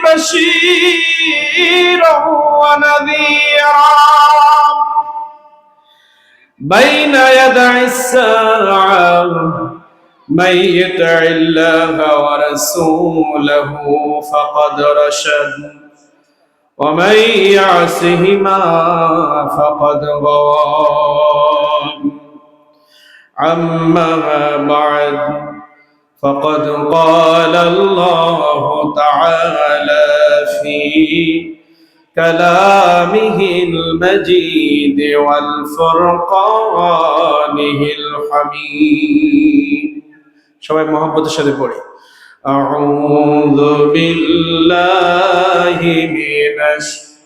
بشيرا ونذيرا بين يدي الساعة من يطع الله ورسوله فقد رشد ومن يعصهما فقد غوى أما بعد فقد قال الله تعالى في كلامه المجيد والفرقانه الحميد সবাই মোহাম্মদের সাথে পড়ি أعوذ بالله من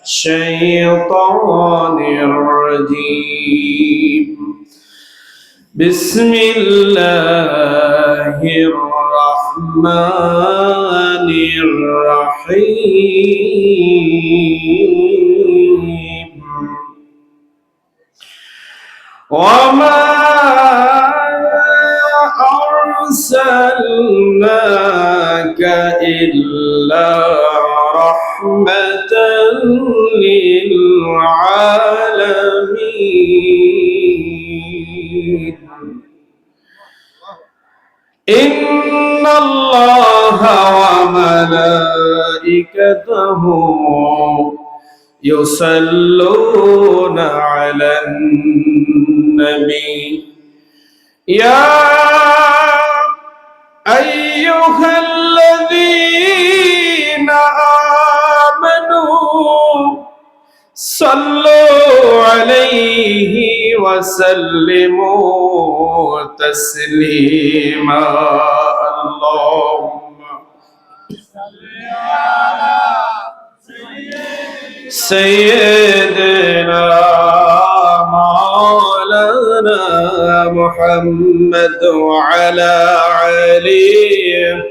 الشيطان الرجيم بسم الله الرحمن الرحيم وما أرسلناك إلا رحمة للعالمين إن الله وملائكته يصلون على النبي يا أيها الذين آمنوا صلوا عليه وسلموا تسليما اللهم صل على سيدنا مولانا محمد وعلى علي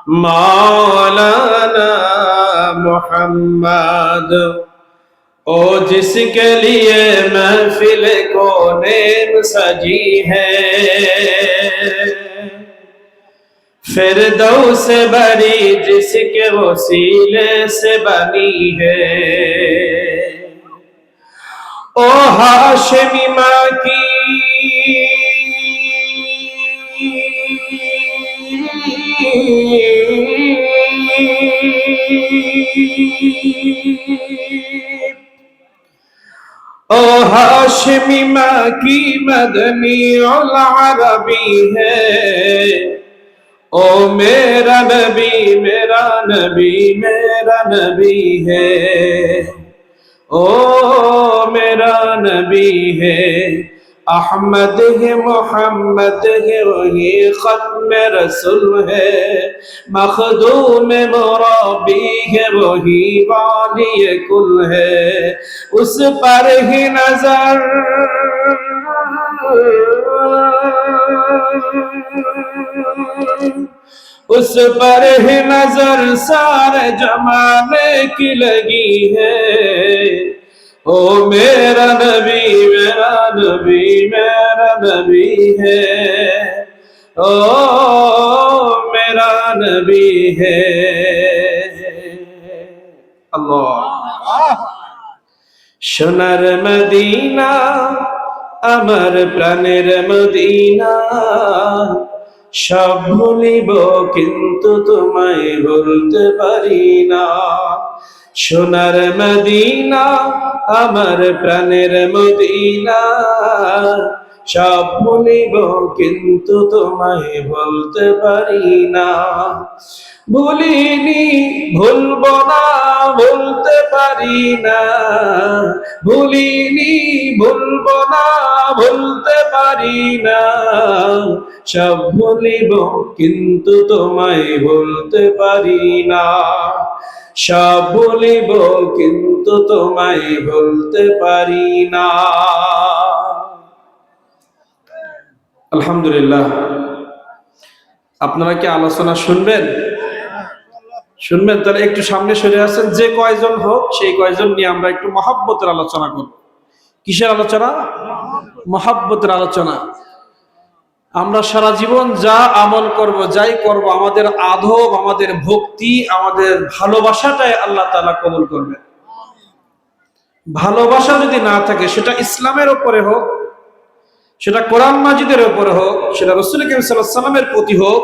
مولانا محمد ओ जिसके लिए महफिल कौनेन सजी है फिरदौस बड़ी जिसके वसीले से बनी है ओ हाशिमी माँ की ओ हाशिमी माँ की मदनी उल अरबी है ओ मेरा नबी मेरा नबी मेरा नबी है ओ मेरा नबी है अहमद है मोहम्मद है वही खत्म रसूल है मखदूम मुराबी है वही वाली कुल है उस पर ही नजर उस पर ही नजर सारे जमाने की लगी है ओ मेरा नबी मेरा नबी मेरा नबी है ओ मेरा नबी है अल्लाह সোনার মদিনা আমার প্রাণের মদিনা সব ভুলিব কিন্তু তোমায় ভুলতে পারি না সোনার মদিনা আমার প্রাণের মদিনা সব ভুলিব কিন্তু তোমায় ভুলতে পারি না ভুলিনি ভুলবো না ভুলতে পারি না ভুলিনি ভুলবো না ভুলতে পারি না সব ভুলিব কিন্তু তোমায় ভুলতে পারি না সব ভুলিব কিন্তু তোমায় ভুলতে পারি না আলহামদুলিল্লাহ আপনারা কি আলোচনা শুনবেন শুনবেন তাহলে একটু সামনে সরে আসেন যে কয়জন হোক সেই কয়জন নিয়ে আমরা একটু মহব্বতের আলোচনা করব কিসের আলোচনা মহব্বতের আলোচনা আমরা সারা জীবন যা আমল করব, যাই করব, আমাদের আদব, আমাদের ভক্তি, আমাদের ভালোবাসাটাই আল্লাহ তাআলা কবুল করবেন। ভালোবাসা যদি না থাকে, সেটা ইসলামের উপরে হোক, সেটা কোরআন মাজিদের উপরে হোক, সেটা রাসূল করিম সাল্লাল্লাহু আলাইহি ওয়াসাল্লামের প্রতি হোক,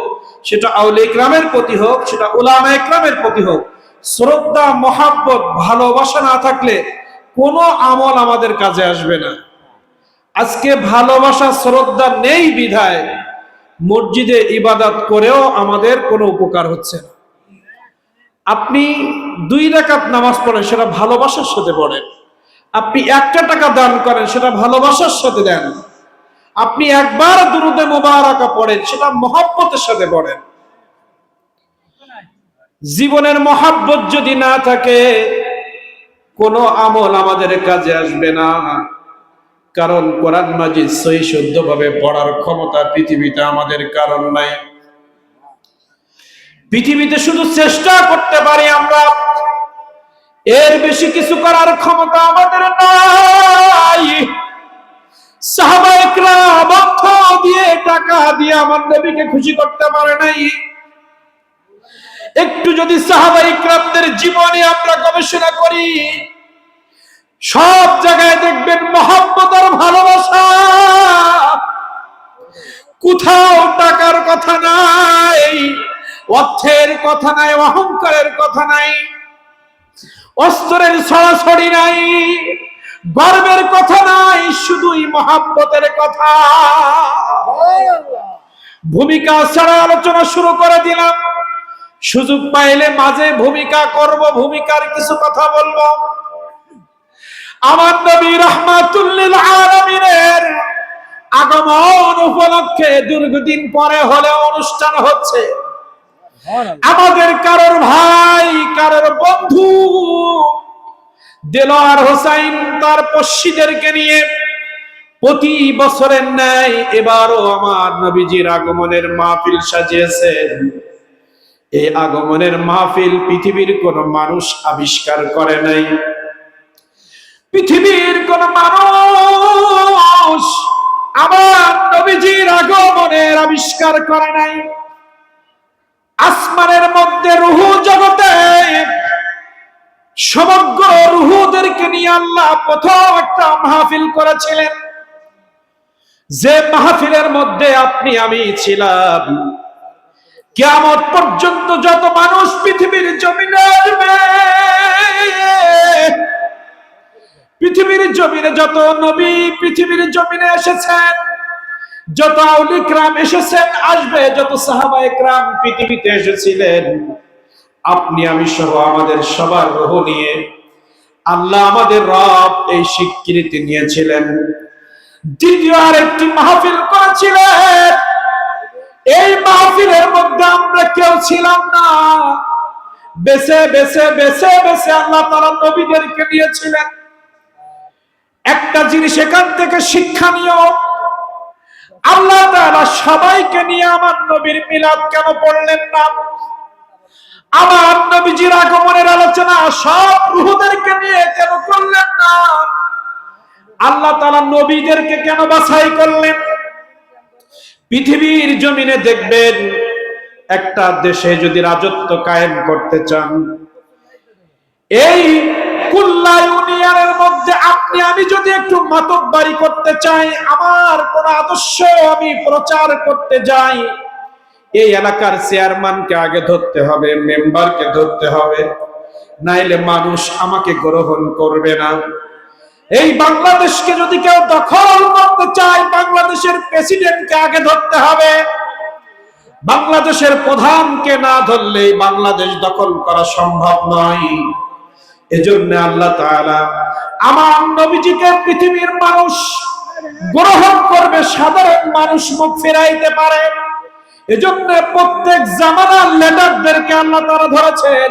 সেটা আউলিয়া ইকরামের প্রতি হোক, সেটা উলামা ইকরামের প্রতি হোক, শ্রদ্ধা, মহাব্বত, ভালোবাসা না থাকলে কোনো আমল আমাদের কাজে আসবে না। আজকে ভালোবাসা, শ্রদ্ধা নেই বিধায় মসজিদে ইবাদত করেও আমাদের কোনো উপকার হচ্ছে না। আপনি 2 রাকাত নামাজ পড়েন, সেটা ভালোবাসার সাথে পড়েন। আপনি 1 টাকা দান করেন, সেটা ভালোবাসার সাথে দেন। আপনি একবার দুরুদে মুবারাকা পড়েন, সেটা মহব্বতের সাথে পড়েন। জীবনের মহব্বত যদি না থাকে, কোনো আমল আমাদের কাজে আসবে না। কারণ কোরআন মাজিদ সহি শুদ্ধভাবে পড়ার ক্ষমতা পৃথিবীতে আমাদের কারণ নাই। পৃথিবীতে শুধু চেষ্টা করতে পারি আমরা, এর বেশি কিছু করার ক্ষমতা আমাদের নাই। সাহাবায়ে কেরাম অর্থ দিয়ে, টাকা দিয়ে আমার নবীকে খুশি করতে পারে নাই। একটু যদি সাহাবায়ে কেরামদের জীবনে আমরা গবেষণা করি, সব জায়গায় দেখবেন মহব্বত আর ভালোবাসা। কোথাও টাকার কথা নাই, অর্থের কথা নাই, অহংকারের কথা নাই, অস্ত্রের ছড়াছড়ি নাই, গর্বের কথা নাই, শুধুই মহব্বতের কথা। ভূমিকা ছাড়া আলোচনা শুরু করে দিলাম। সুযোগ পাইলে মাঝে ভূমিকা করব, ভূমিকার কিছু কথা বলবো। আমার নবী রাহমাতুল লিল আলামিনের আগমন উপলক্ষে দীর্ঘদিন পরে হলেও অনুষ্ঠান হচ্ছে। আমাদের কারোর ভাই, কারোর বন্ধু দেলোয়ার হোসাইন তার পশ্চিদেরকে নিয়ে প্রতি বছরের ন্যায় এবারও আমার নবীজির আগমনের মাহফিল সাজিয়েছেন। এই আগমনের মাহফিল পৃথিবীর কোন মানুষ আবিষ্কার করে নাই। পৃথিবীর কোন মানুষ আমার নবীজির আগমনের আবিষ্কার করে নাই। আসমানের মধ্যে রূহ জগতে সমগ্র রূহদেরকে নিয়ে আল্লাহ প্রথম একটা মাহফিল করেছিলেন, যে মাহফিলের মধ্যে আপনি আমি ছিলাম। কিয়ামত পর্যন্ত যত মানুষ পৃথিবীর জমিনে আসবে, পৃথিবীর জমিনে যত নবী পৃথিবীর জমিনে এসেছেন, যত আউলিয়া কিরাম এসেছেন, আসবে, যত সাহাবায়ে কিরাম পৃথিবীতে এসেছিলেন, আপনি আমি সহ আমাদের সবার রূহ নিয়ে আল্লাহ আমাদের রব এই স্বীকৃতি নিয়েছিলেন। দ্বিতীয় আরেকটি মাহফিল করেছিলেন। এই মাহফিলের মধ্যে আমরা কেউ ছিলাম না। বেছে বেছে বেছে বেছে আল্লাহ তাআলা নবীদেরকে নিয়েছিলেন। একটা জিনিস এখান থেকে শিক্ষণীয়, আল্লাহ তাআলা সবাইকে নিয়ে আমার নবীর মিলাদ কেন পড়লেন না? আমার নবীজির আগমনের আলোচনা সব রূহদেরকে নিয়ে কেন করলেন না? আল্লাহ তাআলা নবীদেরকে কেন বাছাই করলেন? পৃথিবীর জমিনে দেখবেন, একটা দেশে যদি রাজত্ব কায়েম করতে চান, এই কুল্লা ইউনিয়নের মধ্যে আপনি আমি যদি একটু মাতব্বরি করতে চাই, আমার কোন আদর্শ আমি প্রচার করতে যাই, এই এলাকার চেয়ারম্যানকে আগে ধরতে হবে, মেম্বারকে ধরতে হবে, নাইলে মানুষ আমাকে গ্রহণ করবে না। এই বাংলাদেশকে যদি কেউ দখল করতে চায়, বাংলাদেশের প্রেসিডেন্টকে আগে ধরতে হবে। বাংলাদেশের প্রধানকে না ধরলে বাংলাদেশ দখল করা সম্ভব নয়। এজন্য আল্লাহ তাআলা আমার নবীজিকে পৃথিবীর মানুষ গ্রহণ করবে, সাধারণ মানুষ মুখ ফেরাইতে পারে। এজন্য প্রত্যেক জামানার লিডারদেরকে আল্লাহ তাআলা ধরেছেন,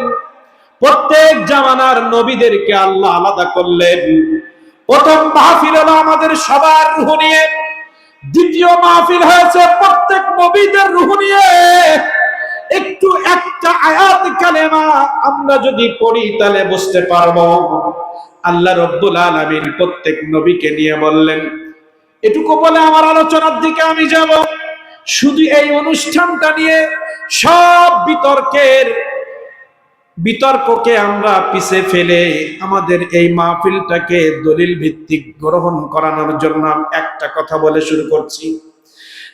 প্রত্যেক জামানার নবীদেরকে আল্লাহ আলাদা করলেন। প্রথম মাহফিল হলো আমাদের সবার রূহ নিয়ে, দ্বিতীয় মাহফিল হয়েছে প্রত্যেক নবীদের রূহ নিয়ে। একটু একটা আয়াত কালেমা আমরা যদি পড়ি তাহলে বুঝতে পারবো। আল্লাহ রাব্বুল আলামিন প্রত্যেক নবীকে নিয়ে বললেন, এটুকু বলে আমার আলোচনার দিকে আমি যাব। শুধু এই অনুষ্ঠানটা নিয়ে সব বিতর্ককে আমরা পিছে ফেলে আমাদের এই মাহফিলটাকে দলিল ভিত্তিক গ্রহণ করানোর জন্য একটা কথা বলে শুরু করছি।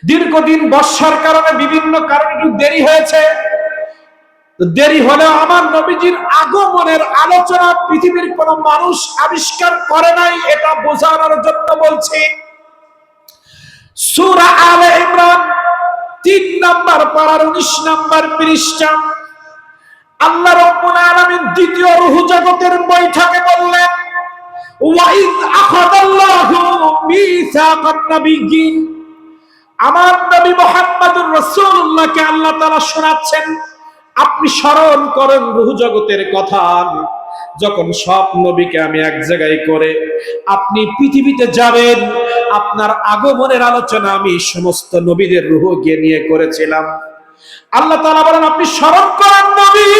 দীর্ঘদিন বর্ষার কারণে বিভিন্ন কারণে একটু দেরি হয়েছে। দেরি হলেও আমার নবীজির আগমনের আলোচনা পৃথিবীর কোন মানুষ আবিষ্কার করে নাই, এটা বোঝানোর জন্য বলছি। সূরা আলে ইমরান 3 নম্বর পারার 19 নম্বর পৃষ্ঠা আল্লাহ রাব্বুল আলামিন দ্বিতীয় রূহ জগতের বৈঠকে বললেন, ওয়াইদ আখাযাল্লাহু মিসাকান নাবিয়্যিন। আমার নবী মুহাম্মদুর রাসূলুল্লাহকে আল্লাহ তাআলা শোনাচ্ছেন, আপনি স্মরণ করেন রূহ জগতের কথা, যখন সব নবীকে আমি এক জায়গায় করে আপনি পৃথিবীতে যাবেন, আপনার আগমনের আলোচনা আমি সমস্ত নবীদের রূহকে নিয়ে করেছিলাম। আল্লাহ তাআলা বলেন, আপনি স্মরণ করেন নবী,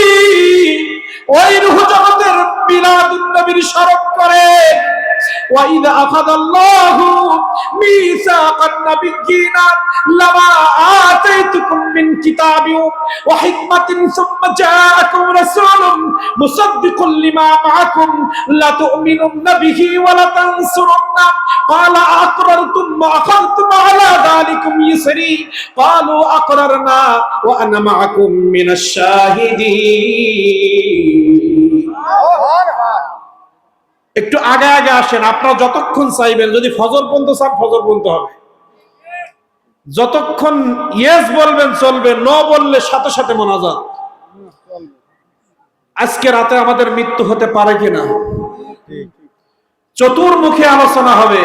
ওই রূহ জগতের মিলাদুন নবীর স্মরণ করেন। ওয়াইদা আখাযাল্লাহু মিসাকান নাবিয়্যিনা লামা আতাইতুকুম মিন কিতাবিন ওয়া হিকমাতিন সুম্মা জাআকুম রাসূলুন মুসাদ্দিকুন লিমা মাআকুম লা তু'মিনুন্না বিহি ওয়া লা তানসুরুন্না ক্বালা আকরারতুম ওয়া আখাযতুম আলা যালিকুম ইসরি ক্বালু আকরারনা ওয়া আনা মাআকুম মিনাশ শাহিদিন। একটু আগে আগে আসেন, আপনারা যতক্ষণ চাইবেন, যদি ফজর পর্যন্ত চান ফজর পর্যন্ত হবে, যতক্ষণ ইয়েস বলবেন চলবে, নো বললে সাথে সাথে মোনাজাত। আজকে রাতে আমাদের মৃত্যু হতে পারে কিনা, চতুর্মুখী আলোচনা হবে।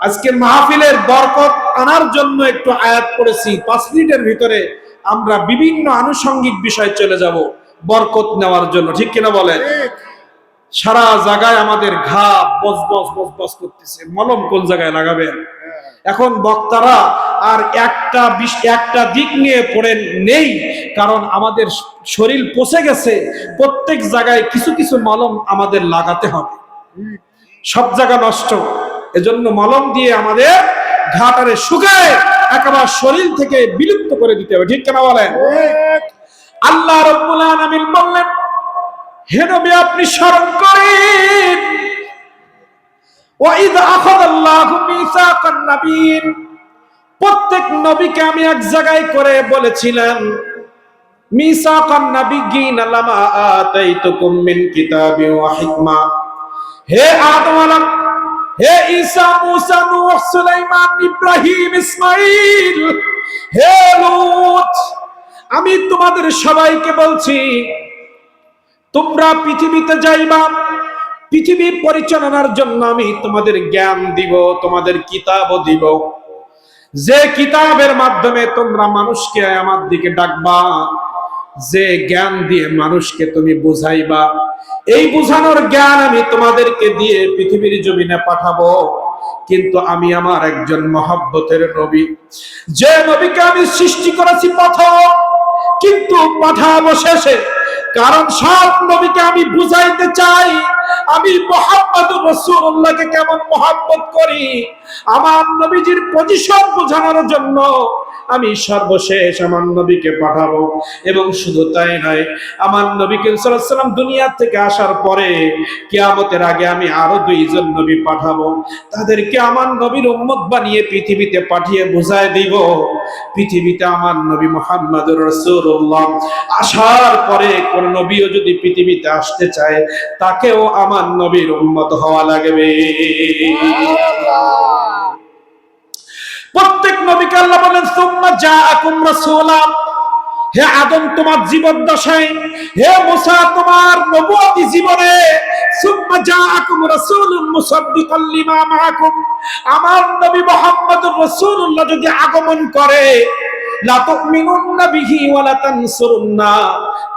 আজকের মাহফিলের বরকত আনার জন্য একটু আয়াত পড়েছি, 5 মিনিটের ভিতরে আমরা বিভিন্ন আনুষঙ্গিক বিষয় চলে যাব বরকত নেওয়ার জন্য, ঠিক কিনা বলেন? সারা জায়গায় আমাদের ঘা বস বস বস বস করতেছে, মলম কোন জায়গায় লাগাবেন? এখন বক্তারা আর একটা দিক নিয়ে পড়ে নেই, কারণ আমাদের শরীর পচে গেছে, প্রত্যেক জায়গায় কিছু কিছু মলম আমাদের লাগাতে হবে, সব জায়গা নষ্ট। এজন্য মলম দিয়ে আমাদের ঘাটারে শুকায় একেবারে শরীর থেকে বিলুপ্ত করে দিতে হবে, ঠিক কিনা বলেন? আল্লাহ রাব্বুল আলামিন বললেন, হে নবী আপনি স্মরণ করেন, ওয়াইদ আখাযাল্লাহু মিসাকান নাবিয়্যিন, প্রত্যেক নবীকে আমি এক জায়গায় করে বলেছিলাম, মিসাকান নাবিয়্যিন লামা আতাইতুকুম মিন কিতাবিন ওয়া হিকমা। হে আদম আলাইহিস, হে ঈসা, মুসা, নূহ, সুলাইমান, ইব্রাহিম, ইসমাঈল, হে লূত, আমি তোমাদের সবাইকে বলছি, তোমরা পৃথিবীতে যাইবা, পৃথিবী পরিচালনার জন্য আমি তোমাদের জ্ঞান দিব, তোমাদের কিতাবও দিব, যে কিতাবের মাধ্যমে তোমরা মানুষকে আমার দিকে ডাকবা, যে জ্ঞান দিয়ে মানুষকে তুমি বুঝাইবা, এই বুঝানোর জ্ঞান আমি তোমাদেরকে দিয়ে পৃথিবীর জমিনে পাঠাবো। কিন্তু আমি আমার একজন মহব্বতের নবী, যে নবীকে আমি সৃষ্টি করেছি প্রথম, কিন্তু পাঠাবো শেষে, কারণ সব নবীকে আমি বুঝাইতে চাই আমি মুহাম্মদুর রাসূলুল্লাহকে কেমন মহব্বত করি। আমার নবীজির পজিশন বোঝানোর জন্য আমি সর্বশেষ আমার নবীকে পাঠাবো। এবং শুধু তাই নয়, আমার নবীকে সাল্লাল্লাহু আলাইহি ওয়াসাল্লাম দুনিয়া থেকে আসার পরে কিয়ামতের আগে আমি আরো 2 জন নবী পাঠাবো, তাদেরকে আমার নবীর উম্মত বানিয়ে পৃথিবীতে পাঠিয়ে বুঝায় দিব, পৃথিবীতে আমার নবী মুহাম্মদুর রাসূলুল্লাহ আসার পরে কোন নবীও যদি পৃথিবীতে আসতে চায়, তাকেও আমার নবীর উম্মত হওয়া লাগবে। প্রত্যেক নবীকে আল্লাহ বলেন, সুম্মা জাআকুম রাসূলা, হে আদম তোমার জীবন দশায়, হে মুসা তোমার নবুয়তি জীবনে, সুম্মা জাআকুম রাসূলুন মুসাদ্দিকাল লিমা মাআকুম, আমার নবী মুহাম্মদুর রাসূলুল্লাহ যদি আগমন করে, লা তুমিনুন্না বিহি ওয়া লা তানসুরুন্না,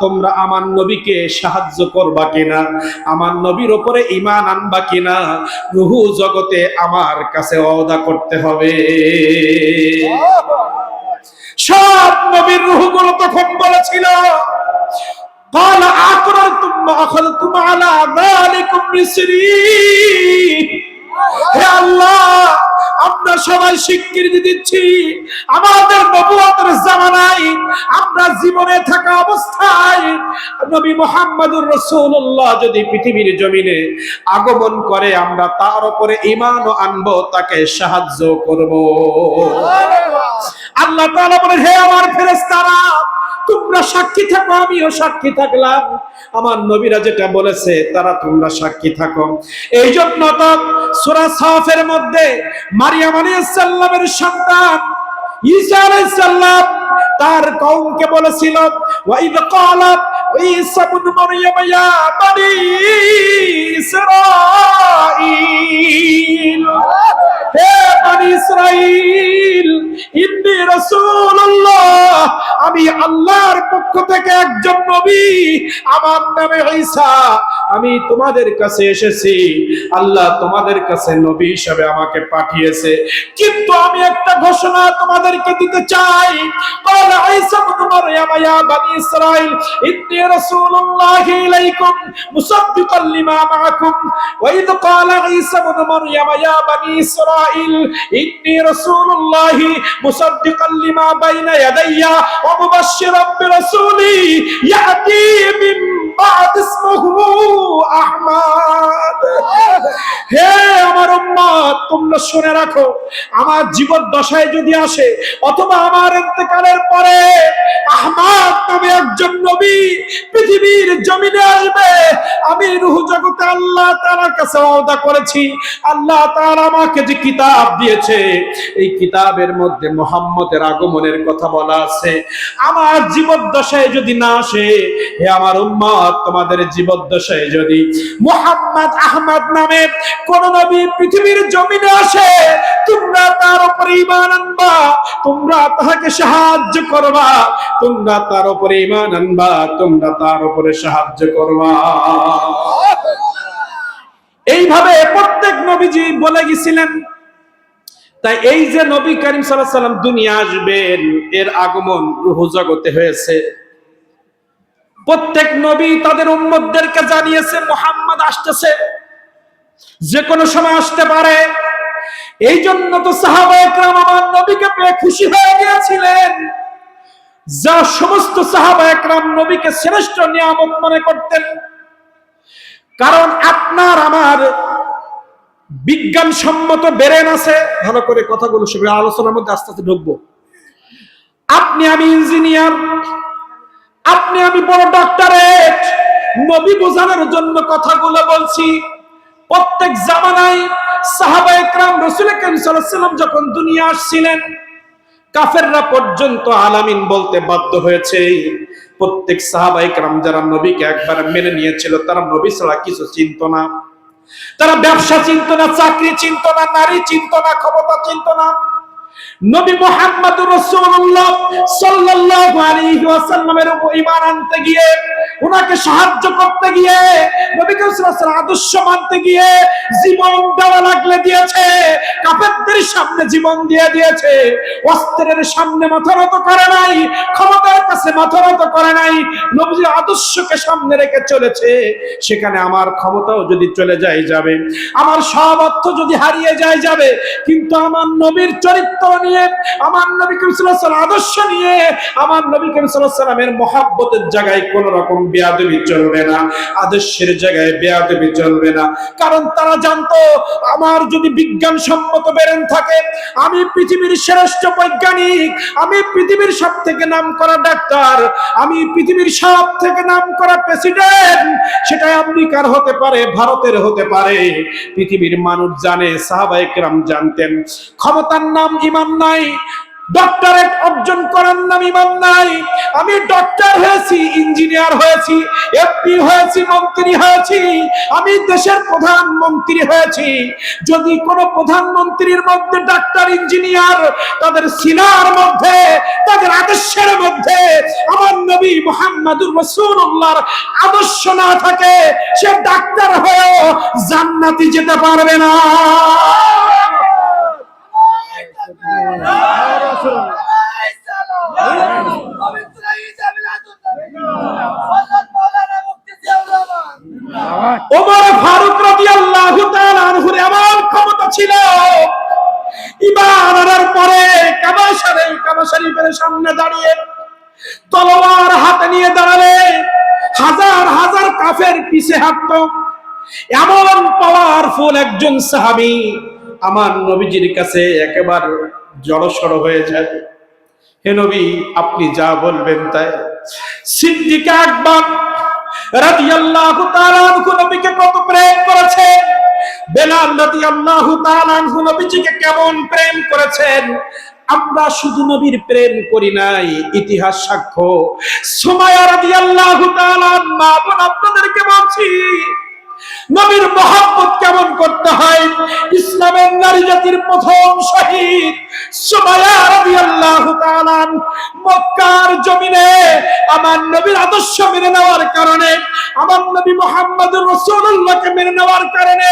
তোমরা আমার নবীকে সাহায্য করবা কিনা, আমার নবীর উপরে ঈমান আনবা কিনা, রূহ জগতে আমার কাছে ওয়াদা করতে হবে। সব নবীর রূহগুলো তখন বলেছিল, ক্বালা আকরারতুম ওয়া আখাযতুম আলা যালিকুম ইসরি, হে আল্লাহ আমরা সবাই স্বীকৃতি দিচ্ছি আমাদের নবুয়তের জামানায় আমরা জীবনে থাকা অবস্থায় নবী মুহাম্মদুর রাসূলুল্লাহ যদি পৃথিবীর জমিনে আগমন করে আমরা তার উপরে ঈমান আনবো, তাকে সাহায্য করব। আল্লাহ তাআলা বলেন, হে আমার ফেরেশতারা তোমরা সাক্ষী থাকো, আমিও সাক্ষী থাকলাম। আমার নবীরা যেটা বলেছে তারা তোমরা সাক্ষী থাকো। এই জন্য তো সূরা সাফের মধ্যে মারিয়াম আলাইহিস সালামের সন্তান ঈসা আলাইহিস সালাম তার কওমকে বলেছিল, ওয়া ইয ক্বালাত ঈসা ইবনে মারইয়াম ইয়া বনি ইসরাঈল, হে বনি ইসরাঈল ইন্নী রাসূলুল্লাহ, আমি আল্লাহর পক্ষ থেকে একজন নবী, আমার নামে ঈসা, আমি তোমাদের কাছে এসেছি, আল্লাহ তোমাদের কাছে নবী হিসেবে আমাকে পাঠিয়েছে। কিন্তু আমি একটা ঘোষণা তোমাদেরকে দিতে চাই, ক্বালা ঈসা ইবনে মারইয়াম ইয়া বনি ইসরাঈল ইন্নী রাসূলুল্লাহি ইলাইকুম মুসাদ্দিকাল লিমা মাআকুম ওয়া ইয ক্বালা ঈসা ইবনে মারইয়াম ইয়া বনি ইসরাঈল ইন্নী রাসূলুল্লাহি মুসাদ্দিকাল লিমা বাইনা ইয়াদাইয়া ওয়া মুবাশশিরাম বিরাসূলি ইয়াতি মিন বা'দ ইসমুহু আহমদ। হে আমার উম্মত, তোমরা শুনে রাখো, আমার জীবন দশায় যদি আসে অথবা আমার ইন্তেকালের পরে আহমদ নামে একজন নবী পৃথিবীর জমিনে আসবে, আমি রূহ জগতে আল্লাহ তাআলার কাছে ওয়াদা করেছি, আল্লাহ তাআলা আমাকে যে কিতাব দিয়েছে এই কিতাবের মধ্যে মুহাম্মদের আগমনের কথা বলা আছে। আমার জীবদ্দশায় যদি না আসে, হে আমার উম্মত, তোমাদের জীবদ্দশায় যদি মুহাম্মদ আহমদ নামে কোন নবী পৃথিবীর জমিনে আসে, তোমরা তার উপরে ঈমান আনবা, তোমরা তাকে সাহায্য করবা, তোমরা তার উপরে ঈমান আনবা, তোমরা তার উপরে সাহায্য করবা। এইভাবে প্রত্যেক নবীজি বলে গেছিলেন। তাই এই যে নবী করিম সাল্লাল্লাহু আলাইহি সাল্লাম দুনিয়া আসবেন, এর আগমন রূহ জগতে হয়েছে। প্রত্যেক নবী তাদের উম্মতদেরকে জানিয়েছে মুহাম্মদ আসতেছে, যে কোনো সময় আসতে পারে। এই জন্য তো সাহাবায়ে কেরাম আমার নবীকে পেয়ে খুশি হয়ে গিয়েছিলেন। যা সমস্ত সাহাবায়ে কেরাম নবীকে শ্রেষ্ঠ নিয়ামত মনে করতেন। কারণ আপনার আমার বিজ্ঞানসম্মত ব্রেন আছে, ভালো করে কথাগুলো সব আলোচনার মধ্যে আস্তে আস্তে ঢুকবো। আপনি আমি ইঞ্জিনিয়ার, আপনি আমি বড় ডক্টরেট, নবী বোঝানোর জন্য কথাগুলো বলছি। প্রত্যেক জামানায় সাহাবায়ে কেরাম রাসূল করিম সাল্লাল্লাহু আলাইহি ওয়াসাল্লাম যখন দুনিয়া আসছিলেন, কাফেররা পর্যন্ত আলামিন বলতে বাধ্য হয়েছে। প্রত্যেক সাহাবায়ে কেরাম যারা নবীকে একবার মেনে নিয়েছিল, তারা নবী ছাড়া কিছু চিনত না। তারা ব্যবসা চিনত না, চাকরি চিনত না, নারী চিনত না, ক্ষমতা চিনত না। নবী মুহাম্মদুর রাসূলুল্লাহ সাল্লাল্লাহু আলাইহি ওয়াসাল্লামের উপর ঈমান আনতে গিয়ে, উনাকে সাহায্য করতে গিয়ে, নবী করিম সাল্লাল্লাহু আলাইহি ওয়াসাল্লাম আদর্শ মানতে গিয়ে জীবন দেওয়া লাগলে দিয়েছে, কাফেরদের সামনে জীবন দিয়ে দিয়েছে, অস্ত্রের সামনে মাথা নত করে নাই, ক্ষমতার কাছে মাথা নত করে নাই। নবীর আদর্শকে সামনে রেখে চলেছে। সেখানে আমার ক্ষমতাও যদি চলে যায় যাবে, আমার সব অর্থ যদি হারিয়ে যায় যাবে, কিন্তু আমার নবীর চরিত্র নিয়ে, আমার নবী করিম সাল্লাল্লাহু আলাইহি ওয়াসাল্লাম আদর্শ নিয়ে, আমার নবী করিম সাল্লাল্লাহু আলাইহি ওয়াসাল্লামের মহব্বতের জায়গায় কোন রকম বেয়াদবি চলবে না, আদর্শের জায়গায় বেয়াদবি চলবে না। কারণ তারা জানতো আমার যদি বিজ্ঞানসম্মত ব্রেন থাকে, আমি পৃথিবীর শ্রেষ্ঠ বৈজ্ঞানিক, আমি পৃথিবীর সবথেকে নামকরা ডাক্তার, আমি পৃথিবীর সবথেকে নামকরা প্রেসিডেন্ট, সেটা আমেরিকার হতে পারে, ভারতের হতে পারে। পৃথিবীর মানুষ জানে, সাহাবায়ে কেরাম জানতেন, ক্ষমতার নাম ঈমান নাই, ডক্টরেট অর্জন করার নাম ঈমান নাই। আমি ডক্টর হয়েছি, ইঞ্জিনিয়ার হয়েছি, এমপি হয়েছি, মন্ত্রী হয়েছি, আমি দেশের প্রধানমন্ত্রী হয়েছি। যদি কোন প্রধানমন্ত্রীর মধ্যে ডাক্তার, ইঞ্জিনিয়ার, তাদের সিনার মধ্যে, তাদের আদর্শের মধ্যে আমার নবী মুহাম্মদুর রাসূলুল্লাহর আদর্শ না থাকে, সে ডাক্তার হয়েও জান্নাতে যেতে পারবে না। ওমর ফারুক রাদিয়াল্লাহু তাআলা আনহুর এমন ক্ষমতা ছিল, ঈমান আনার পরে কাবা শরীফের সামনে দাঁড়িয়ে তলোয়ার হাতে নিয়ে দাঁড়ালে হাজার হাজার কাফের পিছে হাঁটতো। এমন পাওয়ারফুল একজন সাহাবী আমার নবীজির কাছে একেবারে জড়সড় হয়ে যায়। হে নবী, আপনি যা বলবেন তাই। সিদ্দিক আকবর রাদিয়াল্লাহু তাআলা আনহু নবীকে কত প্রেম করেছেন, বেলাল রাদিয়াল্লাহু তাআলা আনহু নবীজিকে কেমন প্রেম করেছেন। আমরা শুধু নবীর প্রেম করি নাই, ইতিহাস সাক্ষ্য। সুমাইয়া রাদিয়াল্লাহু তাআলা মা বোন আপনাদেরকে বলছি, নবীর মহব্বত কেমন করতে হয়। ইসলামের নারী জাতির প্রথম শহীদ সুমাইয়া রাদিয়াল্লাহু তাআলা মক্কার জমিনে আমার নবীর আদর্শ মেনে নেওয়ার কারণে, আমার নবী মুহাম্মদুর রাসূলুল্লাহকে মেনে নেওয়ার কারণে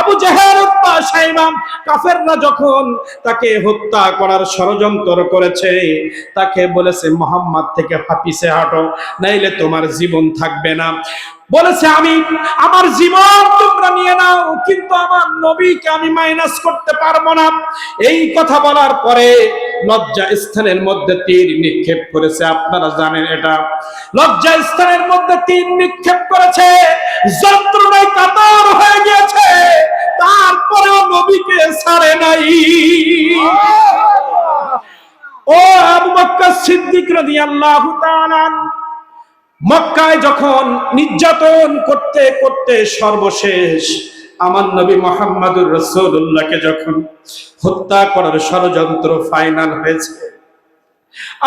আবু জাহেল, উতবা, শাইবা কাফেররা যখন তাকে হত্যা করার ষড়যন্ত্র করেছে, তাকে বলেছে মুহাম্মদ থেকে পিছে হাঁটো, নাইলে তোমার জীবন থাকবে না। বলেছে আমি আমার জীবন তোমরা নিয়ে নাও, কিন্তু আমার নবীকে আমি মাইনাস করতে পারবো না। এই কথা বলার পরে লজ্জা স্থানের মধ্যে তীর নিক্ষেপ করেছে। আপনারা জানেন এটা, লজ্জা স্থানের মধ্যে তীর নিক্ষেপ করেছে, যন্ত্রণায় কাতর হয়ে গিয়েছে, তারপরেও নবীকে ছাড়ে নাই। ও আবু বকর সিদ্দিক রাদিয়াল্লাহু তাআলা মক্কায় যখন নির্যাতন করতে করতে সর্বশেষ আমার নবী মুহাম্মদুর রাসূলুল্লাহকে যখন হত্যা করার ষড়যন্ত্র ফাইনাল হয়েছে,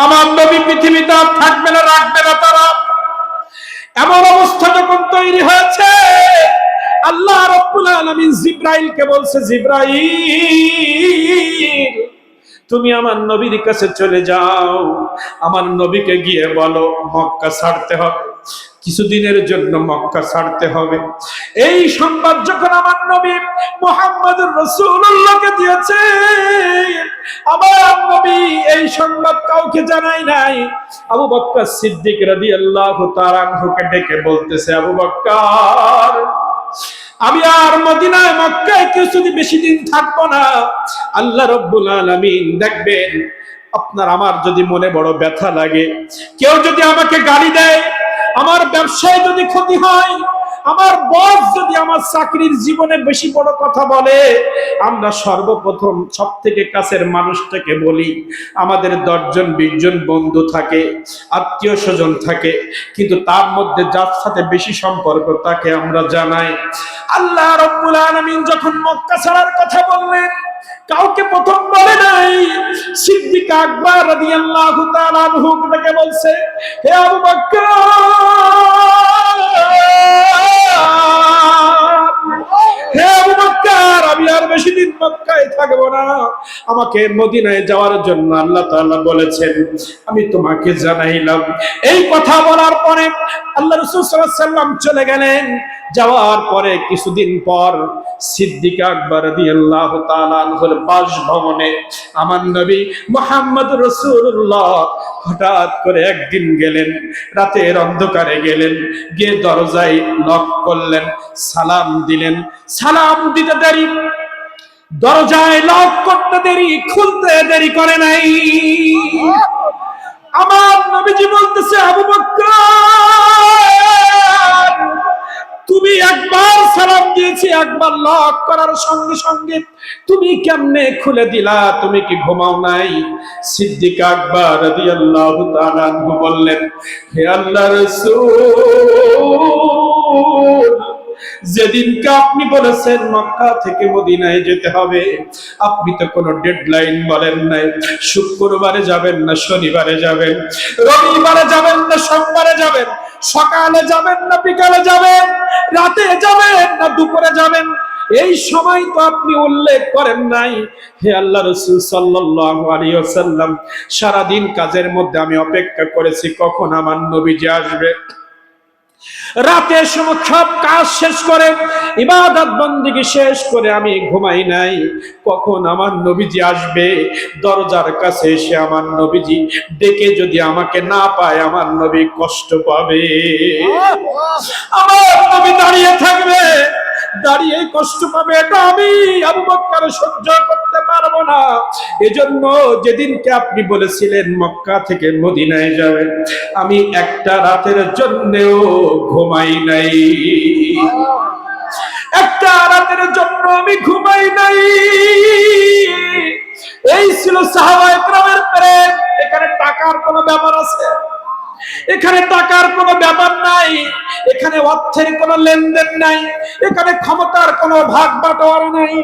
আমার নবী পৃথিবীতে আর থাকবে না, রাখবে না তারা, এমন অবস্থা যখন তৈরি হয়েছে, আল্লাহ রাব্বুল আলামিন জিবরাইলকে বলছে, জিবরাইল তুমি আমার নবীর কাছে চলে যাও, আমার নবীকে গিয়ে বলো মক্কা ছাড়তে হবে, কিছুদিনের জন্য মক্কা ছাড়তে হবে। এই সংবাদ যখন আমার নবী মুহাম্মদুর রাসূলুল্লাহকে দিয়েছে, আমার নবী এই সংবাদ কাউকে জানায় নাই। আবু বকর সিদ্দিক রাদিয়াল্লাহু তাআলা আনহুকে ডেকে বলতেছে, আবু বকর আমি আর মদিনায় মক্কায় কিছুদিন বেশি দিন থাকবো না। আল্লাহ রাব্বুল আলামিন দেখবেন, আপনার আমার যদি মনে বড় ব্যথা লাগে, কেউ যদি আমাকে গালি দেয়, আমার ব্যবসায় যদি ক্ষতি হয়, আমার বস যদি আমার চাকরির জীবনে বেশি বড় কথা বলে, আমরা সর্বপ্রথম সব থেকে কাছের মানুষটাকে বলি। আমাদের 10 জন 20 জন বন্ধু থাকে, আত্মীয় স্বজন থাকে, কিন্তু তার মধ্যে যার সাথে বেশি সম্পর্ক তাকে আমরা জানাই। আল্লাহ রাব্বুল আলামিন যখন মক্কা ছাড়ার কথা বললেন, কাউকে প্রথম বলে নাই, সিদ্দিক আকবর রাদিয়াল্লাহু তাআলা আনহু তাকে বলছে, হে আবু বকর, হে আবু বকর, আমি আর বেশি দিন মক্কায় থাকবো না, আমাকে মদিনায় যাওয়ার জন্য আল্লাহ তাআলা বলেছেন, আমি তোমাকে জানাইলাম। এই কথা বলার পরে আল্লাহ রাসূল সাল্লাল্লাহু আলাইহি ওয়াসাল্লাম চলে গেলেন। যাওয়ার পরে কিছুদিন পর সিদ্দিক আকবর রাদিয়াল্লাহু তাআলা আনহুর বাসভবনে আমার নবী মুহাম্মদুর রাসূলুল্লাহ হঠাৎ করে একদিন গেলেন, রাতের অন্ধকারে গেলেন, গিয়ে দরজায় নক করলেন, সালাম দিলেন। সালাম দিতে দেরি, দরজায় লক করতে দেরি, খুলতে দেরি করে নাই। আমার নবীজি বলতেছে, আবু বকর তুমি একবার সালাম দিয়েছি, একবার লক করার সঙ্গে সঙ্গে তুমি কেমনে খুলে দিলা, তুমি কি ঘুমাও নাই? সিদ্দিক আকবর রাদিয়াল্লাহু তাআলা আনহু বললেন, হে আল্লাহর রাসূল, যেদিনকে আপনি বলেছেন মক্কা থেকে মদিনায় যেতে হবে, আপনি তো কোনো ডেডলাইন বলেন নাই। শুক্রবারে যাবেন না শনিবারে যাবেন, রবিবারে যাবেন না সোমবারে যাবেন, সকালে যাবেন না বিকালে যাবেন, রাতে যাবেন না দুপুরে যাবেন, এই সময় তো আপনি উল্লেখ করেন নাই। হে আল্লাহ রাসূল সাল্লাল্লাহু আলাইহি ওয়াসাল্লাম, সারা দিন কাজের মধ্যে আমি অপেক্ষা করেছি কখন আমার নবীজি আসবে। রাতের সময় সব কাজ শেষ করে, ইবাদত বন্দেগী শেষ করে আমি ঘুমাই নাই, কখন আমার নবীজি আসবে। দরজার কাছে এসে আমার নবীজি ডেকে যদি আমাকে না পায়, আমার নবী কষ্ট পাবে। আমার নবী দাঁড়িয়ে থাকবে, দাঁড়িয়ে কষ্ট পাবে, এটা আমি আবু বকর সহ্য করতে পারবো না। এজন্য যেদিনকে আপনি বলেছিলেন মক্কা থেকে মদিনায় যাবেন, আমি একটা রাতের জন্যও ঘুমাই নাই, একটা রাতের জন্য আমি ঘুমাই নাই। এই ছিল সাহাবায়ে কেরামের প্রেম। এখানে টাকার কোনো ব্যাপার আছে? এখানে টাকার কোনো ব্যাপার নাই, এখানে অর্থের কোনো লেনদেন নাই, এখানে ক্ষমতার কোনো ভাগ বাটোয়ারা নাই,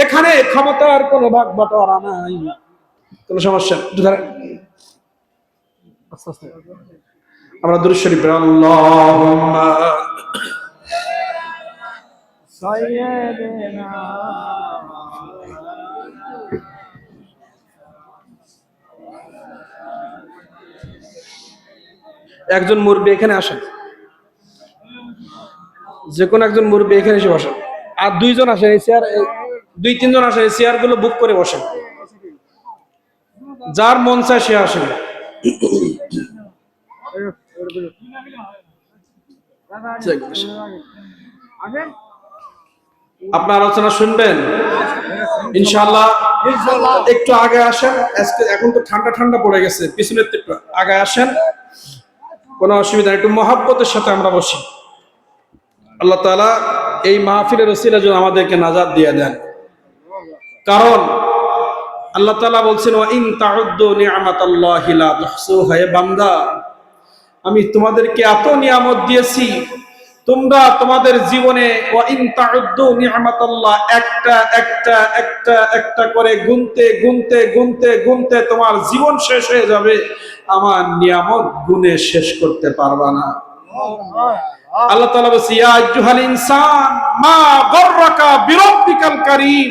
এখানে ক্ষমতার কোনো ভাগ বাটোয়ারা নাই। কোনো সমস্যা? আমরা দুরূদ শরীফ পড়ি, আল্লাহুম্মা সাইয়্যিদিনা। একজন মুরব্বী এখানে আসেন, যে কোনো একজন মুরব্বী এখানে এসে বসেন, আর দুইজন আসেন এই চেয়ার, দুই তিনজন আসেন এই চেয়ার গুলো বুক করে বসেন, যার মন চায় সে আসেন। আপনার আলোচনা শুনবেন ইনশাআল্লাহ। একটু আগে আসেন, এখন তো ঠান্ডা ঠান্ডা পড়ে গেছে, পিছনের একটু আগে আসেন, কোনো অসুবিধা নেই, একটু মহাব্বতের সাথে আমরা বসি। আল্লাহ তাআলা এই মাহফিলের ওসিলা যেন আমাদেরকে নাজাত দিয়ে দেন। কারণ আল্লাহ তাআলা বলছেন, ওয়া ইন তাউদ্দু নি'মাতাল্লাহি লা তুহসুহা। হে বান্দা, আমি তোমাদেরকে এত নিয়ামত দিয়েছি, তোমরা তোমাদের জীবনে ওয়া ইন তাউদ্দু নি'মাতাল্লাহ একটা একটা একটা একটা করে গুনতে গুনতে গুনতে গুনতে তোমার জীবন শেষ হয়ে যাবে, আমার নিয়ামত গুনে শেষ করতে পারবা না। আল্লাহ তাআলা বলেন, ইয়া আইয়ুহাল ইনসান মা গররাকা বিরাব্বিকাল কারীম।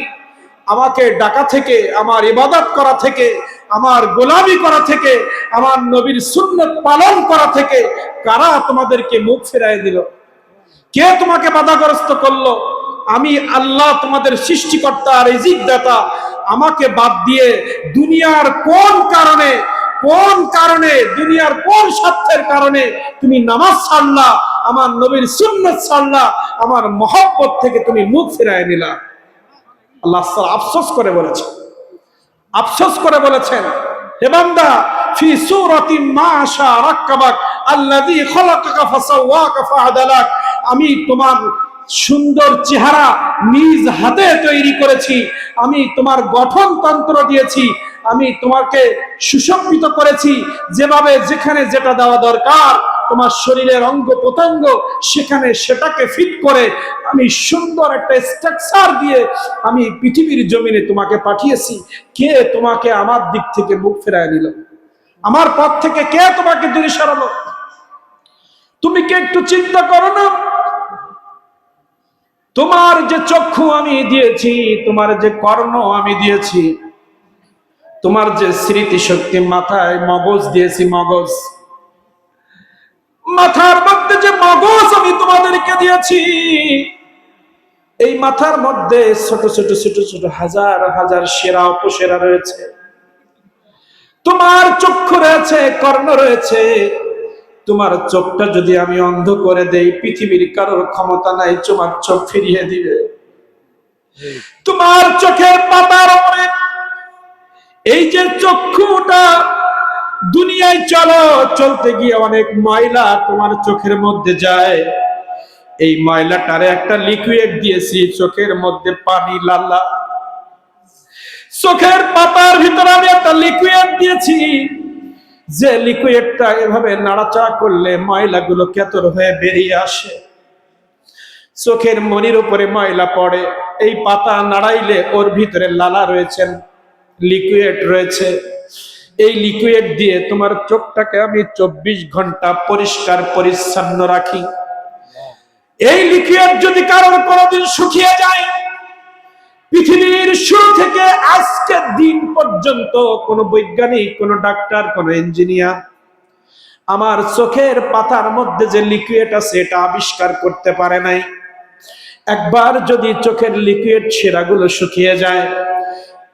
আমাকে ডাকা থেকে, আমার ইবাদত করা থেকে, আমার গোলামি করা থেকে, আমার নবীর সুন্নাত পালন করা থেকে কারা তোমাদেরকে মুখ ফিরায় দিল? কে তোমাকে বাধাগ্রস্ত করলো? আমি আল্লাহ তোমাদের সৃষ্টিকর্তা, রিজিক দাতা। আমাকে বাদ দিয়ে দুনিয়ার কোন কারণে, কোন কারণে, দুনিয়ার কোন স্বার্থের কারণে তুমি নামাজ ছাড়লা, আমার নবীর সুন্নাত ছাড়লা, আমার মহব্বত থেকে তুমি মুখ ফিরায় নিলা? আল্লাহ আফসোস করে বলেছেন, আফসোস করে বলেছেন, হে বান্দা, ফি সূরাতিন মা শা রাক্কাবাক আল্লাযী খলাকাকা ফাসাওয়াকা ফাআদালাক। আমি তোমার সুন্দর চেহারা নিজ হাতে তৈরি করেছি, আমি তোমার গঠনতন্ত্র দিয়েছি, আমি তোমাকে সুশোভিত করেছি, যেভাবে যেখানে যেটা দেওয়া দরকার তোমার শরীরের অঙ্গ প্রত্যঙ্গ সেখানে সেটাকে ফিট করে আমি সুন্দর একটা স্ট্রাকচার দিয়ে আমি পৃথিবীর জমিনে তোমাকে পাঠিয়েছি। কে তোমাকে আমার দিক থেকে মুখ ফেরায় নিল? আমার পথ থেকে কে তোমাকে দূরে সরালো? তুমি কি একটু চিন্তা করো না? তোমার যে চক্ষু আমি দিয়েছি, তোমার যে কর্ণ আমি দিয়েছি, তোমার যে স্মৃতি শক্তি, মাথায় মগজ দিয়েছি, মগজ, মাথার মধ্যে যে মগজ আমি তোমাদেরকে দিয়েছি, এই মাথার মধ্যে ছোট ছোট ছোট ছোট হাজার হাজার সেরা উপসেরা রয়েছে। তোমার চক্ষু রয়েছে, কর্ণ রয়েছে। তোমার চোখটা যদি আমি অন্ধ করে দেই, পৃথিবীর কারোর ক্ষমতা নাই তোমার চোখ ফিরিয়ে দিবে। তোমার চোখের পাতার উপরে এই যে চক্ষুটা, দুনিয়ায় চলো, চলতে গিয়ে অনেক ময়লা তোমার চোখের মধ্যে যায়। এই ময়লাটারে একটা লিকুইড দিয়েছি, চোখের মধ্যে পানি লালা। চোখের পাতার ভিতরে আমি একটা লিকুইড দিয়েছি, যে লিকুইডটা এভাবে নাড়াচাড়া করলে ময়লাগুলো কেতর হয়ে বেরিয়ে আসে। চোখের মনির উপরে ময়লা পড়ে, এই পাতা নাড়াইলে ওর ভিতরে লালা রয়েছে, লিকুইড রয়েছে। এই লিকুইড দিয়ে তোমার চোখটাকে আমি 24 ঘন্টা পরিষ্কার পরিচ্ছন্ন রাখি। এই লিকুইড যদি কারোর কোনোদিন শুকিয়ে যায়, পৃথিবীর শুরু থেকে আজকের দিন পর্যন্ত কোন বৈজ্ঞানিক, কোন ডাক্তার, কোন ইঞ্জিনিয়ার আমার চোখের পাতার মধ্যে যে লিকুইড আছে এটা আবিষ্কার করতে পারে নাই। একবার যদি চোখের লিকুইড সেরাগুলো শুকিয়ে যায়,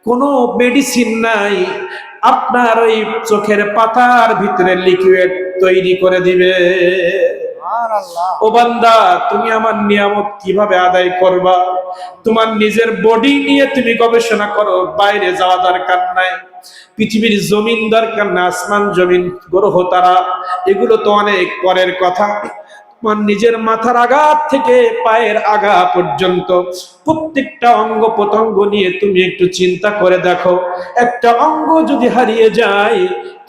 কোনো মেডিসিন নাই আপনার ওই চোখের পাতার ভিতরে লিকুইড তৈরি করে দিবে। ও বান্দা, তুমি আমার নিয়ামত কিভাবে আদায় করবা? তোমার নিজের বডি নিয়ে তুমি গবেষণা করো, বাইরে যাওয়া দরকার নাই। পৃথিবীর জমিন দরকার না, আসমান জমিন গ্রহ তারা এগুলো তো অনেক পরের কথা। তোমার নিজের মাথার আগা থেকে পায়ের আগা পর্যন্ত প্রত্যেকটা অঙ্গ প্রত্যঙ্গ নিয়ে তুমি একটু চিন্তা করে দেখো, একটা অঙ্গ যদি হারিয়ে যায়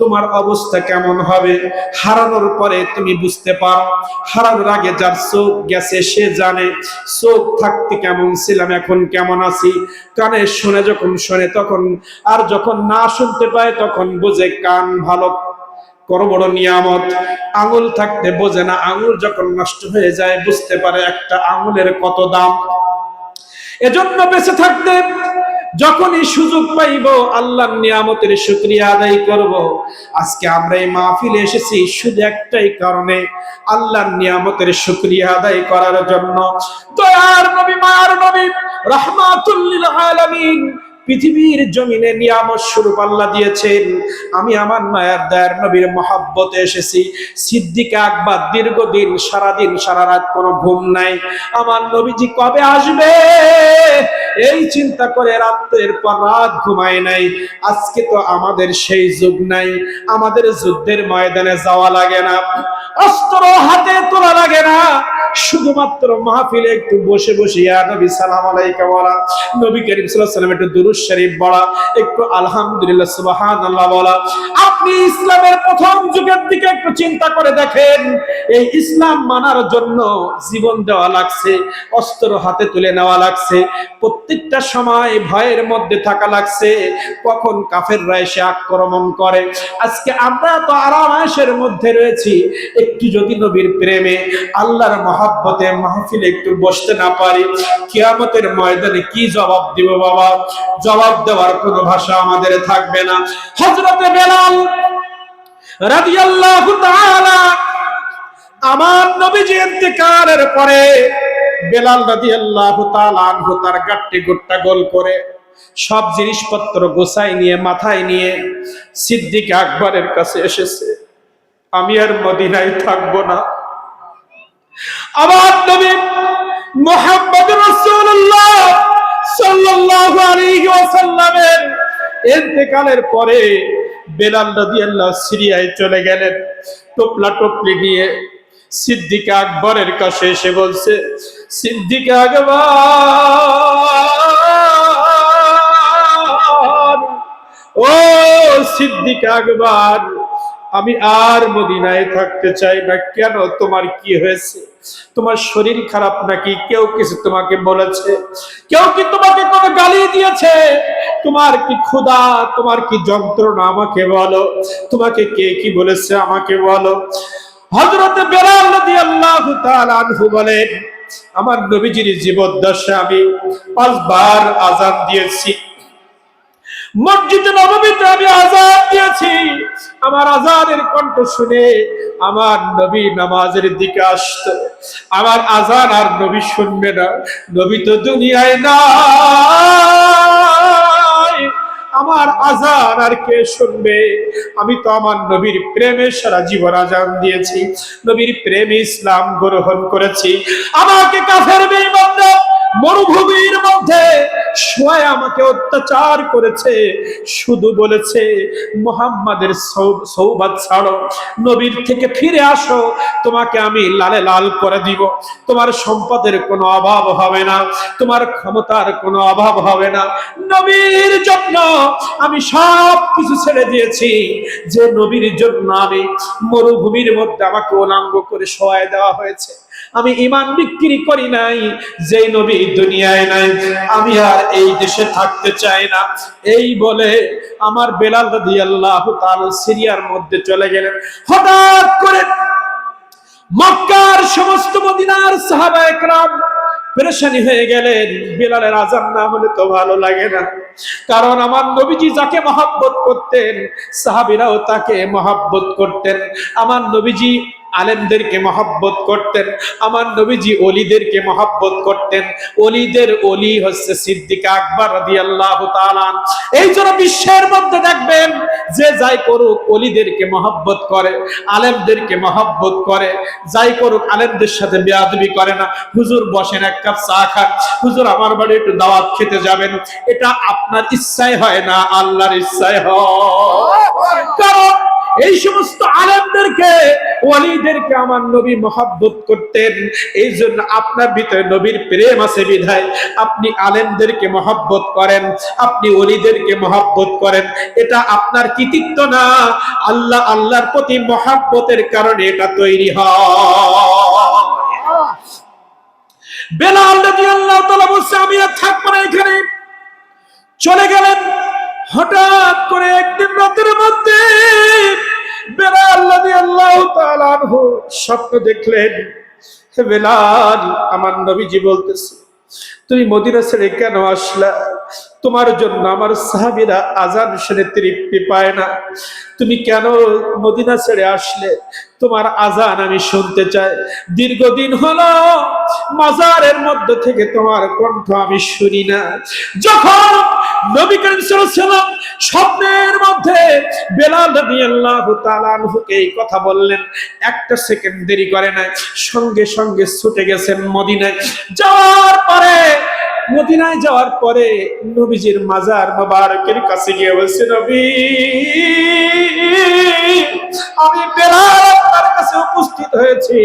তোমার অবস্থা কেমন হবে? হারানোর পরে তুমি বুঝতে পারো। হারানোর আগে যার চোখ গেছে সে জানে চোখ থাকতে কেমন ছিলাম, এখন কেমন আছি। কানে শুনে যখন শোনে তখন, আর যখন না শুনতে পায় তখন বোঝে কান ভালো বড় বড় নিয়ামত। আঙুল থাকতে বোঝে না, আঙুল যখন নষ্ট হয়ে যায় বুঝতে পারে একটা আঙুলের কত দাম। এজন্য বেঁচে থাকতে যখনই সুযোগ পাইব আল্লাহর নিয়ামতের শুকরিয়া আদায় করব। আজকে আমরা এই মাহফিলে এসেছি শুধু একটাই কারণে, আল্লাহর নিয়ামতের শুকরিয়া আদায় করার জন্য। দয়ার নবী, মায়ার নবী, রাহমাতুল লিল আলামিন পৃথিবীর জমিনে নিয়ামত স্বরূপ আল্লাহ দিয়েছেন। আমি আমার মায়ার দয়ার নবীর মহব্বতে এসেছি। সিদ্দিক আকবর দীর্ঘদিন সারাদিন সারা রাত কোনো ঘুম নাই, আমার নবীজি কবে আসবে এই চিন্তা করে রাতের পর রাত ঘুমায় নাই। আজকে তো আমাদের সেই যুগ নাই, আমাদের যুদ্ধের ময়দানে যাওয়া লাগে না, অস্ত্র হাতে তোলা লাগে না, শুধুমাত্র মাহফিলে একটু বসে বসে ইয়া নবী সালাম আলাইকা বলা, নবী করিম সাল্লাল্লাহু আলাইহি ওয়াসাল্লাম একটু দুরূদ শরীফ পড়া, একটু আলহামদুলিল্লাহ সুবহানাল্লাহ বলা। আপনি ইসলামের প্রথম যুগের দিকে একটু চিন্তা করে দেখেন, এই ইসলাম মানার জন্য জীবন দেওয়া লাগছে, অস্ত্র হাতে তুলে নেওয়া লাগছে, প্রত্যেকটা সময় ভয়ের মধ্যে থাকা লাগছে কখন কাফেররা এসে আক্রমণ করে। আজকে আমরা তো আরামের মধ্যে রয়েছি, একটু যদি নবীর প্রেমে আল্লাহর মহব্বতে মাহফিলে একটু বসতে না পারি, কিয়ামতের ময়দানে কি জবাব দিব বাবা? জবাব দেওয়ার কোনো ভাষা আমাদের থাকবে না। হযরতে বেলাল রাদিয়াল্লাহু তাআলা, আমার নবীজি ইন্তেকালের পরে বেলাল রাদিয়াল্লাহু তাআলা আনহু তার গাট্টি গুট্টা গোল করে সব জিনিসপত্র গোছায় নিয়ে মাথায় নিয়ে সিদ্দিক আকবরের কাছে এসেছে, আমি আর মদিনায় থাকবো না। আমার নবী মুহাম্মদ রাসূলুল্লাহ সাল্লাল্লাহু আলাইহি ওয়াসাল্লামের ইন্তেকালের পরে বেলাল রাদিয়াল্লাহু সিরিয়ায় চলে গেলেন। টোপলা টপলি নিয়ে সিদ্দিক আকবরের কাছে এসে বলছে, সিদ্দিক আকবর, ও সিদ্দিক আকবর, আমি আর মদিনায় থাকতে চাই না। কেন, তোমার কি হয়েছে? তোমার শরীর খারাপ নাকি? কেউ কিছু তোমাকে বলেছে? কেউ কি তোমাকে কোনো গালি দিয়েছে? তোমার কি ক্ষুধা, তোমার কি যন্ত্রণা? আমাকে বলো, তোমাকে কে কি বলেছে আমাকে বলো। হযরতে বেলাল রাদিয়াল্লাহু তাআলা আনহু বলেন, আমার নবীজির জীবদ্দশায় আমি 5 বার আযান দিয়েছি, মসজিদে নববীতে আমি আযান দিয়েছি। আমার আযানের কণ্ঠ শুনে আমার নবী নামাজের দিকে আসতো। আমার আযান আর নবী শুনবে না, নবী তো দুনিয়ায় নাই, আমার আযান আর কে শুনবে? আমি তো আমার নবীর প্রেমে সারা জীবন আযান দিয়েছি, নবীর প্রেমে ইসলাম গ্রহণ করেছি। আমাকে কাফের বেঈমানরা মরুভূমির মধ্যে শোয় আমাকে অত্যাচার করেছে, শুধু বলেছে মুহাম্মাদের সওবাত ছাড়ো, নবীর থেকে ফিরে আসো, তোমাকে আমি লালে লাল করে দিব, তোমার সম্পদের কোনো অভাব হবে না, তোমার ক্ষমতার কোনো অভাব হবে না। নবীর জন্য আমি সব কিছু ছেড়ে দিয়েছি, যে নবীর জন্য আমি মরুভূমির মধ্যে আমাকে উলঙ্গ করে শোয়ায় দেওয়া হয়েছে। আমি ঈমান বিক্রি করি নাই, যে নবী দুনিয়ায় নাই, আমি আর এই দেশে থাকতে চাই না। এই বলে আমার বেলাল রাদিয়াল্লাহু তাআলা সিরিয়ার মধ্যে চলে গেলেন। হঠাৎ করে মক্কার সমস্ত মদিনার সাহাবায়ে কেরাম পেরেশানি হয়ে গেলেন, বেলালের আযান না হলে তো ভালো লাগে না। কারণ আমার নবীজি যাকে মহব্বত করতেন সাহাবীরাও তাকে মহব্বত করতেন। আমার নবীজি আলেমদেরকে মহব্বত করতেন, আমার নবীজি ওলিদেরকে মহব্বত করতেন। ওলিদের ওলি হচ্ছে সিদ্দিক আকবর রাদিয়াল্লাহু তাআলা। এই জন্য বিশ্বের মধ্যে দেখবেন যে যাই করুক ওলিদেরকে মহব্বত করে, আলেমদেরকে মহব্বত করে, যাই করুক আলেমদের সাথে বেয়াদবি করে না। হুজুর বসেন, এক কাপ চা খান, হুজুর আমার বাড়ি একটু দাওয়াত খেতে যাবেন, এটা আপনার ইচ্ছায় হয় না, আল্লাহর ইচ্ছায় হয়। কারণ এই সমস্ত আলেমদেরকে ওয়ালিদেরকে আমার নবী মহব্বত করতেন। এই জন্য আপনার ভিতরে নবীর প্রেম আছে বিধায় আপনি আলেমদেরকে মহব্বত করেন, আপনি ওলিদেরকে মহব্বত করেন। এটা আপনার কৃতিত্ব না, আল্লাহর প্রতি মহব্বতের কারণে এটা তৈরি হয়। বেলাল রাদিয়াল্লাহু তাআলা বলছে আমি আর থাকবো না এখানে, চলে গেলেন। হঠাৎ করে একদিন রাতের মধ্যে বেলাল রাদিয়াল্লাহু তাআলা আনহু স্বপ্ন দেখলেন। হে বেলাল, আমার নবীজি বলতেছে তুমি মদিনা ছেড়ে কেন আসলা? তোমার জন্য আমার সাহাবীরা আযান শুনে তৃপ্তি পায় না, তুমি কেন মদিনা ছেড়ে আসলে? তোমার আযান আমি শুনতে চাই। দীর্ঘদিন হলো মাজারের মধ্যে থেকে তোমার কণ্ঠ আমি শুনি না। যখন নবী করিম সাল্লাল্লাহু আলাইহি ওয়াসাল্লাম স্বপ্নের মধ্যে বেলাল রাদিয়াল্লাহু তাআলা আনহুকে এই কথা বললেন, একটা সেকেন্ড দেরি করে নাই, সঙ্গে সঙ্গে ছুটে গেছেন মদিনায়। মদিনায় যাওয়ার পরে নবীজির মাজার মোবারকের কাছে গিয়ে বলছে, নবী আমি বেলাল আপনার কাছে উপস্থিত হয়েছি,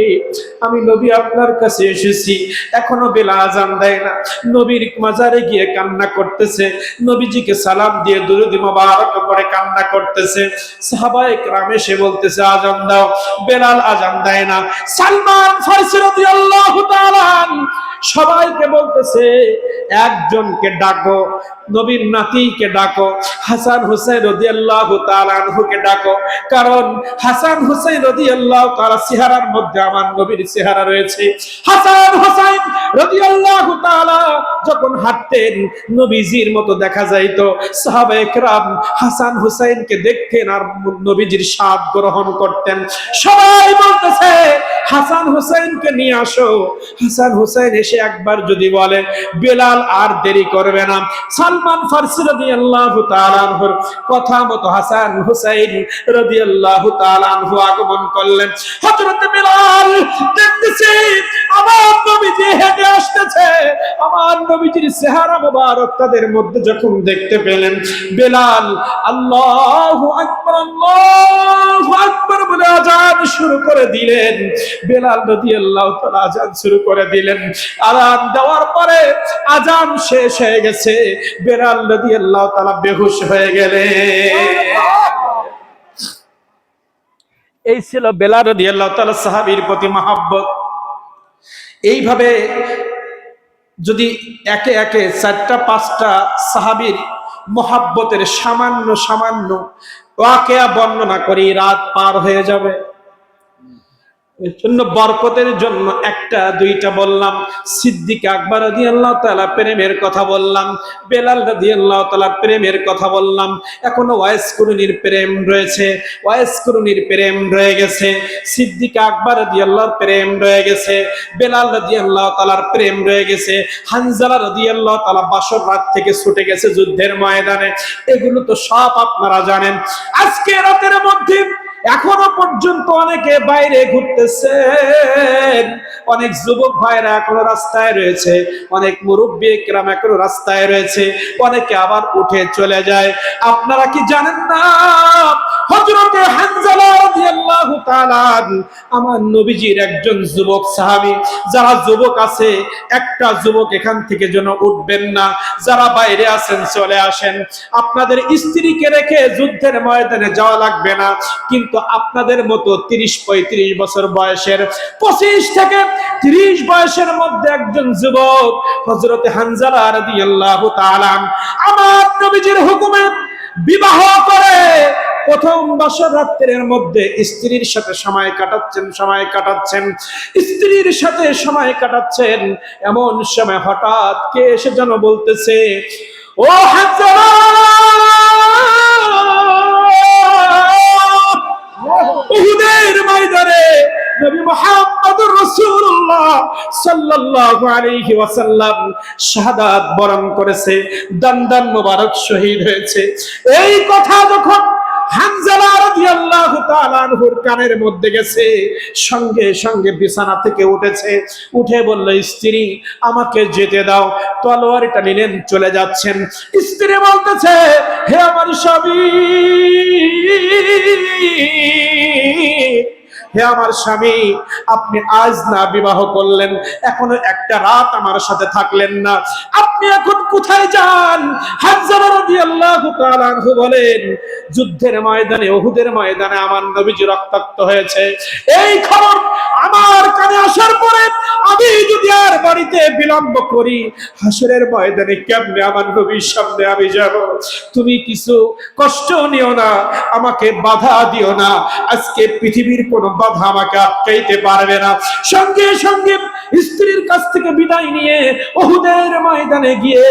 আমি নবী আপনার কাছে এসেছি। এখনো বেলাল আযান দেয় না। নবীর মাজারে গিয়ে কান্না করতেছে, নবীজিকে সালাম দিয়ে দুরূদ মোবারক পড়ে কান্না করতেছে। সাহাবায়ে কেরাম এসে বলতেছে আযান দাও, বেলাল আযান দেয় না। সালমান ফারসি রাদিয়াল্লাহু তাআলা সবাইকে বলতেছে একজনকে ডাকো, নবীর নাতিকে ডাকো, হাসান হুসাইন রাদিয়াল্লাহু তাআলা আনহুকে ডাকো। কারণ হাসান হুসাইন রাদিয়াল্লাহু তাআলা চেহারার মধ্যে আমার নবীর চেহারা রয়েছে। হাসান হুসাইন রাদিয়াল্লাহু তাআলা যখন হাঁটতেন নবীজির মতো দেখা যাইতো। সাহাবায়ে কেরাম হাসান হুসাইনকে দেখতেন আর নবীজির স্বাদ গ্রহণ করতেন। সবাই বলতেছে হাসান হুসাইনকে নিয়ে আসো। হাসান হুসাইন এসে একবার যদি বলে, বেলাল আর দেরি করবে না। সালমান ফারসি রাদিয়াল্লাহু তাআলা আনহুর কথা মতো হাসান হুসাইন রাদিয়াল্লাহু তাআলা আনহু আগমন করলেন। হযরত বেলাল দেখতেছে আমার নবীজি হেঁটে আসতেছে, আমার নবীজির চেহারা মোবারক তাদের মধ্যে যখন দেখতে পেলেন, বেলাল আল্লাহু আকবার আল্লাহু আকবার বলে আযান শুরু করে দিলেন। বেলাল রাদিয়াল্লাহু তাআলা আযান শুরু করে দিলেন। আযান দেওয়ার পরে আযান শেষ হয়ে গেছে, বেলাল রাদিয়াল্লাহু তাআলা বেহুশ হয়ে গেলেন। এই ছিল বেলাল রাদিয়াল্লাহু তাআলা সাহাবীর প্রতি মহব্বত। এইভাবে যদি একে একে 4টা-5টা সাহাবীর মহব্বতের সামান্য সামান্য ওয়াকিয়া বর্ণনা করি, রাত পার হয়ে যাবে। এর জন্য বরকতের জন্য 1-2টা বললাম, সিদ্দিক আকবর রাদিয়াল্লাহু তাআলা প্রেমের কথা বললাম, বেলাল রাদিয়াল্লাহু তাআলা প্রেমের কথা বললাম। এখনো ওয়াইস কুরুনির প্রেম রয়েছে, ওয়াইস কুরুনির প্রেম রয়ে গেছে, সিদ্দিক আকবর রাদিয়াল্লাহুর প্রেম রয়ে গেছে, বেলাল রাদিয়াল্লাহু তাআলার প্রেম রয়ে গেছে, হানজালা রাদিয়াল্লাহু তাআলা বাসর রাত থেকে ছুটে গেছে যুদ্ধের ময়দানে। এগুলো তো সব আপনারা জানেন। আজকে রাতের মধ্যে এখনো পর্যন্ত অনেকে বাইরে ঘুরতেছেন, অনেক যুবক ভাইরা এখনো রাস্তায় রয়েছে, অনেক মুরব্বি কেরাম এখনো রাস্তায় রয়েছে, অনেকে আবার উঠে চলে যায়। আপনারা কি জানেন না হযরতে হানজালা রাদিয়াল্লাহু তাআলা আমার নবীজির একজন যুবক সাহাবী। যারা যুবক আছে একটা যুবক এখান থেকে যেন উঠবেন না, যারা বাইরে আছেন চলে আসেন। আপনাদের স্ত্রীকে রেখে যুদ্ধের ময়দানে যাওয়া লাগবে না, কিন্তু আপনাদের মতো 30-35 বছর বয়সের, 25 থেকে 30 বয়সের মধ্যে একজন যুবক হযরতে হানজালা রাদিয়াল্লাহু তাআলা আমার নবীজির হুকুমে বিবাহ করে প্রথম বছর রাত্রের মধ্যে স্ত্রীর সাথে সময় কাটাচ্ছেন, স্ত্রীর সাথে সময় কাটাচ্ছেন। এমন সময় হঠাৎ কে এসে যেন বলতেছে, ও হানজালা, উহুদের ময়দানে নবী মুহাম্মদুর রাসূলুল্লাহ সাল্লাল্লাহু আলাইহি ওয়াসাল্লাম শাহাদাত বরণ করেছে, দান্দান মোবারক শহীদ হয়েছে। এই কথা যখন হানজালা রাদিয়াল্লাহু তাআলা আনহুর কানের মধ্যে গেছে, সঙ্গে সঙ্গে বিছানা থেকে উঠেছে, উঠে বলল, স্ত্রী আমাকে যেতে দাও। তলোয়ারটা নিলেন, চলে যাচ্ছেন। স্ত্রী বলতেছে, হে আমার স্বামী, হে আমার স্বামী, আপনি আজ না বিবাহ করলেন, এখনো একটা রাত আমার সাথে থাকলেন না, আপনি এখন কোথায় যান? হানজালা রাদিয়াল্লাহু তাআলা আনহু বলেন, যুদ্ধের ময়দানে, উহুদের ময়দানে আমার নবীজি রক্তাক্ত হয়েছে। এই খবর আমার কানে আসার পরে আমি যদি আর বাড়িতে বিলম্ব করি, হাসরের ময়দানে কেমনে আমার নবীর সামনে আমি যাব? তুমি কিছু কষ্ট নিও না, আমাকে বাধা দিও না, আজকে পৃথিবীর কোনো বাধা আমাকে আটকাইতে পারবে না। সঙ্গে সঙ্গে স্ত্রীর কাছ থেকে বিদায় নিয়ে উহুদের ময়দানে গিয়ে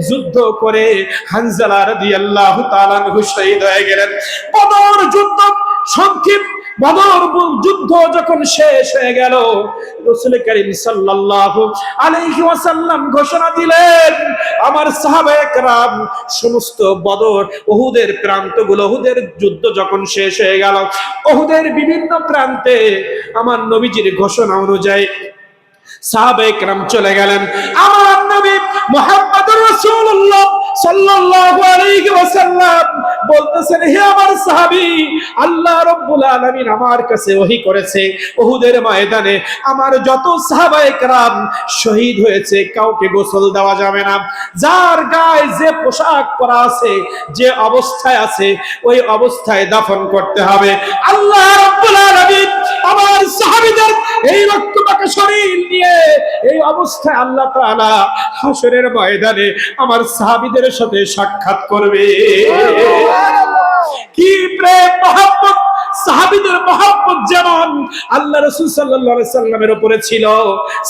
যুদ্ধ করে হানজালা রাদিয়াল্লাহু তাআলা আনহু শহীদ হয়ে গেলেন। বদর যুদ্ধ সংক্ষিপ্ত, বদর যুদ্ধ যখন শেষ হয়ে গেল, রাসূল করিম সাল্লাল্লাহু আলাইহি ওয়াসাল্লাম ঘোষণা দিলেন, আমার সাহাবায়ে কেরাম সমস্ত বদর উহুদের প্রান্তগুলো, উহুদের যুদ্ধ যখন শেষ হয়ে গেল, উহুদের বিভিন্ন প্রান্তে আমার নবীজির ঘোষণা অনুযায়ী সাহাবায়ে কেরাম চলে গেলেন। আমার নবী মুহাম্মদুর রাসূলুল্লাহ সাল্লাল্লাহু আলাইহি ওয়াসাল্লাম বলতেছেন, হে আমার সাহাবী, আল্লাহ রাব্বুল আলামিন আমার কাছে ওহী করেছে, উহুদের ময়দানে আমার যত সাহাবায়ে কেরাম শহীদ হয়েছে কাউকে গোসল দেওয়া যাবে না, যার গায়ে যে পোশাক পরা আছে, যে অবস্থায় আছে, ওই অবস্থায় দাফন করতে হবে। আল্লাহ রাব্বুল আলামিন আমার সাহাবীদের এই রক্তমাখা শরীর নিয়ে এই অবস্থায় আল্লাহ তাআলা হাসরের ময়দানে আমার সাহাবীদের সাথে সাক্ষাৎ করবে। কি প্রেম মহব্বত! সাহাবীদের মহব্বত যেমন আল্লাহ রাসূল সাল্লাল্লাহু আলাইহি সাল্লামের উপরে ছিল,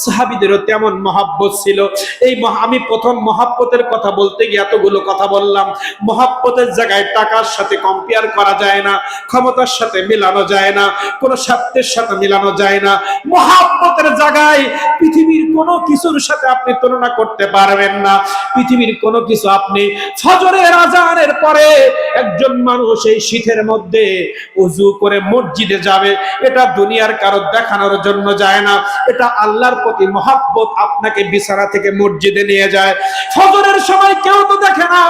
সাহাবীদেরও তেমন মহব্বত ছিল। এই আমি প্রথম মহব্বতের কথা বলতে গিয়ে এতগুলো কথা বললাম। মহব্বতের জায়গায় টাকার সাথে কম্পেয়ার করা যায় না, ক্ষমতার সাথে মেলানো যায় না, কোনো স্বার্থের সাথে মেলানো যায় না। মহব্বতের জায়গায় পৃথিবীর কোনো কিছুর সাথে আপনি তুলনা করতে পারবেন না। পৃথিবীর কোনো কিছু আপনি, ফজরের আজানের পরে একজন মানুষ এই শীতের মধ্যে ওযু করে মসজিদে যাবে, এটা দুনিয়ার কারো দেখানোর জন্য যায় না, এটা আল্লাহর প্রতি মহব্বত আপনাকে বিছানা থেকে মসজিদে নিয়ে যায়। ফজরের সময় কেউ তো দেখে না,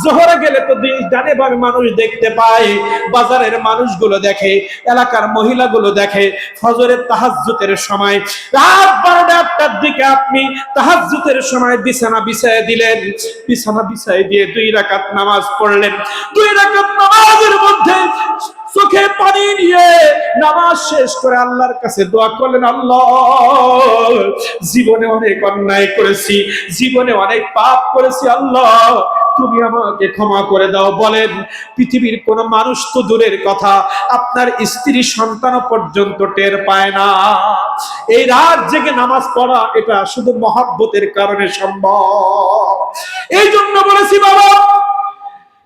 জোহরে গেলে তো ডানে বামে মানুষ দেখতে পায়, বাজারের মানুষগুলো দেখে, এলাকার মহিলাগুলো দেখে। ফজরের তাহাজ্জুদের সময় রাত 12টার দিকে আপনি তাহাজ্জুদের সময় বিছানা বিছায় দিলেন, বিছানা বিছায় দিয়ে 2 রাকাত নামাজ পড়লেন। 2 রাকাত নামাজের মধ্যে চোখে পানি নিয়ে নামাজ শেষ করে আল্লাহর কাছে দোয়া করলেন, আল্লাহ, জীবনে অনেক অন্যায় করেছি, জীবনে অনেক পাপ করেছি, আল্লাহ তুমি আমাকে ক্ষমা করে দাও। বলেন, পৃথিবীর কোন মানুষ তো দূরের কথা, আপনার স্ত্রী সন্তান পর্যন্ত টের পায় না। এই রাত জেগে নামাজ পড়া, এটা শুধু মহব্বতের কারণে সম্ভব। এই জন্য বলেছি বাবা,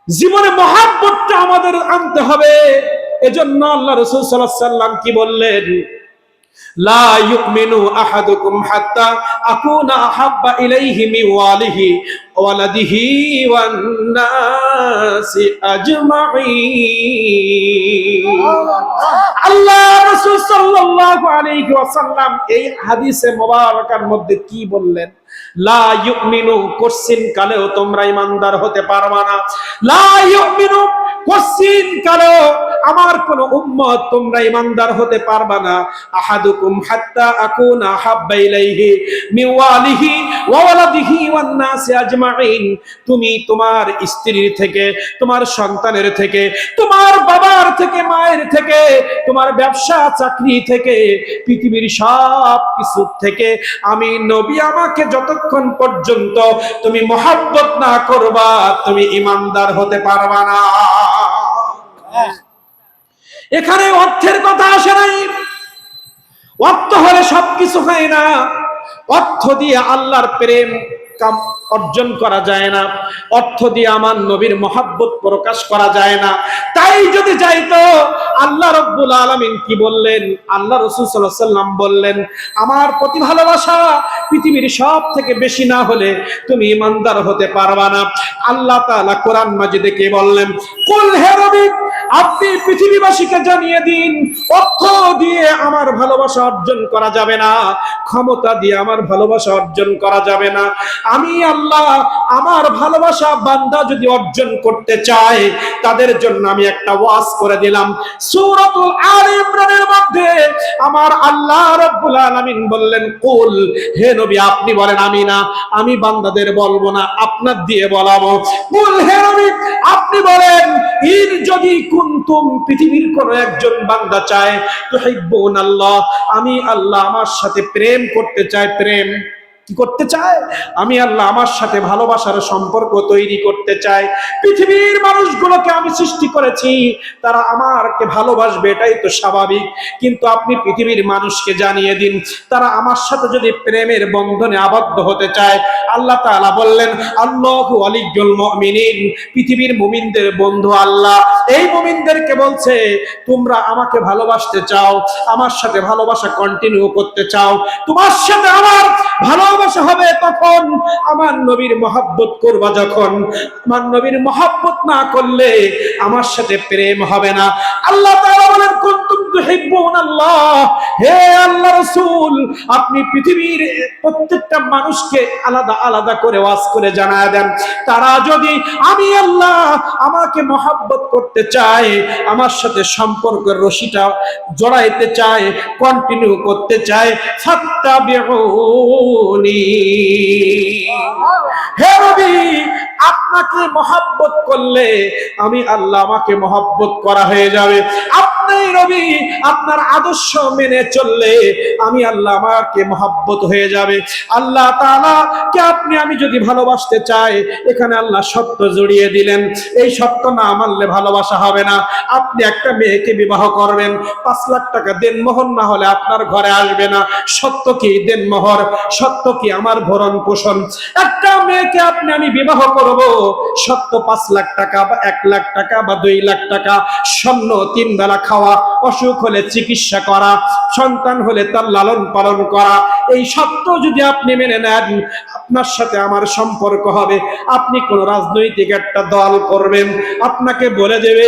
জীবনে মহব্বতটা আমাদের আনতে হবে। এজন্য আল্লাহ রাসূল সাল্লাল্লাহু আলাইহি ওয়াসাল্লাম কি বললেন? লা ইউমিনু আহাদুকুম হাত্তা আকুনা আহাব্বা ইলাইহি মিন ওয়ালিহি ওয়ালাদিহি ওয়ান নাসি আজমাইন। আল্লাহ রাসূল সাল্লাল্লাহু আলাইহি ওয়াসাল্লাম এই হাদিসে মোবারকার মধ্যে কি বললেন? লা ইউমিনু, কোশ্চিন কালেও তোমরা ঈমানদার হতে পারবা না। লা ইউমিনু, কোশ্চিন কালেও আমার কোন উম্মত তোমরা ঈমানদার হতে পারবা না। আহাদুকুম হাত্তা আকুনা হাব্বা ইলাইহি মিন ওয়ালিহি ওয়া ওয়ালাদিহি ওয়ান নাসি আজমাইন। তুমি তোমার স্ত্রীর থেকে, তোমার সন্তানের থেকে, তোমার বাবার থেকে, মায়ের থেকে, তোমার ব্যবসা চাকরি থেকে, পৃথিবীর সব কিছু থেকে আমি নবী, আমাকে যতক্ষণ পর্যন্ত তুমি মহব্বত না করবা, তুমি ঈমানদার হতে পারবা না। এখানে অর্থের কথা আসে নাই। অর্থ হলে সবকিছু হয় না। অর্থ দিয়ে আল্লাহর প্রেম অর্জন করা যায় না, অর্থ দিয়ে আমার নবীর মহব্বত প্রকাশ করা যায় না। তাই যদি যাইতো, আল্লাহ রাব্বুল আলামিন কি বললেন? আল্লাহ রাসূল সাল্লাল্লাহু আলাইহি ওয়াসাল্লাম বললেন, আমার প্রতি ভালোবাসা পৃথিবীর সব থেকে বেশি না হলে তুমি ঈমানদার হতে পারবা না। আল্লাহ তাআলা কোরআন মাজিদে কি বললেন? কুল হে নবী, আপনি পৃথিবীবাসীকে জানিয়ে দিন, অর্থ দিয়ে আমার ভালোবাসা অর্জন করা যাবে না, ক্ষমতা দিয়ে আমার ভালোবাসা অর্জন করা যাবে না। আমি আল্লাহ আমার ভালোবাসা বান্দা যদি অর্জন করতে চায়, তাদের জন্য আমি একটা ওয়াজ করে দিলাম। সূরাতুল আলে ইমরানের মধ্যে আমার আল্লাহ রাব্বুল আলামিন বললেন, কুল হে নবী আপনি বলেন, আমি না, আমি বান্দাদের বলবো না, আপনার দিয়ে বলাবো। কুল হে নবী আপনি বলেন, ইন যদি কুনতুম, পৃথিবীর কোন একজন বান্দা চায়, তুহিব্বুনাল্লাহ, আমি আল্লাহ আমার সাথে প্রেম করতে চাই, প্রেম কি করতে চায়? আমি আল্লাহ আমার সাথে ভালোবাসার সম্পর্ক তৈরি করতে চাই। পৃথিবীর মানুষগুলোকে আমি সৃষ্টি করেছি, তারা আমাকে ভালোবাসবে, এটাই তো স্বাভাবিক। কিন্তু আপনি পৃথিবীর মানুষকে জানিয়ে দিন, তারা আমার সাথে যদি প্রেমের বন্ধনে আবদ্ধ হতে চায়, আল্লাহ তাআলা বললেন, আল্লাহু ওয়ালিয়ুল মুমিনিন, পৃথিবীর মুমিনদের বন্ধু আল্লাহ। এই মুমিনদেরকে বলছে, তোমরা আমাকে ভালোবাসতে চাও, আমার সাথে ভালোবাসা কন্টিনিউ করতে চাও, তোমার সাথে আমার ভালোবাসা হবে তখন, আমার নবীর মহব্বত করবা যখন। আমার নবীর মহব্বত না করলে আমার সাথে প্রেম হবে না। আল্লাহ তাআলা বলেন, কুনতুম তুহিব্বুনাল্লাহ, হে আল্লাহ রাসূল আপনি পৃথিবীর প্রত্যেকটা মানুষকে আলাদা আলাদা করে ওয়াজ করে জানায় দেন, তারা যদি আমি আল্লাহ আমাকে মহব্বত করতে চায়, আমার সাথে সম্পর্কের রশিটা জড়াইতে চায়, কন্টিনিউ করতে চায়, ফাত্তাবিউনি, হে নবী আপনাকে মহব্বত করলে আমি আল্লাহ আমাকে মহব্বত করা হয়ে যাবে। আপনি নবী আপনার আদর্শ মেনে চললে আমি আল্লাহ আমাকে মহব্বত হয়ে যাবে। আল্লাহ তাআলা কে আপনি আমি যদি ভালোবাসতে চাই, এখানে আল্লাহ শর্ত জড়িয়ে দিলেন। এই শর্ত না মানলে ভালোবাসা হবে না। আপনি একটা মেয়েকে বিবাহ করবেন, 5 লাখ টাকা দেনমোহর না হলে আপনার ঘরে আসবে না। সত্য কি দেনমোহর, সত্য কি আমার ভরণ পোষণ। একটা মেয়েকে আপনি আমি বিবাহ করব, সত্য 5 লাখ টাকা বা 1 লাখ টাকা বা 2 লাখ টাকা, স্বর্ণ 3 বেলা খাওয়া, অসুখ হলে চিকিৎসা করা, সন্তান হলে তার লালন পালন করা। এই সত্য যদি আপনি মেনে নেন, আপনার সাথে আমার সম্পর্ক হবে। আপনি কোন রাজনৈতিক একটা দল করবেন, আপনাকে বলে দেবে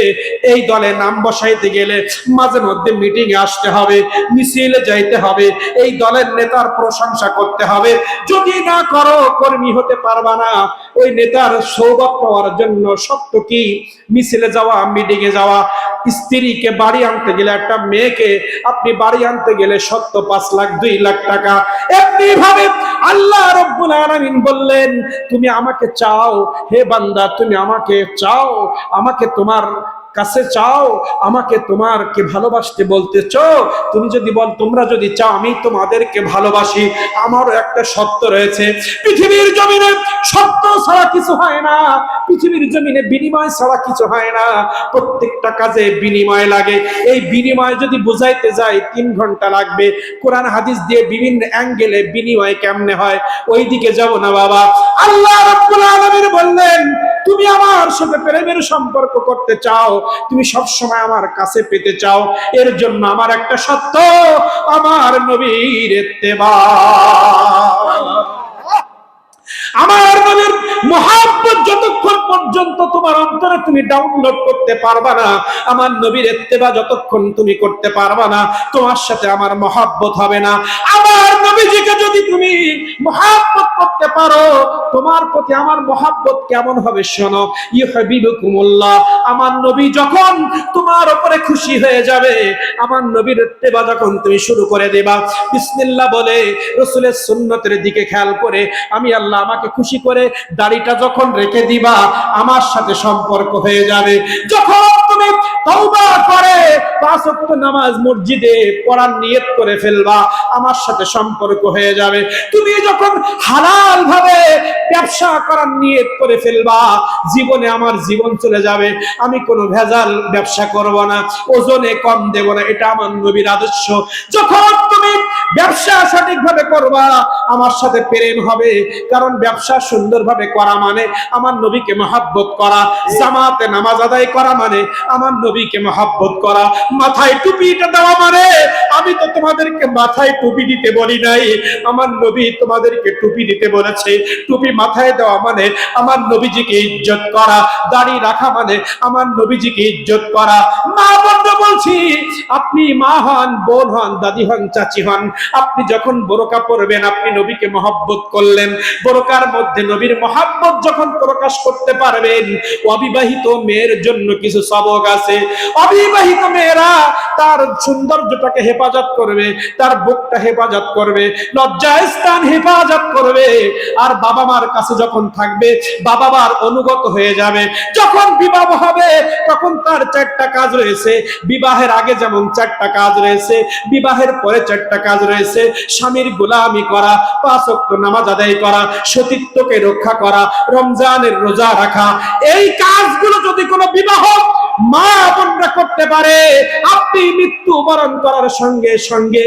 এই দলে নাম বসাইতে গেলে মাঝে মধ্যে মিটিং এ আসতে হবে, মিছিলে যাইতে হবে, এই দলের নেতার প্রশংসা করতে হবে। যদি না করো কর্মী হতে পারবা না। ওই নেতার সৌভাগ্য পাওয়ার জন্য সত্য কি মিছিলে যাওয়া, মিটিং এ যাওয়া। স্ত্রীকে বাড়ি আনতে গেলে, একটা মেয়েকে আপনি বাড়ি আনতে গেলে সত্য 5 লাখ 2 লাখ টাকা। এমনি ভাবে আল্লাহ রাব্বুল আলামিন বললেন, তুমি আমাকে চাও হে বান্দা, তুমি আমাকে চাও, আমাকে তোমার কাছে চাও, আমাকে তোমারকে ভালোবাসতে বলতেছো। তুমি যদি বল, তোমরা যদি চাও আমি তোমাদেরকে ভালোবাসি, আমারও একটা সত্য রয়েছে। পৃথিবীর জমিনে সত্য ছাড়া কিছু হয় না, পৃথিবীর জমিনে বিনিময় ছাড়া কিছু হয় না। প্রত্যেকটা কাজে বিনিময় লাগে। এই বিনিময় যদি বুঝাইতে যাই 3 ঘন্টা লাগবে। কোরআন হাদিস দিয়ে বিভিন্ন অ্যাঙ্গেলে বিনিময় কেমনে হয় ওই দিকে যাব না বাবা। আল্লাহ রাব্বুল আলামিন বললেন, তুমি আমার সাথে প্রেমের সম্পর্ক করতে চাও, তুমি সব সময় আমার কাছে পেতে চাও, এর জন্য আমার একটা সত্য, আমার নবীর ইত্তেবা। আমার নবীর মহব্বত যতক্ষণ পর্যন্ত তোমার অন্তরে তুমি ডাউনলোড করতে পারবা না, আমার নবীর ইত্তেবা যতক্ষণ তুমি করতে পারবা না, তোমার সাথে আমার মহব্বত হবে না। আমার নবীজিকে যদি তুমি মহব্বত করতে পারো, তোমার প্রতি আমার মহব্বত কেমন হবে শোনো। ইউহিব্বুকুমুল্লাহ, আমার নবী যখন তোমার উপরে খুশি হয়ে যাবে, আমার নবীর ইত্তেবা যখন তুমি শুরু করে দেবা, বিসমিল্লাহ বলে রাসূলের সুন্নতের দিকে খেয়াল করে, আমি আল্লাহ আমাকে খুশি করে দাড়িটা যখন রেখে দিবা, আমার সাথে সম্পর্ক হয়ে যাবে। যখন তুমি তওবা করে 5 ওয়াক্ত নামাজ মসজিদে পড়ার নিয়ত করে ফেলবা, আমার সাথে সম্পর্ক হয়ে যাবে। তুমি যখন হালাল ভাবে ব্যবসা করার নিয়ত করে ফেলবা, জীবনে আমার জীবন চলে যাবে, আমি কোনো ভেজাল ব্যবসা করব না, ওজনে কম দেব না, এটা আমার নবীর আদর্শ। যখন তুমি ব্যবসা সঠিকভাবে করবা, আমার সাথে প্রেম হবে। কারণ ব্যবসা সুন্দরভাবে করা মানে আমার নবীকে মহব্বত করা, জামাতে নামাজ আদায় করা মানে আমার নবীকে মহব্বত করা, মাথায় টুপিটা দেওয়া মানে আমি তো তোমাদেরকে মাথায় টুপি দিতে বলি নাই, আমার নবী তোমাদেরকে টুপি দিতে বলেছে। টুপি মাথায় দেওয়া মানে আমার নবীজিকে ইজ্জত করা, দাড়ি রাখা মানে আমার নবীজিকে ইজ্জত করা। মা বন্ধু বলছি, আপনি মা হন, বোন হন, দাদি হন, চাচি হন, আপনি যখন বোরকা পরবেন আপনি নবীকে মহব্বত করলেন। বোরকার মধ্যে নবীর মহব্বত যখন প্রকাশ করতে পারবেন, অবিবাহিত মেয়ের জন্য কিছু সবক আছে। অবিবাহিত মেয়েরা তার সৌন্দর্যটাকে হেফাজত করবে, তার বুকটা হেফাজত করবে, লজ্জাস্থান হেফাজত করবে। আর বাবা মার কাছে যখন থাকবে বাবা মার অনুগত হয়ে যাবে। যখন বিবাহ হবে তখন তার 4টা কাজ রয়েছে। বিবাহের আগে যেমন 4টা কাজ রয়েছে, বিবাহের পরে 4টা কাজ রয়েছে। স্বামীর গোলামি করা, 5 ওয়াক্ত নামাজ আদায় করা, সতীত্বকে রক্ষা করা, রমজানের রোজা রাখা। এই কাজগুলো যদি কোনো বিবাহ মা বোনরা করতে পারে, আপনি মৃত্যুবরণ করার সঙ্গে সঙ্গে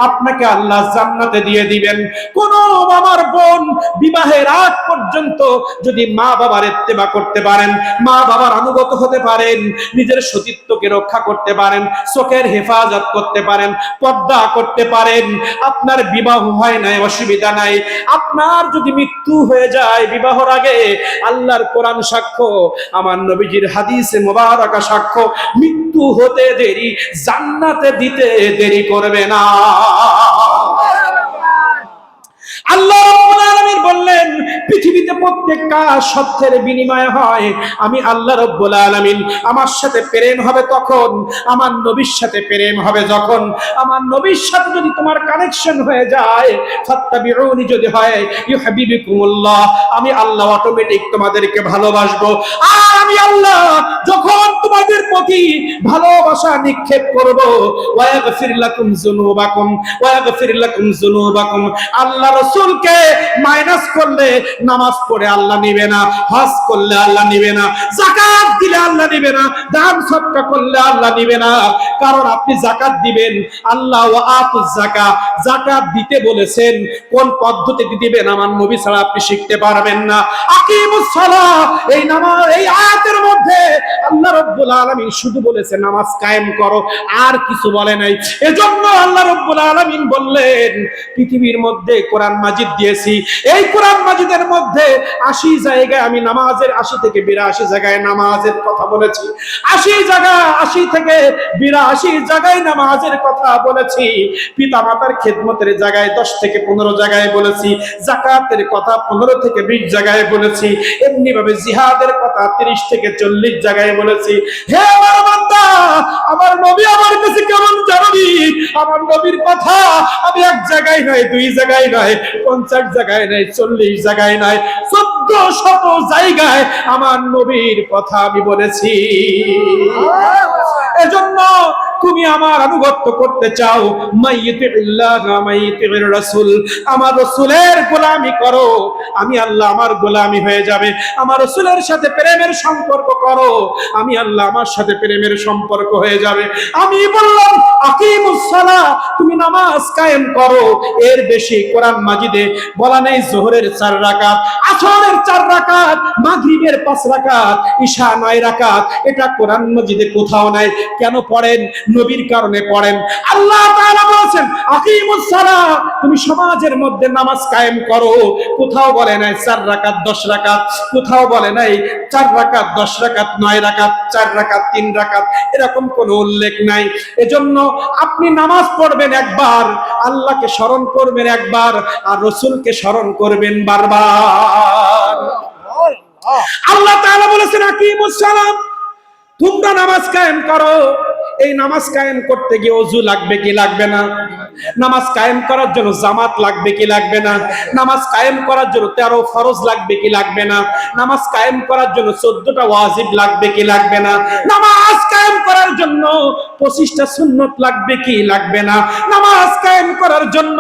আপনাকে আল্লাহ জান্নাতে দিয়ে দিবেন। কোন আমার বোন বিবাহের আগ পর্যন্ত যদি মা বাবার ইত্তেবা করতে পারেন, মা বাবার অনুগত হতে পারেন, নিজের সতীত্বকে রক্ষা করতে পারেন, চোখের হেফাজত করতে পারেন, পর্দা করতে পারেন, আপনার বিবাহ হয় নাই, অসুবিধা নাই। আপনার যদি মৃত্যু হয়ে যায় বিবাহর আগে, আল্লাহর কোরআন সাক্ষ্য, আমার নবীজির হাদিসে মোবারকা সাক্ষ্য, মৃত্যু হতে দেরি জান্নাতে দিতে দেরি করবে না। আল্লাহ রাব্বুল আলামিন বললেন, পৃথিবীতে প্রত্যেক কাজ সত্যের বিনিময়ে হয়। আমি আল্লাহ রাব্বুল আলামিন, আমার সাথে প্রেম হবে তখন, আমার নবীর সাথে প্রেম হবে যখন, আমার নবীর সাথে যদি তোমার কানেকশন হয়ে যায়, ফাত্তাবিউনি যদি হয়, ইউহাবিবুকুমুল্লাহ, আমি আল্লাহ অটোমেটিক তোমাদেরকে ভালোবাসবো। আর আমি আল্লাহ যখন তোমাদের প্রতি ভালোবাসা নিক্ষেপ করব, ওয়ায়াগফির লাকুম যুনুবাকুম, ওয়ায়াগফির লাকুম যুনুবাকুম, আল্লাহ রাসূলকে মাইনাস করলে নামাজ পড়ে আল্লাহ নিবে না, হজ করলে আল্লাহ নিবে না, যাকাত দিলে আল্লাহ নিবে না, দান সদকা করলে আল্লাহ নিবে না। কারণ আপনি যাকাত দিবেন, আল্লাহ ওয়া আতুজ যাকাত, যাকাত দিতে বলেছেন, কোন পদ্ধতিতে দিবেন আমার নবী ছাড়া আপনি শিখতে পারবেন না। আকিমুস সালাহ, এই নামাজ, এই আয়াতের মধ্যে আল্লাহ রাব্বুল আলামিন শুধু বলেছে নামাজ কায়েম করো, আর কিছু বলে নাই। এজন্য আল্লাহ রাব্বুল আলামিন বললেন, পৃথিবীর মধ্যে কোরআন মাজিদ দিয়েছি, এই কোরআন মাজিদের মধ্যে 80 জায়গায় আমি নামাজের, 80 থেকে 82 জায়গায় নামাজের কথা বলেছি। 80 জায়গা, 80 থেকে 82 জায়গায় নামাজের কথা বলেছি। পিতা মাতার খেদমতের জায়গায় 10 থেকে 15 জায়গায় বলেছি। যাকাতের কথা 15 থেকে 20 জায়গায় বলেছি। এমনি ভাবে জিহাদের কথা 30 থেকে 40 জায়গায় বলেছি। হে আমার বান্দা, আমার নবী আমার কাছে কেমন জানবি? আমার নবীর কথা আমি 1 জায়গায় নয়, 2 জায়গায় নয়, 50 জায়গায় নয়, 40 জায়গায় নয়, 1400 জায়গায় আমার নবীর কথা আমি বলেছি। এজন্য তুমি আমার আনুগত্য করতে চাও, মাইয়িতিল্লাহ মাইয়িতির রাসূল, আমার রাসূলের গোলামি করো, আমি আল্লাহ আমার গোলামি হয়ে যাবে। আমার রাসূলের সাথে প্রেমের সম্পর্ক করো, আমি আল্লাহ আমার সাথে প্রেমের সম্পর্ক হয়ে যাবে। আমি বললাম আকিমুস সালাহ, তুমি নামাজ কায়েম করো। এর বেশি কোরআন মাজিদে বলা নেই। যোহরের 4 রাকাত, আসরের 4 রাকাত, মাগরিবের 5 রাকাত, ঈশা 9 রাকাত, এটা কোরআন মাজিদে কোথাও নাই। কেন পড়েন? নবীর কারণে পড়েন। আল্লাহ তাআলা বলেছেন আকিমুস সালাহ, তুমি সমাজের মধ্যে নামাজ কায়েম করো। কোথাও বলে নাই 4 রাকাত 10 রাকাত, কোথাও বলে নাই 4 রাকাত 10 রাকাত 9 রাকাত 4 রাকাত 3 রাকাত, এরকম কোনো উল্লেখ নাই। এজন্য আপনি নামাজ পড়বেন একবার, আল্লাহকে স্মরণ করবেন একবার, আর রাসূলকে স্মরণ করবেন বারবার। আল্লাহ তাআলা বলেছেন আকিমুস সালাহ, তোমরা নামাজ কায়েম করো। এই নামাজ কায়েম করতে গিয়ে ওযু লাগবে কি লাগবে না? নামাজ কায়েম করার জন্য জামাত লাগবে কি লাগবে না? নামাজ কায়েম করার জন্য 13 ফরজ লাগবে কি লাগবে না? নামাজ কায়েম করার জন্য 14টা ওয়াজিব লাগবে কি লাগবে না? নামাজ কায়েম করার জন্য 25টা সুন্নত লাগবে কি লাগবে না? নামাজ কায়েম করার জন্য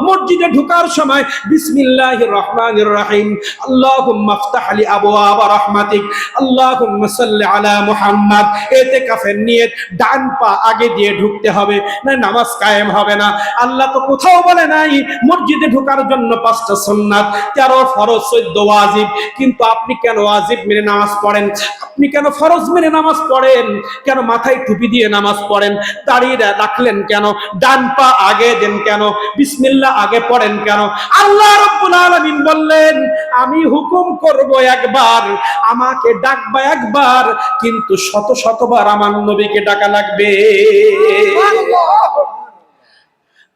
মসজিদে ঢোকার সময় বিসমিল্লাহির রহমানির রহিম, আল্লাহুম্মা ইফতাহ লি আবওয়াব রাহমাতিক, আল্লাহুম্মা সাল্লি আলা মুহাম্মদ, ইতিকাফের নিয়ত ডান পা আগে দিয়ে ঢুকতে হবে, না নামাজ কায়েম হবে না। আল্লাহ তো কোথাও বলে নাই মসজিদে ঢোকার জন্য 5টা সুন্নাত, 13 ফরজ, 14 ওয়াজিব। কিন্তু আপনি কেন ওয়াজিব মেনে নামাজ পড়েন? আপনি কেন ফরজ মেনে নামাজ পড়েন? কেন মাথায় টুপি দিয়ে নামাজ পড়েন? দাড়ি রাখলেন কেন? ডান পা আগে দেন কেন? বিসমিল্লাহ আগে পড়েন কেন? আল্লাহ রাব্বুল আলামিন বললেন, আমি হুকুম করব একবার, আমাকে ডাকবা একবার, কিন্তু শত শতবার আমার নবীকে ডাকা লাগবে।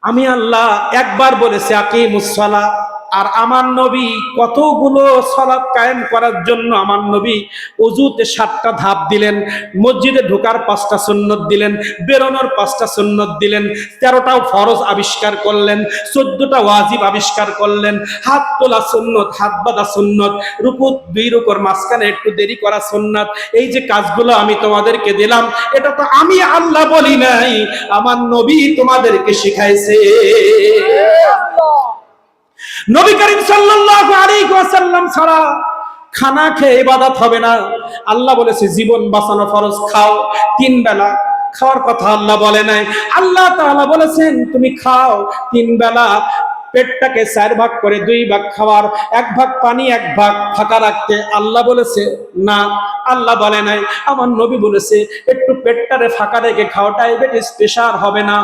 আমি আল্লাহ একবার বলেছি আকিমুস সালাহ, আর আমার নবী কতগুলো সালাত কায়েম করার জন্য আমার নবী ওযুতে 7টা ধাপ দিলেন, মসজিদে ঢোকার 5টা সুন্নত দিলেন, বেরোনোর 5টা সুন্নত দিলেন, 13টা ফরজ আবিষ্কার করলেন, 14টা ওয়াজিব আবিষ্কার করলেন, হাত তোলা সুন্নত, হাত বাঁধা সুন্নত, রুকু 2 রুকুর মাঝখানে একটু দেরি করা সুন্নাত। এই যে কাজগুলো আমি তোমাদেরকে দিলাম, এটা তো আমি আল্লাহ বলি নাই, আমার নবী তোমাদেরকে শিখাইছে। নবী করিম সাল্লাল্লাহু আলাইহি ওয়াসাল্লাম ছাড়া খানা খেয়ে ইবাদত হবে না। আল্লাহ বলেছে জীবন বাঁচানো ফরজ, খাও 3 বেলা। খাওয়ার কথা আল্লাহ বলে নাই। আল্লাহ তাআলা বলেছেন তুমি খাও 3 বেলা, পেটটাকে 4 ভাগ করে 2 ভাগ খাওয়ার, 1 ভাগ পানি 1 ভাগ ফাঁকা রাখতে। আল্লাহ বলেছে না, আল্লাহ বলে নাই। আমার নবী বলেছে একটু পেটটারে ফাঁকা রেখে খাও, ডায়াবেটিস প্রেসার হবে না,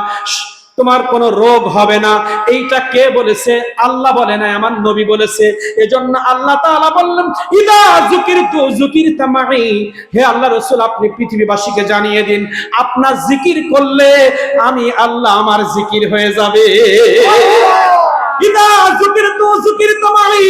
তোমার কোনো রোগ হবে না। এইটা কে বলেছে? আল্লাহ বলে নাই, আমার নবী বলেছে। এজন্য আল্লাহ তাআলা বললেন ইদা যুকিরতু যুকিরতা মাই। হে আল্লাহ রাসূল, আপনি পৃথিবীবাসীকে জানিয়ে দিন, আপনার জিকির করলে আমি আল্লাহ আমার জিকির হয়ে যাবে। ইদা যুকিরতু যুকিরতা মাই।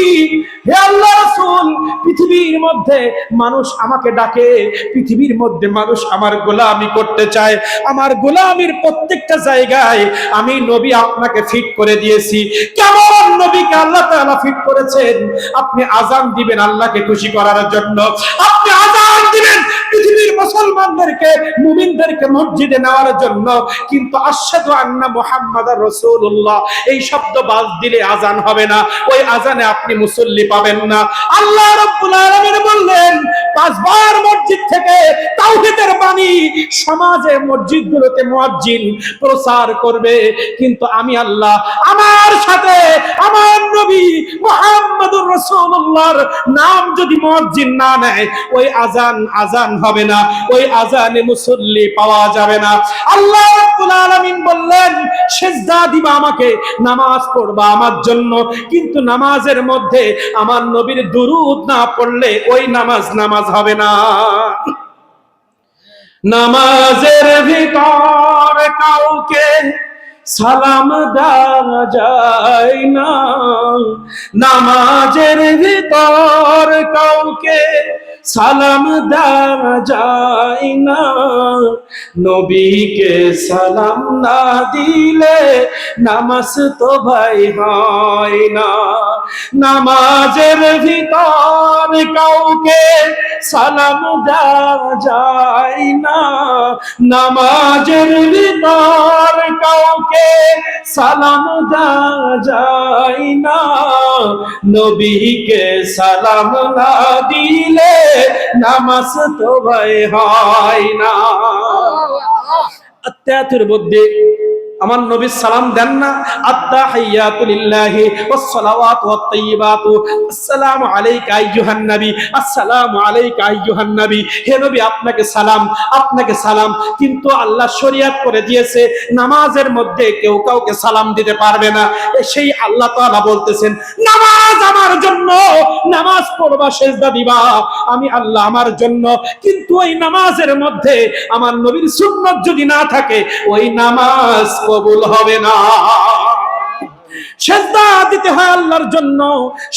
হে আল্লাহ রাসূল, পৃথিবীর মধ্যে মানুষ আমাকে ডাকে, পৃথিবীর মধ্যে মানুষ আমার গোলামি করতে চায়, আমার গোলামির প্রত্যেকটা জায়গায় আমি নবী আপনাকে ফিট করে দিয়েছি। কেমন নবীকে আল্লাহ তাআলা ফিট করেছেন? আপনি আযান দিবেন আল্লাহকে খুশি করার জন্য, আপনি আযান দিবেন পৃথিবীর মুসলমানদেরকে, মুমিনদেরকে মসজিদে নেওয়ার জন্য, কিন্তু আশহাদু আন্না মুহাম্মাদার রাসূলুল্লাহ এই শব্দ বাদ দিলে আযান হবে না, ওই আযানে আপনি মুসল্লি পাবেন না। আল্লাহ রাব্বুল আলামিন বললেন 5 বার মসজিদ থেকে তাওহীদের বাণী সমাজে মসজিদগুলোতে মুয়াজ্জিন প্রচার করবে, কিন্তু আমি আল্লাহ আমার সাথে আমার নবী মুহাম্মদুর রাসূলুল্লাহর নাম যদি মুয়াজ্জিন না নেয়, ওই আযান হবে না, ওই আযানে মুসল্লি পাওয়া যাবে না। আল্লাহ রাব্বুল আলামিন বললেন সিজদা দিবা আমাকে, নামাজ পড়বা আমার জন্য, কিন্তু নামাজের মধ্যে আমার নবীর দুরূদ না পড়লে ওই নামাজ হবে না। নামাজের ভিতর কাউকে সালাম দেওয়া যায় না, নামাজের ভিতর কাউকে সালাম দেওয়া যায় না, নবীকে সালাম না দিলে নামাজ তো ভাই হয় না। নামাজের ভিতর কাউকে সালাম দেওয়া যায় না, নামাজের ভিতর কাউকে সালাম দেওয়া যায় না, নবীকে সালাম না দিলে নামাজ তো ভাই হয় না। আত্তায়াতুর মধ্যে আমার নবী সালাম দেন না, আত্তাহিয়াতু লিল্লাহি ওয়াস সালাওয়াতু ওয়াত তাইয়্যিবাতু আসসালামু আলাইকা আইয়ুহান নবী, আসসালামু আলাইকা আইয়ুহান নবী। হে নবী আপনাকে সালাম, আপনাকে সালাম। কিন্তু আল্লাহ শরীয়ত করে দিয়েছে নামাজের মধ্যে কেউ কাউকে সালাম দিতে পারবে না। সেই আল্লাহ তাআলা বলতেছেন নামাজ আমার জন্য, নামাজ পড়বা সিজদা দিবা আমি আল্লাহ আমার জন্য, কিন্তু ওই নামাজের মধ্যে আমার নবীর সুন্নাত যদি না থাকে ওই নামাজ কবুল হবে না। সিজদা দিতে হয় আল্লাহর জন্য,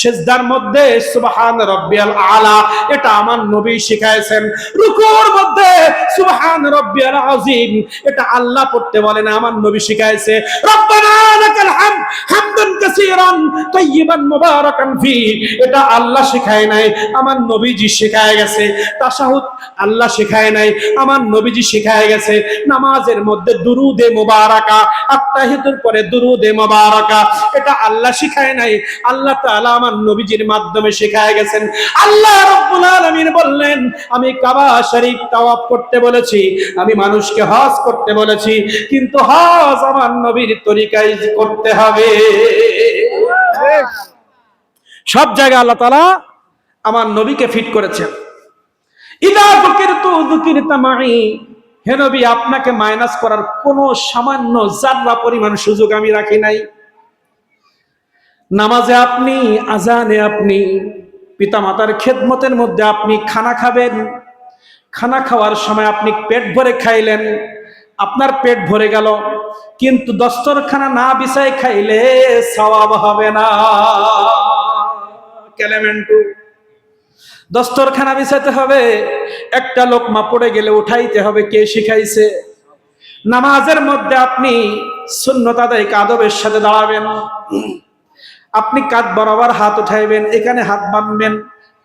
সিজদার মধ্যে সুবহান রাব্বিয়াল আলা এটা আমার নবী শিখাইছেন, রুকুর মধ্যে সুবহান রাব্বিয়াল আযীম এটা আল্লাহ পড়তে বলেন, আমার নবী শিখাইছে। রব্বানা লাকাল হামদ হামদান কাসীরান কাসীরান তাইয়িবান মুবারাকান ফি, এটা আল্লাহ শেখায় নাই, আমার নবীজি শেখায় গেছে। তাশাহুদ আল্লাহ শেখায় নাই, আমার নবীজি শেখায় গেছে। নামাজের মধ্যে দুরুদে মুবারাকা, আত্তাহিয়াতুর পরে দুরুদে মুবারাকা, এটা আল্লাহ শেখায় নাই, আল্লাহ তাআলা আমার নবীজির মাধ্যমে শেখায় গেছেন। আল্লাহ রাব্বুল আলামিন বললেন, আমি কাবা শরীফ তাওয়াফ করতে বলেছি, আমি মানুষকে হজ করতে বলেছি, কিন্তু হজ আমার নবীর তরিকায় করতে হবে। সব জায়গায় আল্লাহ তাআলা আমার নবীকে ফিট করেছেন। ইদা যুকিরতু যুকিরতা মাই, হে নবী, আপনাকে মাইনাস করার কোনো সামান্য জাররা পরিমাণ সুযোগ আমি রাখি নাই। নামাজে আপনি, আজানে আপনি, পিতামাতার খেদমতের মধ্যে আপনি খানা খাবেন, খানা খাওয়ার সময় আপনি পেট ভরে খাইলেন, আপনার পেট ভরে গেল, কিন্তু দস্তরখানা না বিছায় খাইলে সওয়াব হবে না। কেলেমেন্টু দস্তরখানা বিছাতে হবে, একটা লোকমা পড়ে গেলে উঠাইতে হবে, কে শিখাইছে? নামাজের মধ্যে আপনি সুন্নত আদায় আদবের সাথে দাঁড়াবেন, আপনি কাঁধ বরাবর হাত উঠাইবেন, এখানে হাত বাঁধবেন,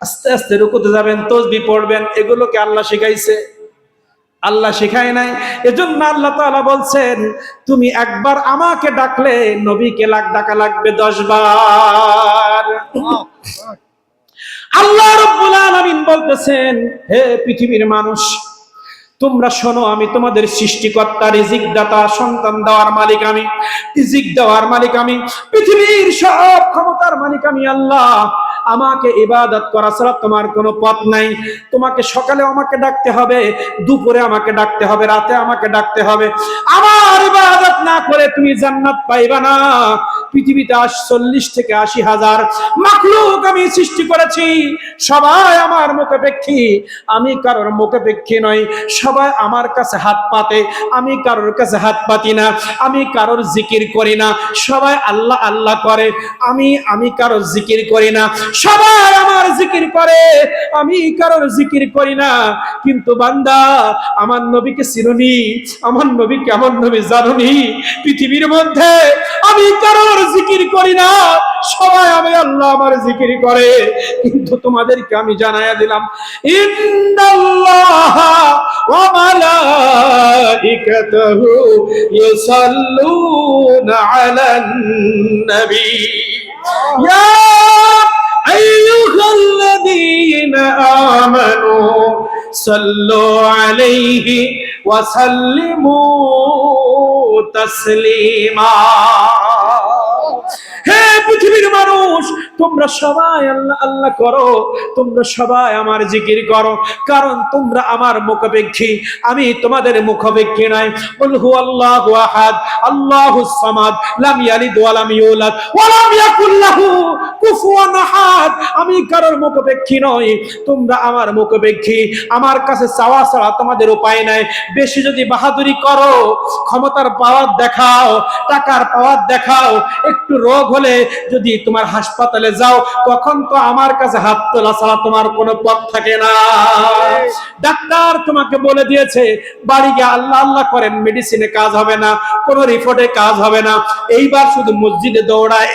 আস্তে আস্তে রুকুতে যাবেন, তাসবিহ পড়বেন, এগুলোকে আল্লাহ শিখাইছে? আল্লাহ শিখায় নাই। এজন্য আল্লাহ তাআলা বলছেন, তুমি একবার আমাকে ডাকলে নবীকে ডাকা লাগবে 10 বার। আল্লাহ রাব্বুল আলামিন বলতেছেন, হে পৃথিবীর মানুষ, তোমরা শোনো, আমি তোমাদের সৃষ্টিকর্তা, রিজিক দাতা, সন্তান দেওয়ার মালিক আমি, রিজিক দেওয়ার মালিক আমি, পৃথিবীর সব ক্ষমতার মালিক আমি আল্লাহ। আমাকে ইবাদত করা ছাড়া তোমার কোনো পথ নাই। তোমাকে সকালে আমাকে ডাকতে হবে, দুপুরে আমাকে ডাকতে হবে, রাতে আমাকে ডাকতে হবে। আমার ইবাদত না করে তুমি জান্নাত পাইবা না। পৃথিবীতে 40 থেকে 80 হাজার মাখলুক আমি সৃষ্টি করেছি, সবাই আমার মুখাপেক্ষী, আমি কারোর মুখাপেক্ষী নই। সবাই আমার কাছে হাত পাতে, আমি কারোর কাছে হাত পাতি না। আমি কারোর জিকির করি না, সবাই আল্লাহ আল্লাহ করে, আমি কারোর জিকির করি না। সবাই আমার জিকির করে, আমি কারোর জিকির করি না। কিন্তু বান্দা, আমার নবীকে চিনুনি? আমার নবী কেমন নবী জানুনি? পৃথিবীর মধ্যে আমি কারোর জিকির করি না, সবাই আমি আল্লাহ আমার জিকির করে। কিন্তু তোমাদেরকে আমি জানাইয়া দিলাম, ইন্নাল্লাহ ওয়া মালাইকাতুহু ইউসাল্লুনা আলান নবী ইয়া আইয়ুহাল্লাযীনা আমানু সাল্লু আলাইহি ওয়া সাল্লিমু তাসলিমা। হে পৃথিবীর মানুষ, তোমরা সবাই আল্লাহ আল্লাহ করো, তোমরা সবাই আমার জিকির করো, কারণ তোমরা আমার মুখাপেক্ষী, আমি তোমাদের মুখাপেক্ষী নাই। কুল হুয়াল্লাহু আহাদ আল্লাহুস সামাদ লাম ইয়ালিদ ওয়া লাম ইউলাদ ওয়া লাম ইয়াকুল লাহু কুফুয়ান আহাদ। আমি কারোর মুখাপেক্ষী নই, তোমরা আমার মুখাপেক্ষী। আমার কাছে চাওয়া ছাড়া তোমাদের উপায় নাই। বেশি যদি বাহাদুরি করো, ক্ষমতার পাওয়ার দেখাও, টাকার পাওয়ার দেখাও, একটু রোগ হলে যদি তোমার হাসপাতালে যাও, তখন তো আমার কাছে হাত তোলা ছাড়া তোমার কোনো পথ থাকে না। ডাক্তার তোমাকে বলে দিয়েছে বাড়ি গিয়ে আল্লাহ আল্লাহ করেন, মেডিসিনে কাজ হবে না, কোনো রিপোর্টে কাজ হবে না। এইবার শুধু মসজিদে দৌড়ায়,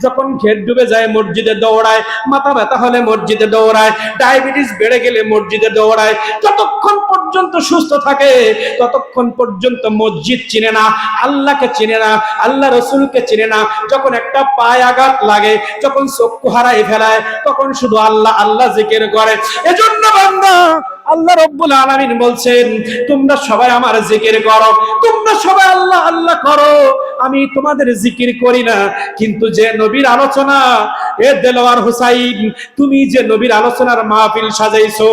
যখন ঘের ডুবে যায় মসজিদে দৌড়ায়, মাথা ব্যথা হলে মসজিদে দৌড়ায়, ডায়াবেটিস বেড়ে গেলে মসজিদে দৌড়ায়। যতক্ষণ পর্যন্ত সুস্থ থাকে ততক্ষণ পর্যন্ত মসজিদ চিনে না, আল্লাহকে চিনে না, আল্লাহ রসুলকে চিনে না। যখন একটা পায়ে আঘাত লাগে, যখন চক্ষু হারাই ফেলায়, তখন শুধু আল্লাহ আল্লাহ জিকির করে। এজন্য বান্দা, আল্লাহ রাব্বুল আলামিন বলছেন, তোমরা সবাই আমার জিকির করো, তোমরা সবাই আল্লাহ আল্লাহ করো, আমি তোমাদের জিকির করি না। কিন্তু যে নবীর আলোচনা, এ দেলোয়ার হোসাইন, তুমি যে নবীর আলোচনার মাহফিল সাজাইছো,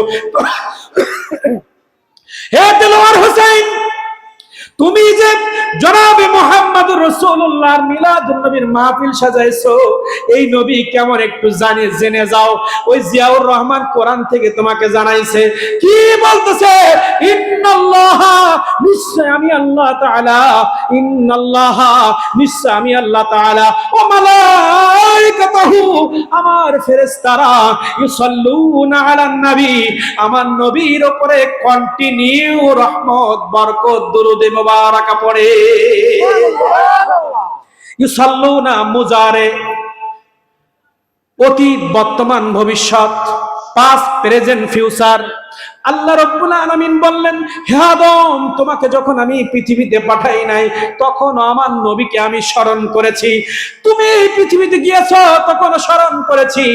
হে দেলোয়ার হোসাইন, তুমি যে জনাবে মুহাম্মদুর রাসূলুল্লাহর মিলাদুন নবীর মাহফিল সাজাইছো, এই নবী কেমন একটু জেনে যাও। ওই জিয়াউর রহমান কোরআন থেকে তোমাকে জানাইছে, কি বলতেছে? ইন্নাল্লাহা, নিশ্চয় আমি আল্লাহ তাআলা, ইন্নাল্লাহা, নিশ্চয় আমি আল্লাহ তাআলা, ওয়া মালাইকাতুহু, আমার ফেরেশতারা, ইউসাল্লুনা আলান নবী, আমার নবীর উপরে কন্টিনিউ রহমত, বরকত, দুরূদ মুবারাকা পড়ে। ইউসাল্লুনা মুজারে, অতীত, বর্তমান, ভবিষ্যৎ, পাস্ট, প্রেজেন্ট, ফিউচার। আল্লাহ রাব্বুল আলামিন বললেন, হে আদম, তোমাকে যখন আমি পৃথিবীতে পাঠাই নাই তখন আমার নবীকে আমি স্মরণ করেছি। তুমি এই পৃথিবীতে গিয়েছো তখন স্মরণ করেছি।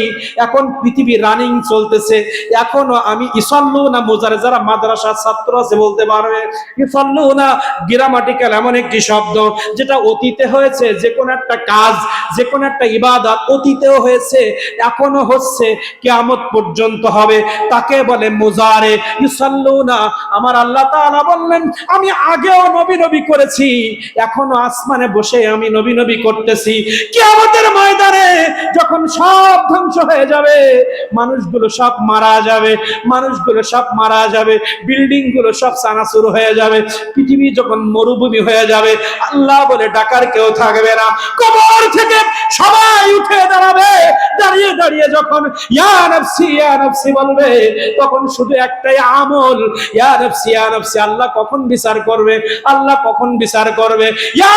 এখন পৃথিবী রানিং চলতেছে, এখনো আমি ইসাল্লুনা, মুজারে যারা মাদ্রাসার ছাত্র আছে বলতে পারবে, ইসাল্লুনা গ্রামাটিক্যাল এমন একটি শব্দ যেটা অতীতে হয়েছে। যে কোনো একটা কাজ, যে কোনো একটা ইবাদত অতীতেও হয়েছে, এখনো হচ্ছে, কিয়ামত পর্যন্ত হবে, তাকে বলে মুজারে। ইউসাল্লুনা, আমার আল্লাহ তাআলা বললেন আমি আগেও নবী নবী করেছি, এখনো আসমানে বসে আমি নবী নবী করতেছি। কিয়ামতের ময়দানে যখন সব ধ্বংস হয়ে যাবে, মানুষগুলো সব মারা যাবে, মানুষগুলো সব মারা যাবে, বিল্ডিং গুলো সব চানাচুর হয়ে যাবে, পৃথিবী যখন মরুভূমি হয়ে যাবে, আল্লাহ বলে ডাকার কেউ থাকবে না, কবর থেকে সবাই উঠে দাঁড়াবে। দাঁড়িয়ে দাঁড়িয়ে যখন ইয়া নাফসি বলবে, তখন শুধু একটাই আমল, ইয়া নাফসি, আল্লাহ কখন বিচার করবে, আল্লাহ কখন বিচার করবে, ইয়া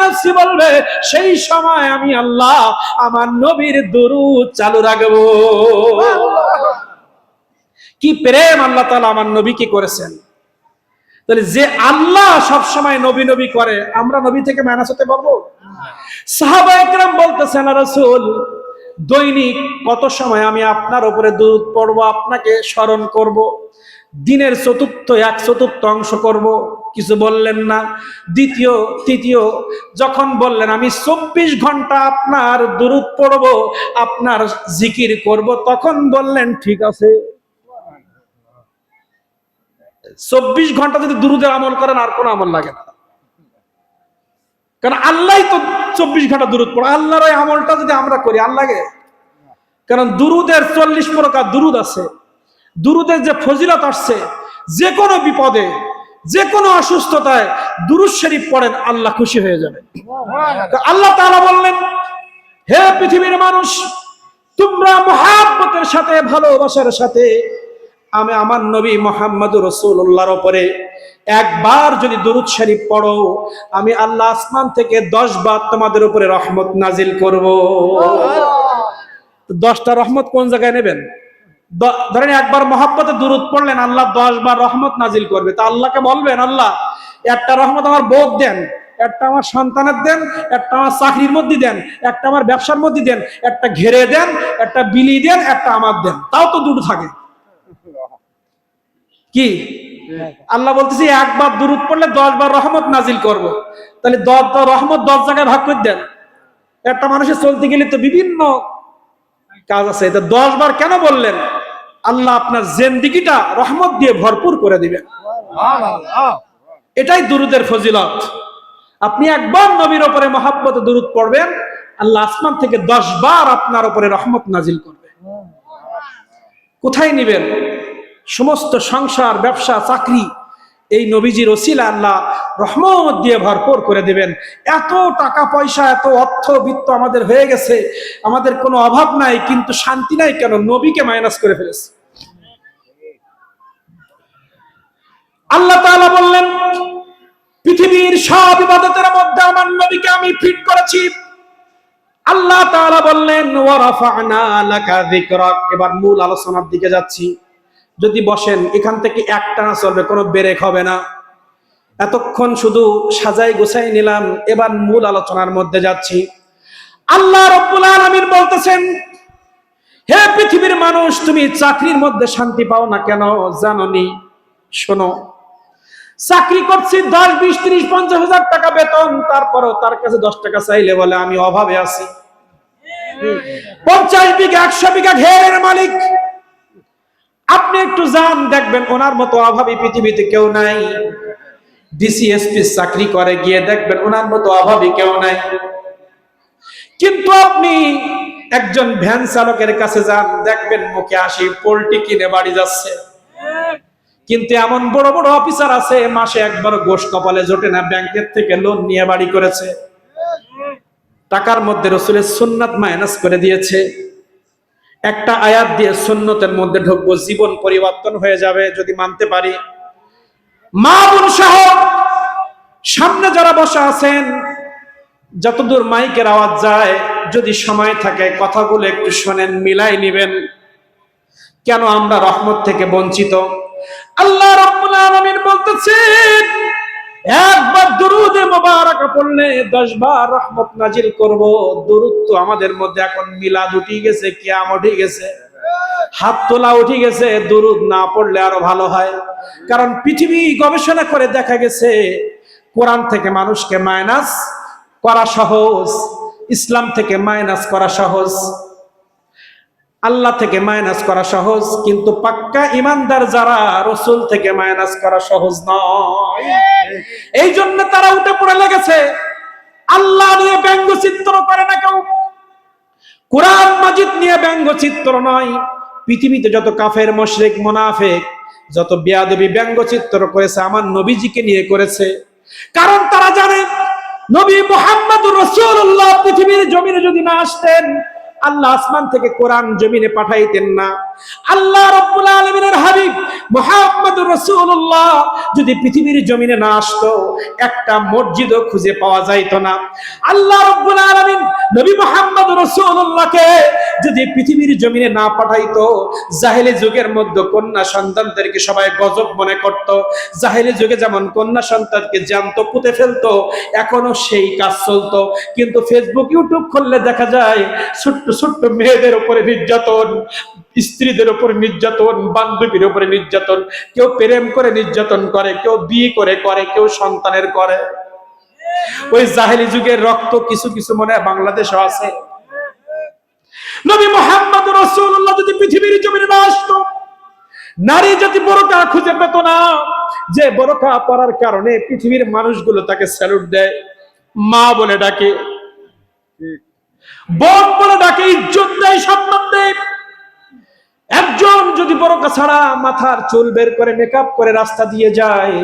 নাফসি বলবে। সেই সময় আমি আল্লাহ আমার নবীর দুরূদ চালু রাখবো। কি প্রেম আল্লাহ তাআলা আমার নবী কি করেছেন। তাহলে যে আল্লাহ সব সময় নবী নবী করে, আমরা নবী থেকে মাইনাস হতে পারবো? সাহাবায়ে কেরাম বলতেছেন, রাসূল দৈনিক কত সময় আমি আপনার উপরে দুরূদ পড়বো, আপনাকে স্মরণ করব? দিনের এক চতুর্থ অংশ করব। কিছু বললেন না। দ্বিতীয়, তৃতীয় যখন বললেন আমি 24 ঘন্টা আপনার দুরূদ পড়ব, আপনার জিকির করব, তখন বললেন ঠিক আছে। 24 ঘন্টা যদি দুরূদের আমল করেন আর কোনো আমল লাগে না, কারণ আল্লাহই তো 24 ঘন্টা দুরূদ পড়ে। আল্লাহর এই আমলটা যদি আমরা করি আর লাগে? কারণ দুরূদের 40 প্রকার দুরূদ আছে। দুরূদের যে ফজিলত আসছে, যে কোনো বিপদে, যে কোনো অসুস্থতায় দুরূদ শরীফ পড়েন, আল্লাহ খুশি হয়ে যাবে। আল্লাহ তাআলা বললেন, হে পৃথিবীর মানুষ, তোমরা মুহাব্বতের সাথে, ভালোবাসার সাথে আমি আমার নবী মুহাম্মদুর রাসূলুল্লাহর উপরে একবার যদি দুরূদ শরীফ পড়ো, আমি আল্লাহ আসমান থেকে 10 বার তোমাদের উপরে রহমত নাজিল করব। 10টা রহমত কোন জায়গায় নেবেন? ধরেন একবার মুহাব্বতে দুরূদ পড়লেন, আল্লাহ 10 বার রহমত নাজিল করবে। তা আল্লাহকে বলবেন, আল্লাহ একটা রহমত আমার বউ দেন, একটা আমার সন্তানের দেন, একটা আমার চাকরির মধ্যে দেন, একটা আমার ব্যবসার মধ্যে দেন, একটা ঘেরে দেন, একটা বিলি দেন, একটা আমার দেন। তাও তো দুটো থাকে কি? আল্লাহ বলতেছি একবার দুরূদ পড়লে 10 বার রহমত নাজিল করব। তাহলে 10 রহমত 10 জায়গায় ভাগ করে দেন। একটা মানুষের চলতে গেলে তো বিভিন্ন কাজ আছে, এটা 10 বার কেন বললেন? আল্লাহ আপনার জিন্দেগিটা রহমত দিয়ে ভরপুর করে দিবেন। এটাই দুরূদের ফজিলত। আপনি একবার নবীর উপরে মহব্বতে দুরূদ পড়বেন, আল্লাহ আসমান থেকে 10 বার আপনার উপরে রহমত নাজিল করবে। কোথায় নিবেন? সমস্ত সংসার, ব্যবসা, চাকরি এই নবীজির ওসিলা আল্লাহ রহমত দিয়ে ভরপুর করে দিবেন। এত টাকা পয়সা, এত অর্থ বিত্ত আমাদের হয়ে গেছে, আমাদের কোনো অভাব নাই, কিন্তু শান্তি নাই কেন? নবীকে মাইনাস করে ফেলেছে। আল্লাহ তাআলা বললেন, পৃথিবীর সব ইবাদতের মধ্যে আমার নবীকে আমি ফিট করেছি। আল্লাহ তাআলা বললেন, ওয়া রাফা'না লাকা যিকরাক। এবার মূল আলোচনার দিকে যাচ্ছি। যদি বসেন, এখান থেকে একটানা চলবে, কোনো ব্রেক হবে না। এতক্ষণ শুধু সাজাই গোছাই নিলাম, এবার মূল আলোচনার মধ্যে যাচ্ছি। আল্লাহ রাব্বুল আলামিন বলতেছেন, হে পৃথিবীর মানুষ, তুমি চাকরির মধ্যে শান্তি পাও না কেন জানোনি? শোনো, চাকরি করছি 10, 20, 30, 50 হাজার টাকা বেতন, তারপরও তার কাছে 10 টাকা চাইলে বলে আমি অভাবে আছি। 50 বিঘা 100 বিঘা ঘেরের মালিক। আপনি একটু যান, দেখবেন ওনার মতো অভাবী পৃথিবীতে কেউ নাই। ডিসিএসপি চাকরি করে, গিয়ে দেখবেন ওনার মতো অভাবী কেউ নাই। কিন্তু আপনি একজন ভ্যান চালকের কাছে যান, দেখবেন মুখে হাসি, পোল্ট্রি কিনে বাড়ি যাচ্ছে। কিন্তু এমন বড় বড় অফিসার আছে, মাসে একবার গোশ কপালে জোটে না, ব্যাংকের থেকে লোন নিয়ে বাড়ি করেছে। টাকার মধ্যে রাসূলের সুন্নাত মাইনাস করে দিয়েছে। একটা আয়াত দিয়ে সুন্নতের মধ্যে ঢুকবো, জীবন পরিবর্তন হয়ে যাবে যদি মানতে পারি। মা বোন সহ সামনে যারা বসা আছেন, যতদূর মাইকের আওয়াজ যায় যদি সময় থাকে কথাগুলো একটু শোনেন, মিলাই নেবেন। কেন আমরা রহমত থেকে বঞ্চিত? আল্লাহ রাব্বুল আলামিন বলতেছেন, একবার দুরুদে মুবারাকা পড়লে 10 বার রহমত নাজিল করব। দুরুদ তো আমাদের মধ্যে এখন মিলাদ উঠে গেছে, কিয়াম উঠে গেছে, হাত তোলা উঠে গেছে। দুরুদ না পড়লে আরো ভালো হয়, কারণ পৃথিবী গবেষণা করে দেখা গেছে কোরআন থেকে মানুষকে মাইনাস করা সহজ, ইসলাম থেকে মাইনাস করা সহজ, আল্লাহ থেকে মাইনাস করা সহজ, কিন্তু পাক্কা ইমানদার যারা রাসূল থেকে মাইনাস করা সহজ নয়। এই জন্য তারা উঠে পড়ে লেগেছে। আল্লাহ নিয়ে ব্যঙ্গচিত্র করে না কেউ, কোরআন মাজিদ নিয়ে ব্যঙ্গচিত্র নয়। পৃথিবীতে যত কাফের, মুশরিক, মুনাফিক, যত বেয়াদবি ব্যঙ্গচিত্র করেছে আমার নবীজিকে নিয়ে করেছে। কারণ তারা জানে নবী মুহাম্মদুর রাসূলুল্লাহ পৃথিবীর জমিনে যদি না আসতেন, আল্লাহ আসমান থেকে কোরআন জমিনে পাঠাইতেন না। আল্লাহ রাব্বুল আলামিনের হাবিব মুহাম্মদুর রাসূলুল্লাহ যদি পৃথিবীর জমিনে না আসতো, একটা মসজিদও খুঁজে পাওয়া যাইতো না। আল্লাহ রাব্বুল আলামিন নবী মুহাম্মদুর রাসূলুল্লাহকে যদি পৃথিবীর জমিনে না পাঠাইতো, জাহেলি যুগের মধ্যে কন্যা সন্তানদেরকে সবাই গজব মনে করত। জাহেলি যুগে যেমন কন্যা সন্তানকে জ্যান্ত পুঁতে ফেলতো, এখনো সেই কাজ চলতো। কিন্তু ফেসবুক, ইউটিউব খুললে দেখা যায় ছোট্ট ছোট্ট মেয়েদের উপরে নির্যাতন, স্ত্রীদের উপরে নির্যাতন, বান্ধবীর উপরে নির্যাতন, কেউ প্রেম করে নির্যাতন করে, কেউ বিয়ে করে, কেউ সন্তানের করে। ওই জাহেলি যুগের রক্ত কিছু কিছু মনে হয় বাংলাদেশও আছে। নবী মুহাম্মদুর রাসূলুল্লাহ যদি পৃথিবীর জমিনে না আসতো, নারী যদি বোরকা খুঁজে পেত না, যে বোরকা পরার কারণে পৃথিবীর মানুষগুলো তাকে স্যালুট দেয়, মা বলে ডাকে, বোন বলে ডাকে, ইজ্জত দেয়, সম্মান দেয়। একজন যদি বোরকা ছাড়া মাথার চুল বের করে মেকআপ করে রাস্তা দিয়ে যায়,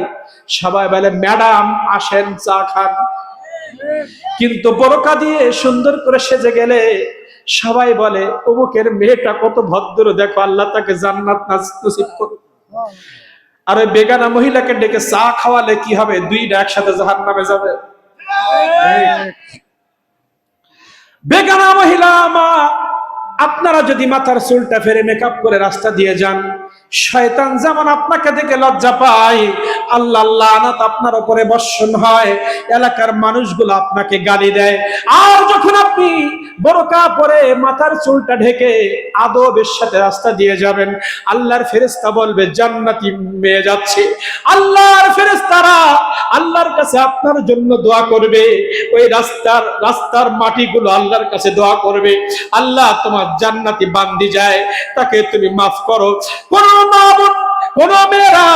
সবাই বলে ম্যাডাম আসেন চা খান। কিন্তু বোরকা দিয়ে সুন্দর করে সেজে গেলে সবাই বলে অমুকের মেয়েটা কত ভদ্র, দেখো আল্লাহ তাকে জান্নাত নসিব করুক। আর ওই বেগানা মহিলাকে ডেকে চা খাওয়ালে কি হবে? দুইটা একসাথে জাহান্নামে যাবে। বেগানা মহিলা মা, আপনারা যদি মাথার চুলটা ফেরে মেকআপ করে রাস্তা দিয়ে যান, শয়তান যেমন আপনাকে দেখে লজ্জা পায়, আল্লাহ লানাত আপনার উপরে বর্ষণ হয়, এলাকার মানুষগুলো আপনাকে গালি দেয়। আর যখন আপনি বোরকা পরে মাথার চুলটা ঢেকে আদবের সাথে রাস্তা দিয়ে যাবেন, আল্লাহর ফেরেশতা বলবে জান্নাতি মেয়ে যাচ্ছে। আল্লাহর ফেরেশতারা আল্লাহর কাছে আপনার জন্য দোয়া করবে। ওই রাস্তার মাটিগুলো আল্লাহর কাছে দোয়া করবে, আল্লাহ তোমার জান্নাতি বান্দি যায়, তাকে তুমি মাফ করো। কোন মেয়েরা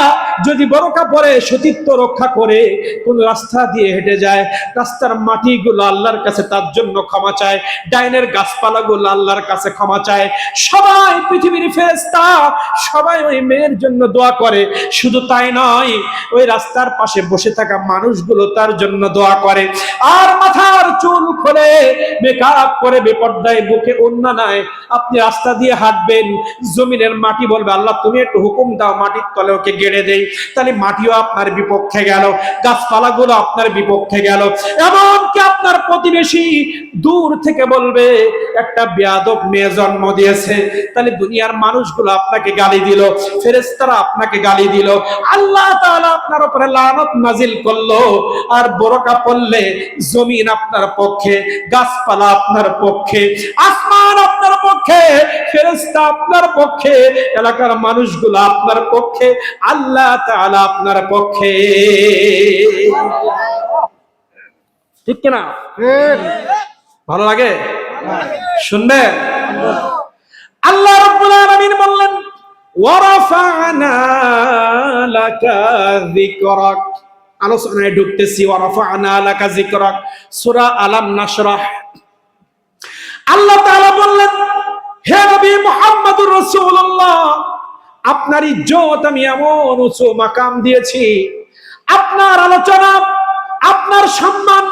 যদি বোরকা পরে সতীত্ব রক্ষা করে কোন রাস্তা দিয়ে হেঁটে যায়, রাস্তার মাটিগুলো আল্লাহর কাছে তার জন্য ক্ষমা চায়, ডাইনের গাছপালাগুলো আল্লাহর কাছে ক্ষমা চায়। সবাই পৃথিবীর ফেরেশতা সবাই ওই মেয়ের জন্য দোয়া করে। শুধু তাই নয়, ওই রাস্তার পাশে বসে থাকা মানুষগুলো তার জন্য দোয়া করে। আর মাথার চুল খুলে মেকআপ করে বেপর্দায় বুকে ওন্না নাই আপনি রাস্তা দিয়ে হাঁটবেন, জমিনের মাটি বলবে আল্লাহ তুমি একটু হুকুম দাও মাটির তলে ওকে গেড়ে দেই, তাহলে মাটিও আপনার বিপক্ষে গেল, গাছপালাগুলো আপনার বিপক্ষে গেল। এমনকি আপনার প্রতিবেশী দূর থেকে বলবে একটা বেয়াদব মেয়ে জন্ম দিয়েছে, তাহলে দুনিয়ার মানুষগুলো আপনাকে গালি দিল, ফেরেশতারা আপনাকে গালি দিল, আল্লাহ তাআলা আপনার উপরে লানত নাজিল করলো। আর বোরকা পরলে জমিন আপনার পক্ষে, গাছপালা আপনার পক্ষে, আসমান আপনার পক্ষে, ফেরেশতা আপনার পক্ষে, এলাকার মানুষগুলো আপনার পক্ষে, আল্লাহ তাআলা আপনার পক্ষে। ঠিক কিনা? ভালো লাগে শুনবেন? আল্লাহ রাব্বুল আলামিন বললেন ওয়ারাফা'না লাকা যিকরাক। আলোচনায় ঢুকতেছি। ওয়ারাফা'না লাকা যিকরাক, সূরা আলাম নাশরাহ। আল্লাহ তাআলা বললেন হে নবী মুহাম্মদুর রাসূলুল্লাহ, আপনার ইজ্জত আমি এমন উঁচু মাকাম দিয়েছি, আপনার আলোচনা, আপনার সম্মান,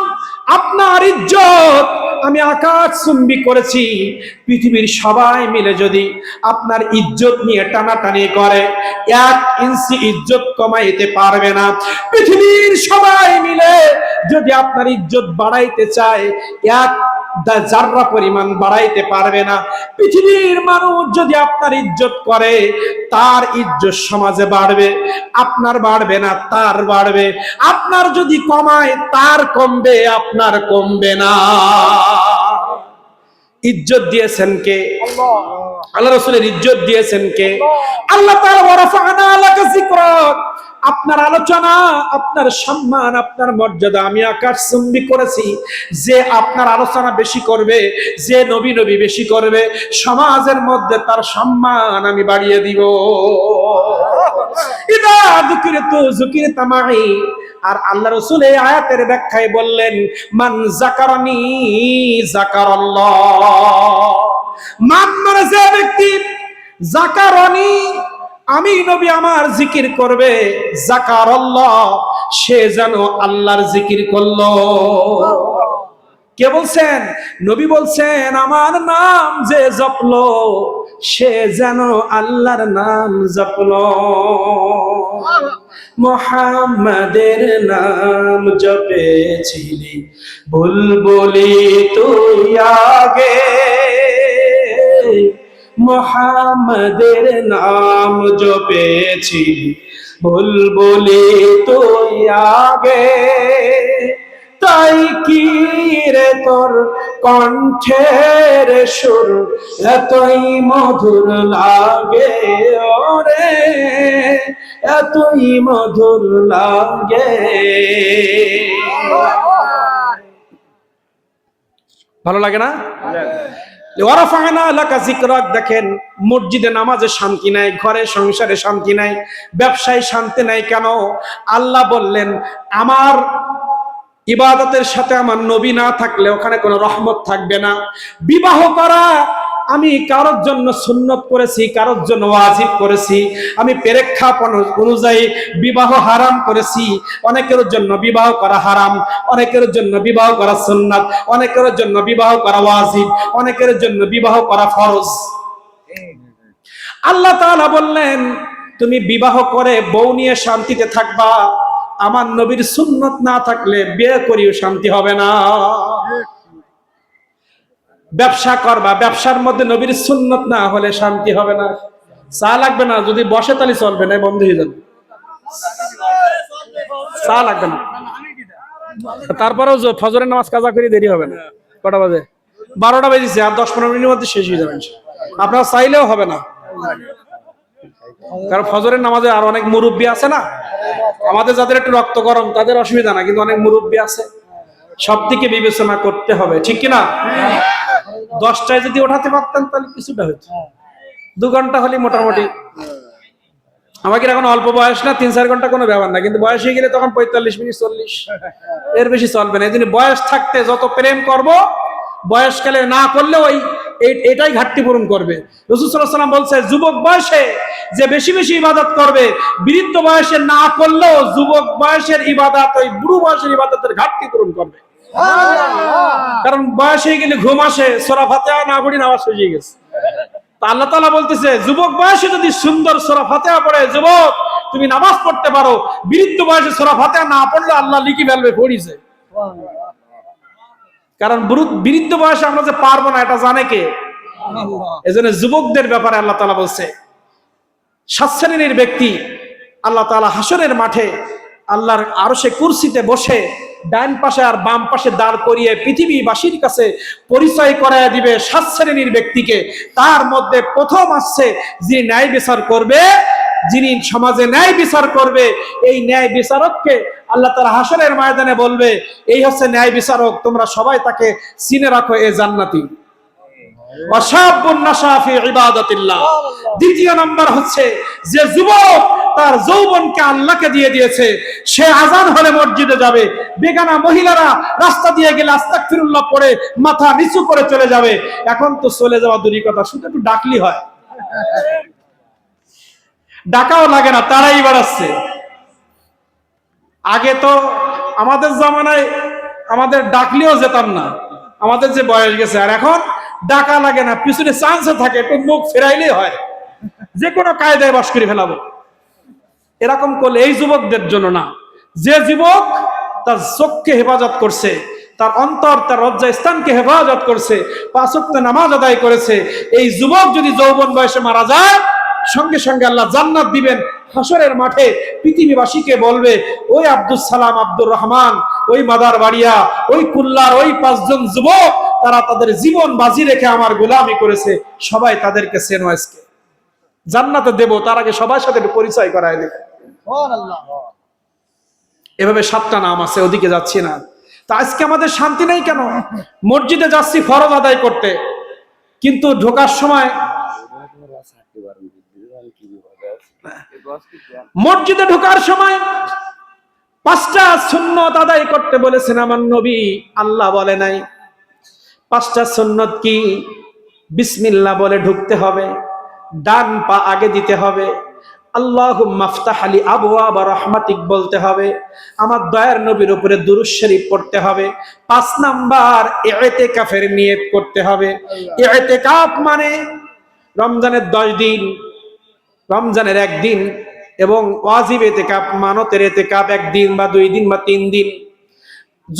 আপনার ইজ্জত আমি আকাশ চুম্বি করেছি, পৃথিবীর সবাই মিলে যদি আপনার ইজ্জত নিয়ে টানাটানি করে 1 ইঞ্চি ইজ্জত কমাইতে পারবে না। পৃথিবীর সবাই মিলে যদি আপনার ইজ্জত বাড়াইতে চায় 1 জাররা পরিমাণ বাড়াইতে পারবে না। পৃথিবীর মানুষ যদি আপনার ইজ্জত করে, তার ইজ্জত সমাজে বাড়বে, আপনার বাড়বে না, তার বাড়বে। আপনার যদি কমায়, তার কমবে, আপনার কমবে না। ইজ্জত দিয়েছেন কে? আল্লাহ রাসূলের ইজ্জত দিয়েছেন কে? আল্লাহ তাআলা ওয়া রাফা'না লাকা যিকরাক, আপনার আলোচনা, আপনার সম্মান, আপনার মর্যাদা আমি আকাশচুম্বী করেছি। যে আপনার আলোচনা বেশি করবে, যে নবী বেশি করবে, সমাজের মধ্যে তার সম্মান আমি বাড়িয়ে দিব। ইদা যুকিরতু যুকিরতা মাই। আর আল্লাহ রাসূল এই আয়াতের ব্যাখ্যায় বললেন, মান যাকারানি যাকারাল্লাহ। মান মানে যে ব্যক্তি যাকারানি, আমি নবী আমার জিকির করবে, যাকারাল্লাহ, সে যেন আল্লাহর জিকির করলো। কে বলছেন? নবী বলছেন, আমার নাম যে জপলো, সে যেন আল্লাহর নাম জপলো। মুহাম্মাদের নাম জপেছিলি বুলবুলি তুই আগে, মুহাম্মাদের নাম জপেছিলি বুলবুলি তুই আগে। তাই কি রে তোর কণ্ঠের সুর এতই মধুর লাগে, ওরে এতই মধুর লাগে। ভালো লাগে না? ওয়ারাফা'না লাকা যিকরাক। দেখেন, মসজিদে নামাজে শান্তি নাই, ঘরে সংসারে শান্তি নাই, ব্যবসায় শান্তি নাই। কেন? আল্লাহ বললেন, আমার ইবাদতের সাথে আমার নবী না থাকলে ওখানে কোনো রহমত থাকবে না। বিবাহ করা আমি কারোর জন্য সুন্নত করেছি, কারোর জন্য ওয়াজিব করেছি। আমি প্রেক্ষাপট অনুযায়ী বিবাহ হারাম করেছি। অনেকের জন্য বিবাহ করা হারাম, অনেকের জন্য বিবাহ করা সুন্নাত, অনেকের জন্য বিবাহ করা ওয়াজিব, অনেকের জন্য বিবাহ করা ফরজ। আল্লাহ তাআলা বললেন, তুমি বিবাহ করে বউ নিয়ে শান্তিতে থাকবা, আমার নবীর সুন্নত না থাকলে বিয়ে করিও শান্তি হবে না। ব্যবসা করবা, ব্যবসার মধ্যে নবীর সুন্নত না হলে শান্তি হবে না। চা লাগবে না, যদি বসে তাহলে চলবে না, বন্ধ হয়ে যাবে। চা লাগবে না, তারপরেও ফজরের নামাজ কাজা করে দেরি হবে না। কটা বাজে? 12টা বেজেছে, আর 10-15 মিনিটের মধ্যে শেষ হয়ে যাবে। আপনারা চাইলেও হবে না, কারণ ফজরের নামাজে আর অনেক মুরব্বী আছে না। আমাদের যাদের একটু রক্ত গরম তাদের অসুবিধা না, কিন্তু অনেক মুরব্বী আছে, সব দিকে বিবেচনা করতে হবে, ঠিক কিনা? 10টায় যদি ওঠাতে পারতেন তাহলে কিছুটা হচ্ছে, 2 ঘন্টা হলে মোটামুটি। আমাকে এখন অল্প বয়স না, 3-4 ঘন্টা কোনো ব্যাপার না, কিন্তু বয়স হয়ে গেলে তখন 45 মিনিট 40, এর বেশি চলবে না। এই জন্য বয়স থাকতে যত প্রেম করব, বয়সকালে না করলে এটাই ঘাটতি পূরণ করবে। রাসূল সাল্লাল্লাহু আলাইহি ওয়াসাল্লাম বলছে, যুবক বয়সে যে বেশি বেশি ইবাদত করবে, বৃদ্ধ বয়সে না করলেও যুবক বয়সের ইবাদত ওই বুড়ো বয়সের ইবাদতের ঘাটতি পূরণ করবে। কারণ বয়স হয়ে গেলে ঘুম আসে, সূরা ফাতিহা না পড়ি নামাজ শেষ হয়ে গেছে। তা আল্লাহ তাআলা বলতেছে, যুবক বয়সে যদি সুন্দর সূরা ফাতিহা পড়ে যুবক তুমি নামাজ পড়তে পারো, বৃদ্ধ বয়সে সূরা ফাতিহা না পড়লে আল্লাহ লিখি ফেলবে, পড়িছে। কারণ বৃদ্ধ বয়সে আমরা যে পারবো না এটা জানে কে? এজন্য যুবকদের ব্যাপারে আল্লাহ তাআলা বলছে, 7 শ্রেণীর ব্যক্তি আল্লাহ তাআলা হাসরের মাঠে আল্লাহর আরশে কুরসিতে বসে ডান পাশে আর বাম পাশে দাঁড় করিয়ে পৃথিবীবাসীর কাছে পরিচয় করায় দিবে 7 শ্রেণীর ব্যক্তিকে। তার মধ্যে প্রথম আসছে যিনি ন্যায় বিচার করবে, যিনি সমাজে ন্যায় বিচার করবে। এই ন্যায় বিচারককে আল্লাহ তাআলা হাসরের ময়দানে বলবে, এই হচ্ছে ন্যায় বিচারক, তোমরা সবাই তাকে চিনে রাখো, এ জান্নাতি। দ্বিতীয় নাম্বার হচ্ছে যে যুবক তার যৌবনকে আল্লাহকে দিয়ে দিয়েছে, সে আজান হলে মসজিদে যাবে, বেগানা মহিলারা রাস্তা দিয়ে গেলে আস্তাগফিরুল্লাহ পড়ে মাথা নিচু করে চলে যাবে। এখন তো চলে যাওয়া দূরের কথা, শুধু একটু ডাকলি হয়, ডাকাও লাগে না, তারাই বেড়াচ্ছে। আগে তো আমাদের জামানায় আমাদের ডাকলেও যেতাম না, আমাদের যে বয়স গেছে, আর এখন ডাকা লাগে না, পিছনে চান্সে থাকে, একটু মুখ ফেরাইলেই হয়, যে কোনো কায়দায় বাস করে ফেলাবো। এরকম করলে এই যুবকদের জন্য না। যে যুবক তার চোখকে হেফাজত করছে, তার অন্তর, তার লজ্জা স্থানকে হেফাজত করছে, 5 ওয়াক্ত নামাজ আদায় করেছে, এই যুবক যদি যৌবন বয়সে মারা যায়, সঙ্গে সঙ্গে আল্লাহ জান্নাত দিবেন। হাসরের মাঠে পৃথিবীবাসীকে বলবে, ওই আব্দুল সালাম, আব্দুর রহমান, ওই মাদার বাড়িয়া, ওই কুল্লার ওই 5 জন যুবক, তারা তাদের জীবন বাজি রেখে আমার গোলামি করেছে, সবাই তাদেরকে চেনো, আজকে জান্নাতে দেব, তার আগে সবার সাথে একটু পরিচয় করায় দেব। এভাবে 7টা নাম আছে, ওদিকে যাচ্ছি না। তা আজকে আমাদের শান্তি নেই কেন? মসজিদে যাচ্ছি ফরজ আদায় করতে, কিন্তু ঢোকার সময়, মসজিদে ঢোকার সময় 5টা সুন্নত আদায় করতে বলেছেন আমার নবী, আল্লাহ বলে নাই। 5টা সুন্নত কি? বিসমিল্লাহ বলে ঢুকতে হবে, ডান পা আগে দিতে হবে, আল্লাহুম্মা আফতাহ লি আবওয়াব রাহমাতিক বলতে হবে, আমার দয়ার নবীর উপরে দুরূদ শরীফ পড়তে হবে। 5 নাম্বার, ইতিকাফের নিয়ত করতে হবে। ইতিকাফ মানে রমজানের 10 দিন, রমজানের 1 দিন, এবং ওয়াজিব ইতিকাফ, মানতের ইতিকাফ 1 দিন বা 2 দিন বা 3 দিন।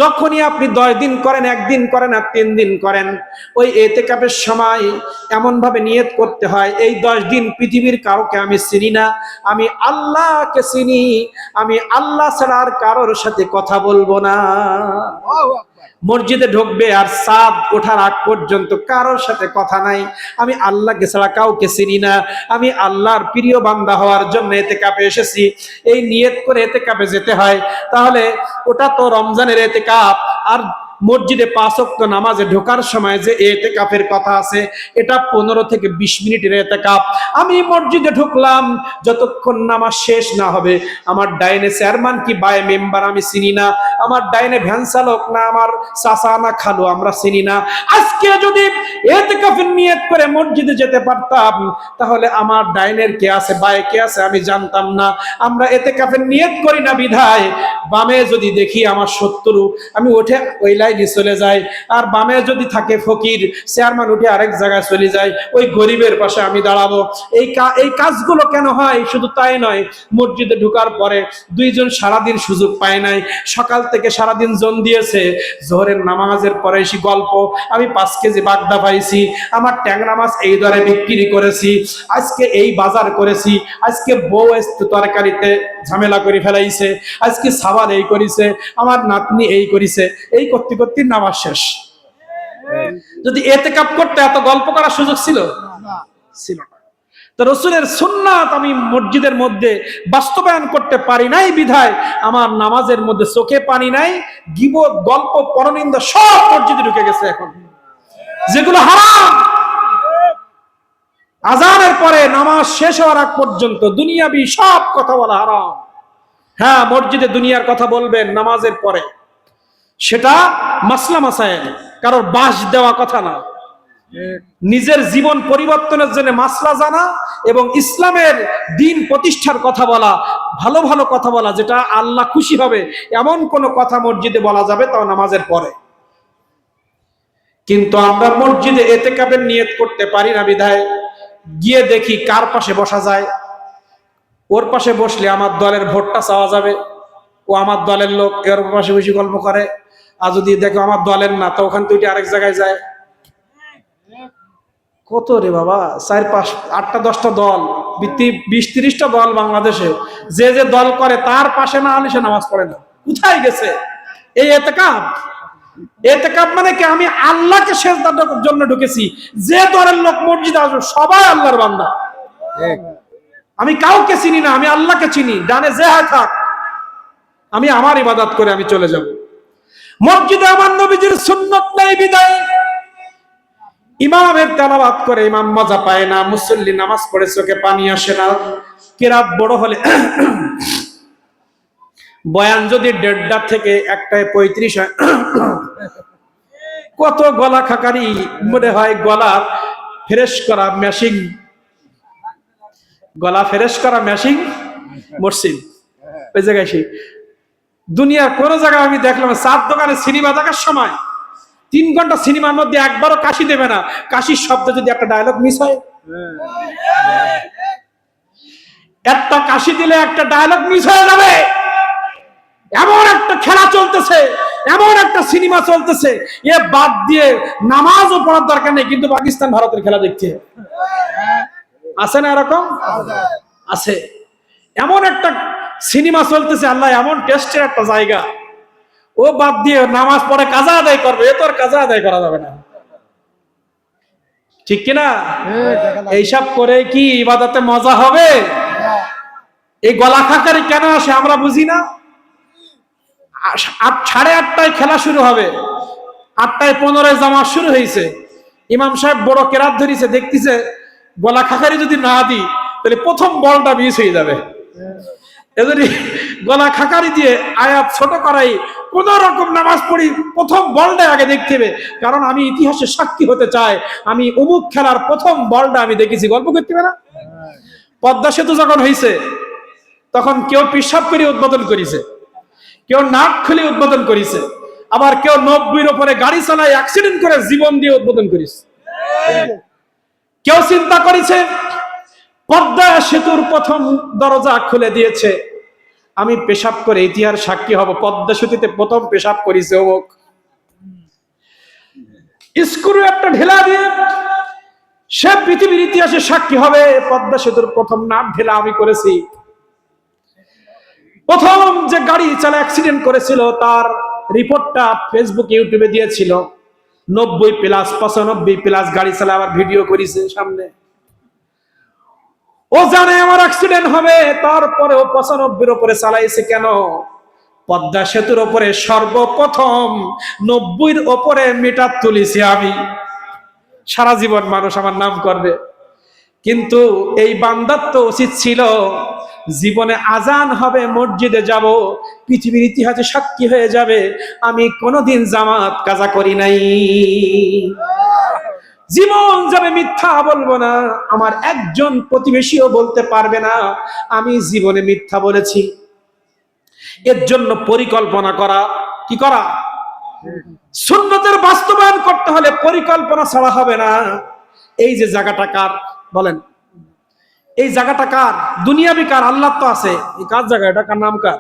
যখনই আপনি 10 দিন করেন, 1 দিন করেন আর 3 দিন করেন, ওই ইতিকাফের সময় এমন ভাবে নিয়ত করতে হয়, এই 10 দিন পৃথিবীর কাউকে আমি চিনি না, আমি আল্লাহকে চিনি, আমি আল্লাহ ছাড়া আর কারোর সাথে কথা বলবো না। মসজিদে ঢুকবে আর চাঁদ ওঠার আগ পর্যন্ত কারোর সাথে কথা নাই, আমি আল্লাহকে ছাড়া কাউকে চিনি না, আমি আল্লাহর প্রিয় বান্দা হওয়ার জন্য ইতিকাফে এসেছি, এই নিয়ত করে ইতিকাফে যেতে হয়। তাহলে ওটা তো রমজানের ইতিকাফ। আর মসজিদে 5 ওয়াক্ত নামাজে ঢোকার সময় যে ইতিকাফের কথা আছে, এটা 15 থেকে 20 মিনিটের ইতিকাফ। আমি মসজিদে ঢুকলাম, যতক্ষণ নামাজ শেষ না হবে, আমার ডাইনে চেয়ারম্যান কি বায়ে মেম্বার আমি চিনি না, আমার ডাইনে ভ্যান চালক না আমার চাচা না খালু আমরা চিনি না। আজকে যদি ইতিকাফের নিয়ত করে মসজিদে যেতে পারতাম, তাহলে আমার ডাইনের কে আছে বায়ে কে আছে আমি জানতাম না। আমরা ইতিকাফের নিয়ত করি না বিধায় বামে যদি দেখি আমার শত্রু, আমি উঠে ওই লাইনে চলে যাই, আর বামে যদি থাকে ফকির, চেয়ারম্যান উঠে আরেক জায়গায় চলে যায়, ওই গরিবের পাশে আমি দাঁড়াবো। এই কাজগুলো কেন হয়? শুধু তাই নয়, মসজিদে ঢোকার পরে 2 জন সারাদিন সুযোগ পায় নাই, সকাল থেকে সারাদিন জন দিয়েছে, জোহরের নামাজের পরে এসে গল্প, আমি 5 কেজি বাগদা পাইছি, আমার ট্যাংরা মাছ এই দরে বিক্রি করেছি, আজকে এই বাজার করেছি, আজকে বউ তরকারিতে ঝামেলা করে ফেলাইছে, আজকে সাবান এই করেছে, আমার নাতনি এই করেছে, এই করতে করতে নামাজ শেষ। যদি ইতিকাফ করতে এত গল্প করার সুযোগ ছিল না। তো রাসূলের সুন্নাত আমি মসজিদের মধ্যে বাস্তবায়ন করতে পারি নাই বিধায় আমার নামাজের মধ্যে চোখে পানি নাই, গীবত, গল্প, পরনিন্দা সব মসজিদে ঢুকে গেছে এখন, যেগুলো হারাম। আজানের পরে নামাজ শেষ হওয়ার আগ পর্যন্ত দুনিয়াবি সব কথা বলা হারাম। হ্যাঁ, মসজিদে দুনিয়ার কথা বলবেন নামাজের পরে, সেটা মাসলা মাসায়েল, কারোর বাস দেওয়া কথা না। নিজের জীবন পরিবর্তনের জন্য মাসলা জানা এবং ইসলামের দিন প্রতিষ্ঠার কথা বলা, ভালো ভালো কথা বলা, যেটা আল্লাহ খুশি হবে এমন কোন কথা মসজিদে বলা যাবে, তাও নামাজের পরে। কিন্তু আমরা মসজিদে ইতিকাফের নিয়ত করতে পারি না বিধায় গিয়ে দেখি কার পাশে বসা যায়, ওর পাশে বসলে আমার দলের ভোটটা চাওয়া যাবে, ও আমার দলের লোক, এর পাশে বেশি গল্প করে। আর যদি দেখো আমার দলের না, তো ওখান থেকে আরেক জায়গায় যায়। কত রে বাবা, 4, 5, 8টা 10টা দল, 20-30টা দল বাংলাদেশে, যে যে দল করে তার পাশে না হলে সে নামাজ পড়ে না। কোথায় গেছে এই ইতিকাফ? ইতিকাফ মানে কি? আমি আল্লাহকে সেজদার জন্য ঢুকেছি, যে দলের লোক মসজিদে আসবে সবাই আল্লাহর বান্দা, আমি কাউকে চিনি না, আমি আল্লাহকে চিনি। ডানে যে হয় থাক, আমি আমার ইবাদত করে আমি চলে যাব। মসজিদে আমার নবীজির সুন্নত নাই বিদায় ইমামের তেলাওয়াত করে ইমাম মজা পায় না, মুসল্লি নামাজ পড়ে চোখে পানি আসে না। কিরাত বড় হলে বয়ান যদি 1:30 থেকে 1:35 হয়, কত গলা খাকারি, মনে হয় গলা ফ্রেশ করা মেশিন, গলা ফ্রেশ করা মেশিন মসজিদ। ওই জায়গায় দুনিয়ার কোন জায়গায় আমি দেখলাম চার দোকানে সিনেমা দেখার সময় 3 ঘন্টা সিনেমার মধ্যে একবারও কাশি দেবে না, কাশির শব্দ যদি একটা ডায়লগ মিস হয়, একটা কাশি দিলে একটা ডায়লগ মিস হয়ে যাবে। এমন একটা খেলা চলতেছে, এমন একটা সিনেমা চলতেছে, এ বাদ দিয়ে নামাজও পড়ার দরকার নেই, কিন্তু পাকিস্তান ভারতের খেলা দেখছে। আছে না এরকম? আছে। এমন একটা সিনেমা চলতেছে, আল্লাহ এমন টেস্টের একটা জায়গা, ও বাদ দিয়ে নামাজ পড়ে কাজা আদায় করবে, এ তো আর কাজা আদায় করা যাবে না, ঠিক কিনা? এইসব করে কি ইবাদতে মজা হবে? এই গলা খাকারি কেন আসে আমরা বুঝি না। 8:30টায় খেলা শুরু হবে, 8:15 জামাত শুরু হয়েছে, ইমাম সাহেব বড় কেরাত ধরিছে, দেখতেছে গলা খাকারি যদি না দিই তাহলে প্রথম বলটা মিস হয়ে যাবে, এজন্য গলা খাকারি দিয়ে আয়াত ছোট করাই, কোন রকম নামাজ পড়ি, প্রথম বলটা আগে দেখতে হবে, কারণ আমি ইতিহাসে সাক্ষী হতে চাই, আমি অমুক খেলার প্রথম বলটা আমি দেখেছি। গল্প করতে হবে না? পদ্মা সেতু যখন হয়েছে তখন কেউ পেশাব করে উদ্বোধন করেছে, কেউ নাক খুলে উদ্বোধন করেছে, আবার কেউ 90-র উপরে গাড়ি চালায় অ্যাক্সিডেন্ট করে জীবন দিয়ে উদ্বোধন করেছে। কেউ চিন্তা করেছে পদ্মা সেতুর প্রথম দরজা খুলে দিয়েছে, আমি পেশাব করে ইতিহাস সাক্ষী হব, পদ্মা সেতুতে প্রথম পেশাব করেছে অমুক। স্ক্রু একটা ঢেলা দিয়ে সে পৃথিবীর ইতিহাসে সাক্ষী হবে, পদ্মা সেতুর প্রথম নাট ঢেলা আমি করেছি। প্রথম যে গাড়ি চালা অ্যাক্সিডেন্ট করেছিল তার রিপোর্টটা ফেসবুক ইউটিউবে দিয়েছিল, 90+, 95+ গাড়ি চালা, আবার ভিডিও করেছে সামনে। ও জানে আমার অ্যাক্সিডেন্ট হবে, তারপরেও 95-র উপরে চালাইছে কেন? পদ্মা সেতুর উপরে সর্বপ্রথম 90-র উপরে মিটার তুলেছি আমি, সারা জীবন মানুষ আমার নাম করবে। কিন্তু এই বান্দার তো উচিত ছিল জীবনে আজান হবে, মসজিদে যাব, পৃথিবীর ইতিহাসে সাক্ষী হয়ে যাবে আমি কোনোদিন জামাত কাজা করি নাই। জীবন যাবে মিথ্যা বলবো না, আমার একজন প্রতিবেশীও বলতে পারবে না আমি জীবনে মিথ্যা বলেছি। এর জন্য পরিকল্পনা করা, কি করা? সুন্নতের বাস্তবায়ন করতে হলে পরিকল্পনা ছাড়া হবে না। এই যে জায়গাটা কার বলেন? এই জায়গাটা কার? দুনিয়াবি কার? আল্লাহ তো আছে। এই কার জায়গা? এটা কার? নাম কার?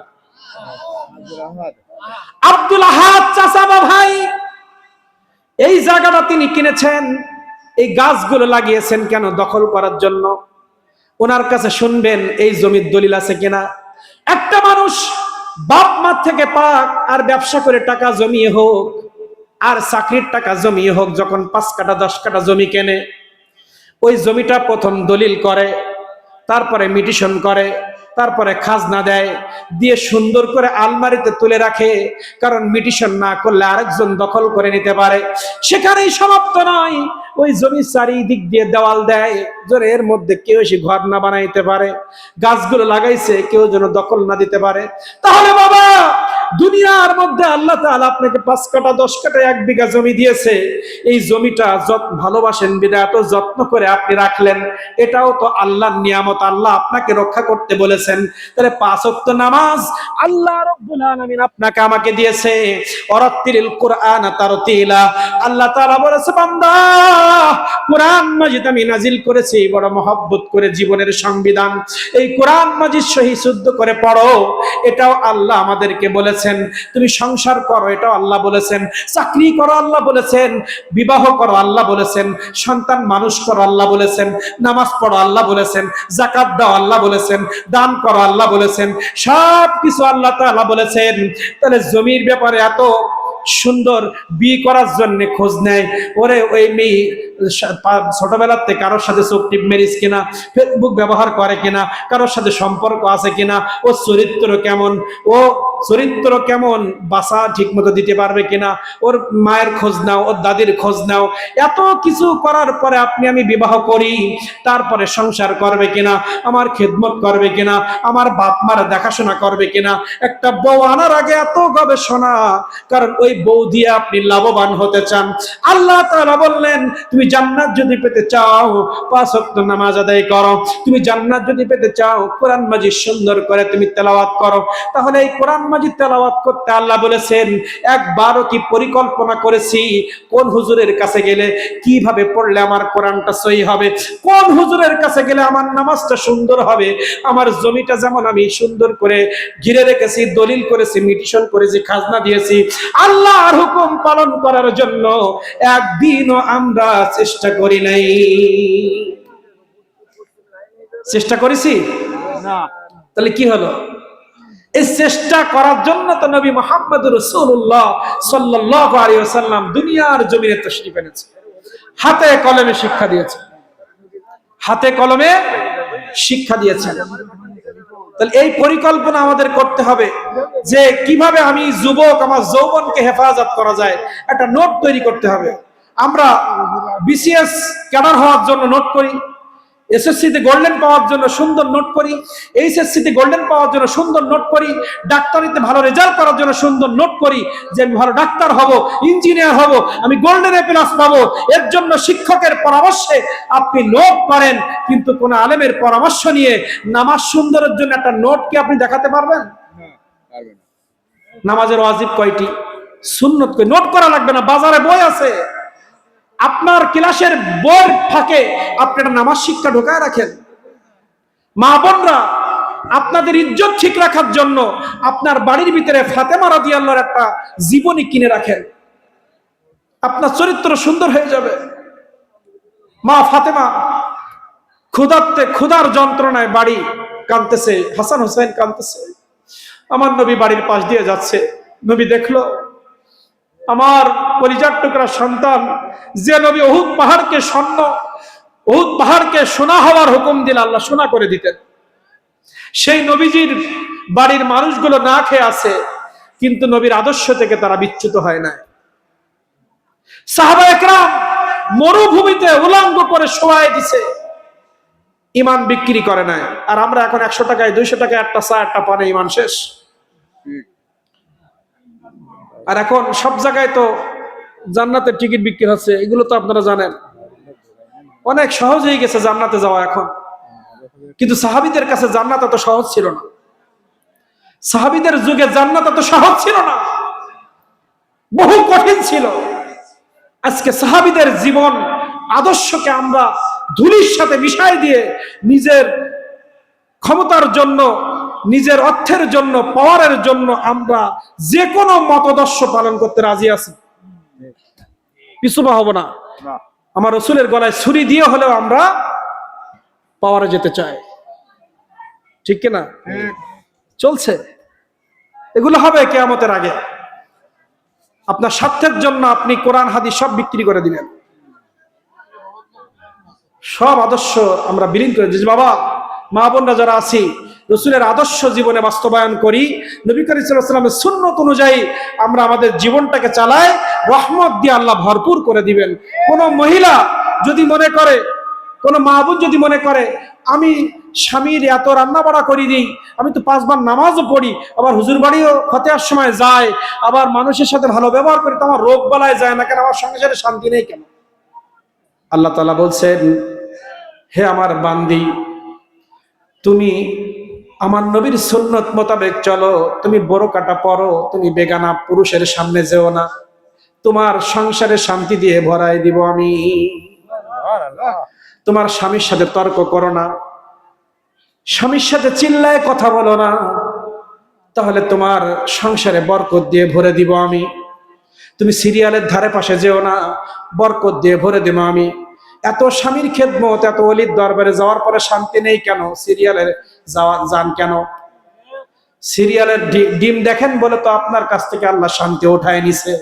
আব্দুল আহাদ চাচা বা ভাই, এই জায়গাটা তিনি কিনেছেন। এই গাছগুলো লাগিয়েছেন কেন? দখল করার জন্য। ওনার কাছে শুনবেন এই জমির দলিল আছে কিনা। একটা মানুষ বাপ মা থেকে পাক আর ব্যবসা করে টাকা জমিয়ে হোক আর চাকরির টাকা জমিয়ে হোক, যখন 5 কাঠা 10 কাঠা জমি কেনে, ওই জমিটা প্রথম দলিল করে, তারপরে মিটিশন করে, তারপরে খাজনা দেয়, দিয়ে সুন্দর করে আলমারিতে তুলে রাখে, কারণ মিটিশন না করলে আরেকজন দখল করে নিতে পারে। সেখানেই সমাপ্ত নয়, ওই জমি চারিদিক দিয়ে দেওয়াল দেয়, যেন এর মধ্যে কেউ এসে ঘর না বানাইতে পারে, গাছগুলো লাগাইছে কেউ যেন দখল না দিতে পারে। তাহলে বাবা, দুনিয়ার মধ্যে আল্লাহ তাআলা আপনাকে 5 কাঠা 10 কাঠা 1 বিঘা জমি দিয়েছে, এই জমিটা যত ভালোবাসেন বিধায় এত যত্ন করে আপনি রাখলেন, এটাও তো আল্লাহর নিয়ামত, আল্লাহ আপনাকে রক্ষা করতে বলেছেন। তাহলে 5 ওয়াক্ত নামাজ আল্লাহ রাব্বুল আলামিন আপনাকে আমাকে দিয়েছে। ওয়ারাত্তিলিল কুরআন তারতিলা, আল্লাহ তাআলা বলেছে বান্দা কুরআন মাজিদ আমি নাজিল করেছি বড় মহব্বত করে, জীবনের সংবিধান। এই কোরআন মাজিদ সহি শুদ্ধ করে পড়ো, এটাও আল্লাহ আমাদেরকে বলেছেন। তুমি সংসার করো, এটাও আল্লাহ বলেছেন। চাকরি করো, আল্লাহ বলেছেন। বিবাহ করো, আল্লাহ বলেছেন। সন্তান মানুষ করো, আল্লাহ বলেছেন। নামাজ পড়ো, আল্লাহ বলেছেন। যাকাত দাও, আল্লাহ বলেছেন। দান করো, আল্লাহ বলেছেন। সব কিছু আল্লাহ তাআলা বলেছেন। তাহলে জমির ব্যাপারে এত সুন্দর বিয়ে করার জন্য খোঁজ নেয়, ওরে ওই মেয়ে ছোটবেলার থেকে কারোর সাথে চোখ টিপ মেরিস কিনা, ফেসবুক ব্যবহার করে কিনা, কারোর সাথে সম্পর্ক আছে কিনা, ও চরিত্র কেমন, ও চরিত্র কেমন, বাসা ঠিক মতো দিতে পারবে কিনা, ওর মায়ের খোঁজ নাও, ওর দাদির খোঁজ নাও। এত কিছু করার পরে আপনি আমি বিবাহ করি, তারপরে সংসার করবে কিনা, আমার খেদমত করবে কিনা, আমার বাপ মার দেখাশোনা করবে কিনা। একটা বউ আনার আগে এত গবেষণা, কারণ ওই বউ দিয়ে আপনি লাভবান হতে চান, আল্লাহ তাআলা বললেন তুমি জান্নাত যদি পেতে চাও 5 ওয়াক্ত নামাজ আদায় করো, তুমি জান্নাত যদি পেতে চাও কোরআন মাজিদ সুন্দর করে তুমি তেলাওয়াত করো। তাহলে এই কোরআন মাজিদ তেলাওয়াত করতে আল্লাহ বলেছেন একবারও কি পরিকল্পনা করেছি কোন হুজুরের কাছে গেলে কিভাবে পড়লে আমার কোরআনটা সহি হবে, কোন হুজুরের কাছে গেলে আমার নামাজটা সুন্দর হবে, আমার জমিটা যেমন আমি সুন্দর করে ঘিরে রেখেছি, দলিল করেছি, মিটিশন করেছি, খাজনা দিয়েছি, আল্লাহর হুকুম পালন করার জন্য একদিনও আমরা চেষ্টা করি নাই। চেষ্টা করেছি না? তাহলে কি হলো? এই চেষ্টা করার জন্য তো নবী মুহাম্মদ রাসূলুল্লাহ সাল্লাল্লাহু আলাইহি ওয়াসাল্লাম দুনিয়ার জমিনে তাশরীফ এনেছেন, হাতে কলমে শিক্ষা দিয়েছেন, হাতে কলমে শিক্ষা দিয়েছেন। তাহলে এই পরিকল্পনা আমাদের করতে হবে যে কিভাবে আমি যুবক আমার যৌবনকে হেফাজত করা যায়, একটা নোট তৈরি করতে হবে। আমরা বিসিএস ক্যাডার হওয়ার জন্য নোট করি, এসএসসি তে গোল্ডেন পাওয়ার জন্য সুন্দর নোট করি, এইচএসসি তে গোল্ডেন পাওয়ার জন্য সুন্দর নোট করি, ডাক্তারিতে ভালো রেজাল্ট করার জন্য সুন্দর নোট করি যে আমি ভালো ডাক্তার হব, ইঞ্জিনিয়ার হব, আমি গোল্ডেন এ প্লাস পাবো। এর জন্য শিক্ষকের পরামর্শে আপনি নোট করেন, কিন্তু কোন আলেমের পরামর্শ নিয়ে নামাজ সুন্দরের জন্য একটা নোট কি আপনি দেখাতে পারবেন? নামাজের ওয়াজিব কয়টি, সুন্নত কই, নোট করা লাগবে না, বাজারে বই আছে। আপনার ক্লাসের বইয়ের ফাঁকে আপনি একটা নামাজ শিক্ষা ঢোকায় রাখেন। মা বোনরা আপনাদের ইজ্জত ঠিক রাখার জন্য আপনার বাড়ির ভিতরে ফাতেমা রাদিয়াল্লাহর একটা জীবনী কিনে রাখেন, আপনার চরিত্র সুন্দর হয়ে যাবে। মা ফাতেমা ক্ষুধার যন্ত্রণায় বাড়ি কাঁদতেছে, হাসান হোসেন কাঁদতেছে, আমার নবী বাড়ির পাশ দিয়ে যাচ্ছে, নবী দেখলো আমার কলিজার টুকরা সন্তান, যে নবী উহুদ পাহাড়কে সোনা হওয়ার হুকুম দিলে আল্লাহ সোনা করে দিতেন, সেই নবীজির বাড়ির মানুষগুলো না খেয়ে আছে, কিন্তু নবীর আদর্শ থেকে তারা বিচ্যুত হয় না। সাহাবা একরাম মরুভূমিতে উলঙ্গ করে শোয়াই দিছে, ইমান বিক্রি করে নাই। আর আমরা এখন 100 টাকায় 200 টাকায় একটা চা একটা পানে ইমান শেষ। আর এখন সব জায়গায় তো জান্নাতের টিকিট বিক্রি হচ্ছে, এগুলো তো আপনারা জানেন। অনেক সহজ হয়ে গেছে জান্নাতে যাওয়া এখন, কিন্তু সাহাবীদের কাছে জান্নাত এত সহজ ছিল না। সাহাবীদের যুগে জান্নাত এত সহজ ছিল না, বহু কঠিন ছিল। আজকে সাহাবীদের জীবন আদর্শকে আমরা ধুলির সাথে মিশাই দিয়ে নিজের ক্ষমতার জন্য, নিজের অর্থের জন্য, পাওয়ারের জন্য আমরা যে কোনো মতাদর্শ পালন করতে রাজি আছি, পিছুপা হব না। আমার রাসূলের গলায় ছুরি দিয়ে হলেও আমরা পাওয়ারে যেতে চাই, ঠিক কিনা? চলছে, এগুলো হবে কিয়ামতের আগে। আপনার স্বার্থের জন্য আপনি কোরআন হাদিস সব বিক্রি করে দিলেন, সব আদর্শ আমরা বিলীন করে দিয়েছি। বাবা মা বোনরা যারা আছি, রাসূলের আদর্শ জীবনে বাস্তবায়ন করি, নবী করিম সাল্লাল্লাহু আলাইহি ওয়াসাল্লামের সুন্নাত অনুযায়ী আমরা আমাদের জীবনটাকে চালাই, রহমত দিয়ে আল্লাহ ভরপুর করে দিবেন। কোন মহিলা যদি মনে করে, কোন মা বোন যদি মনে করে আমি স্বামীর এত রান্না বাড়া করি দিই, আমি তো 5 বার নামাজও পড়ি, আবার হুজুর বাড়িও ফতেহার সময় যায়, আবার মানুষের সাথে ভালো ব্যবহার করি, তো আমার রোগ বালায় যায় না কেন, আমার সংসারে শান্তি নেই কেন? আল্লাহ তাআলা বলছেন, হে আমার বান্দি, তুমি আমার নবীর সুন্নত মোতাবেক চলো, তুমি বোরকাটা পরো, তুমি বেগানা পুরুষের সামনে যেও না, তোমার সংসারে শান্তি দিয়ে ভরাই দিব আমি। তোমার স্বামীর সাথে তর্ক করো না, স্বামীর সাথে চিল্লায় কথা বলো না, তাহলে তোমার সংসারে বরকত দিয়ে ভরে দিব আমি। তুমি সিরিয়ালের ধারে পাশে যেও না, বরকত দিয়ে ভরে দেব আমি। এত স্বামীর খেদমত, এত ওলির দরবারে যাওয়ার পরে শান্তি নেই কেন? সিরিয়ালে যান কেন? সিরিয়ালের ডিম দেখেন বলে তো আপনার কাছ থেকে আল্লাহ শান্তি উঠায় নিছে।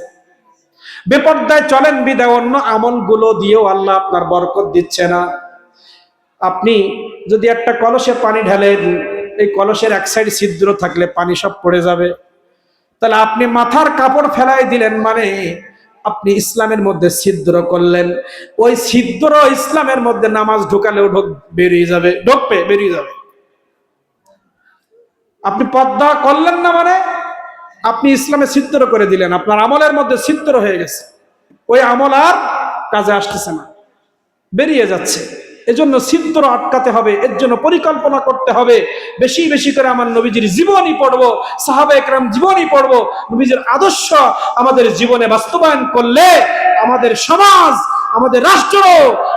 বেপর্দায় চলেন বিদায় অন্য আমলগুলো দিয়েও আল্লাহ আপনার বরকত দিচ্ছে না। আপনি যদি একটা কলসে পানি ঢালেন, এই কলসের এক সাইড ছিদ্র থাকলে পানি সব পড়ে যাবে, তাহলে আপনি মাথার কাপড় ফেলাই দিলেন মানে আপনি ইসলামের মধ্যে ছিদ্র করলেন। ওই ছিদ্র ইসলামের মধ্যে নামাজ ঢুকালেও বেরিয়ে যাবে, বেরিয়ে যাবে। আপনি পর্দা করলেন না মানে আপনি ইসলামে ছিদ্র করে দিলেন, আপনার আমলের মধ্যে ছিদ্র হয়ে গেছে, ওই আমল আর কাজে আসতেছে না, বেরিয়ে যাচ্ছে। এজন্য ছিদ্র আটকাতে হবে, এর জন্য পরিকল্পনা করতে হবে। বেশি বেশি করে আমার নবীজির জীবনী পড়বো, সাহাবা একরাম জীবনী পড়বো, নবীজির আদর্শ আমাদের জীবনে বাস্তবায়ন করলে আমাদের সমাজ, আমাদের রাষ্ট্র,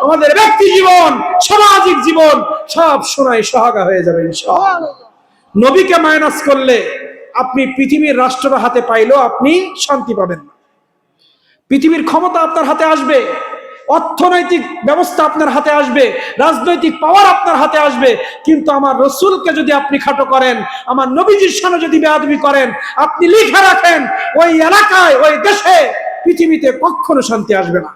আমাদের ব্যক্তি জীবন, সামাজিক জীবন সব সময় সোহাগা হয়ে যাবে ইনশাআল্লাহ। নবীকে মাইনাস করলে আপনি পৃথিবীর রাষ্ট্র হাতে পাইলেও আপনি শান্তি পাবেন না। পৃথিবীর ক্ষমতা আপনার হাতে আসবে, অর্থনৈতিক ব্যবস্থা আপনার হাতে আসবে, রাজনৈতিক পাওয়ার আপনার হাতে আসবে, কিন্তু আমার রসুলকে যদি আপনি খাটো করেন, আমার নবীজির সামনে যদি বেয়াদবি করেন, আপনি লিখে রাখেন ওই এলাকায়, ওই দেশে, পৃথিবীতে কখনো শান্তি আসবে না।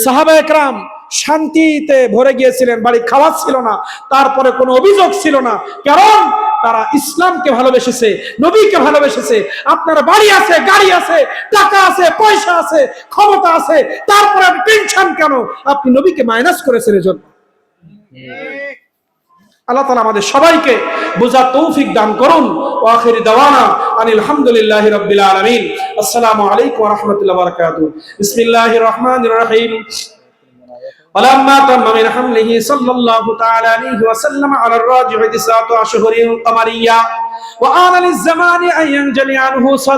সাহাবা একরাম শান্তিতে ভরে গিয়েছিলেন, বাড়ি খাওয়া ছিল না, তারপরে কোনো অভিযোগ ছিল না, কারণ তারা ইসলামকে ভালোবেসেছে, নবীকে ভালোবেসেছে। আপনার বাড়ি আছে, গাড়ি আছে, টাকা আছে, পয়সা আছে, ক্ষমতা আছে, তারপরে আপনি টেনশন কেন? আপনি নবীকে মাইনাস করেছেন। এজন্য আল্লাহ তাআলা আমাদের সবাইকে বোঝার তৌফিক দান করুন। ওয়া আখিরি দাওয়ানা আনিল হামদুলিল্লাহি রাব্বিল আলামিন। আসসালামু আলাইকুম ওয়া রাহমাতুল্লাহি ওয়া বারাকাতুহু। বিসমিল্লাহির রহমানির রহিম। ولما تم من حمله صلى الله تعالى عليه وسلم على الراجح 9 أشهر قمرية وآن للزمان أن ينجلي عنه صدى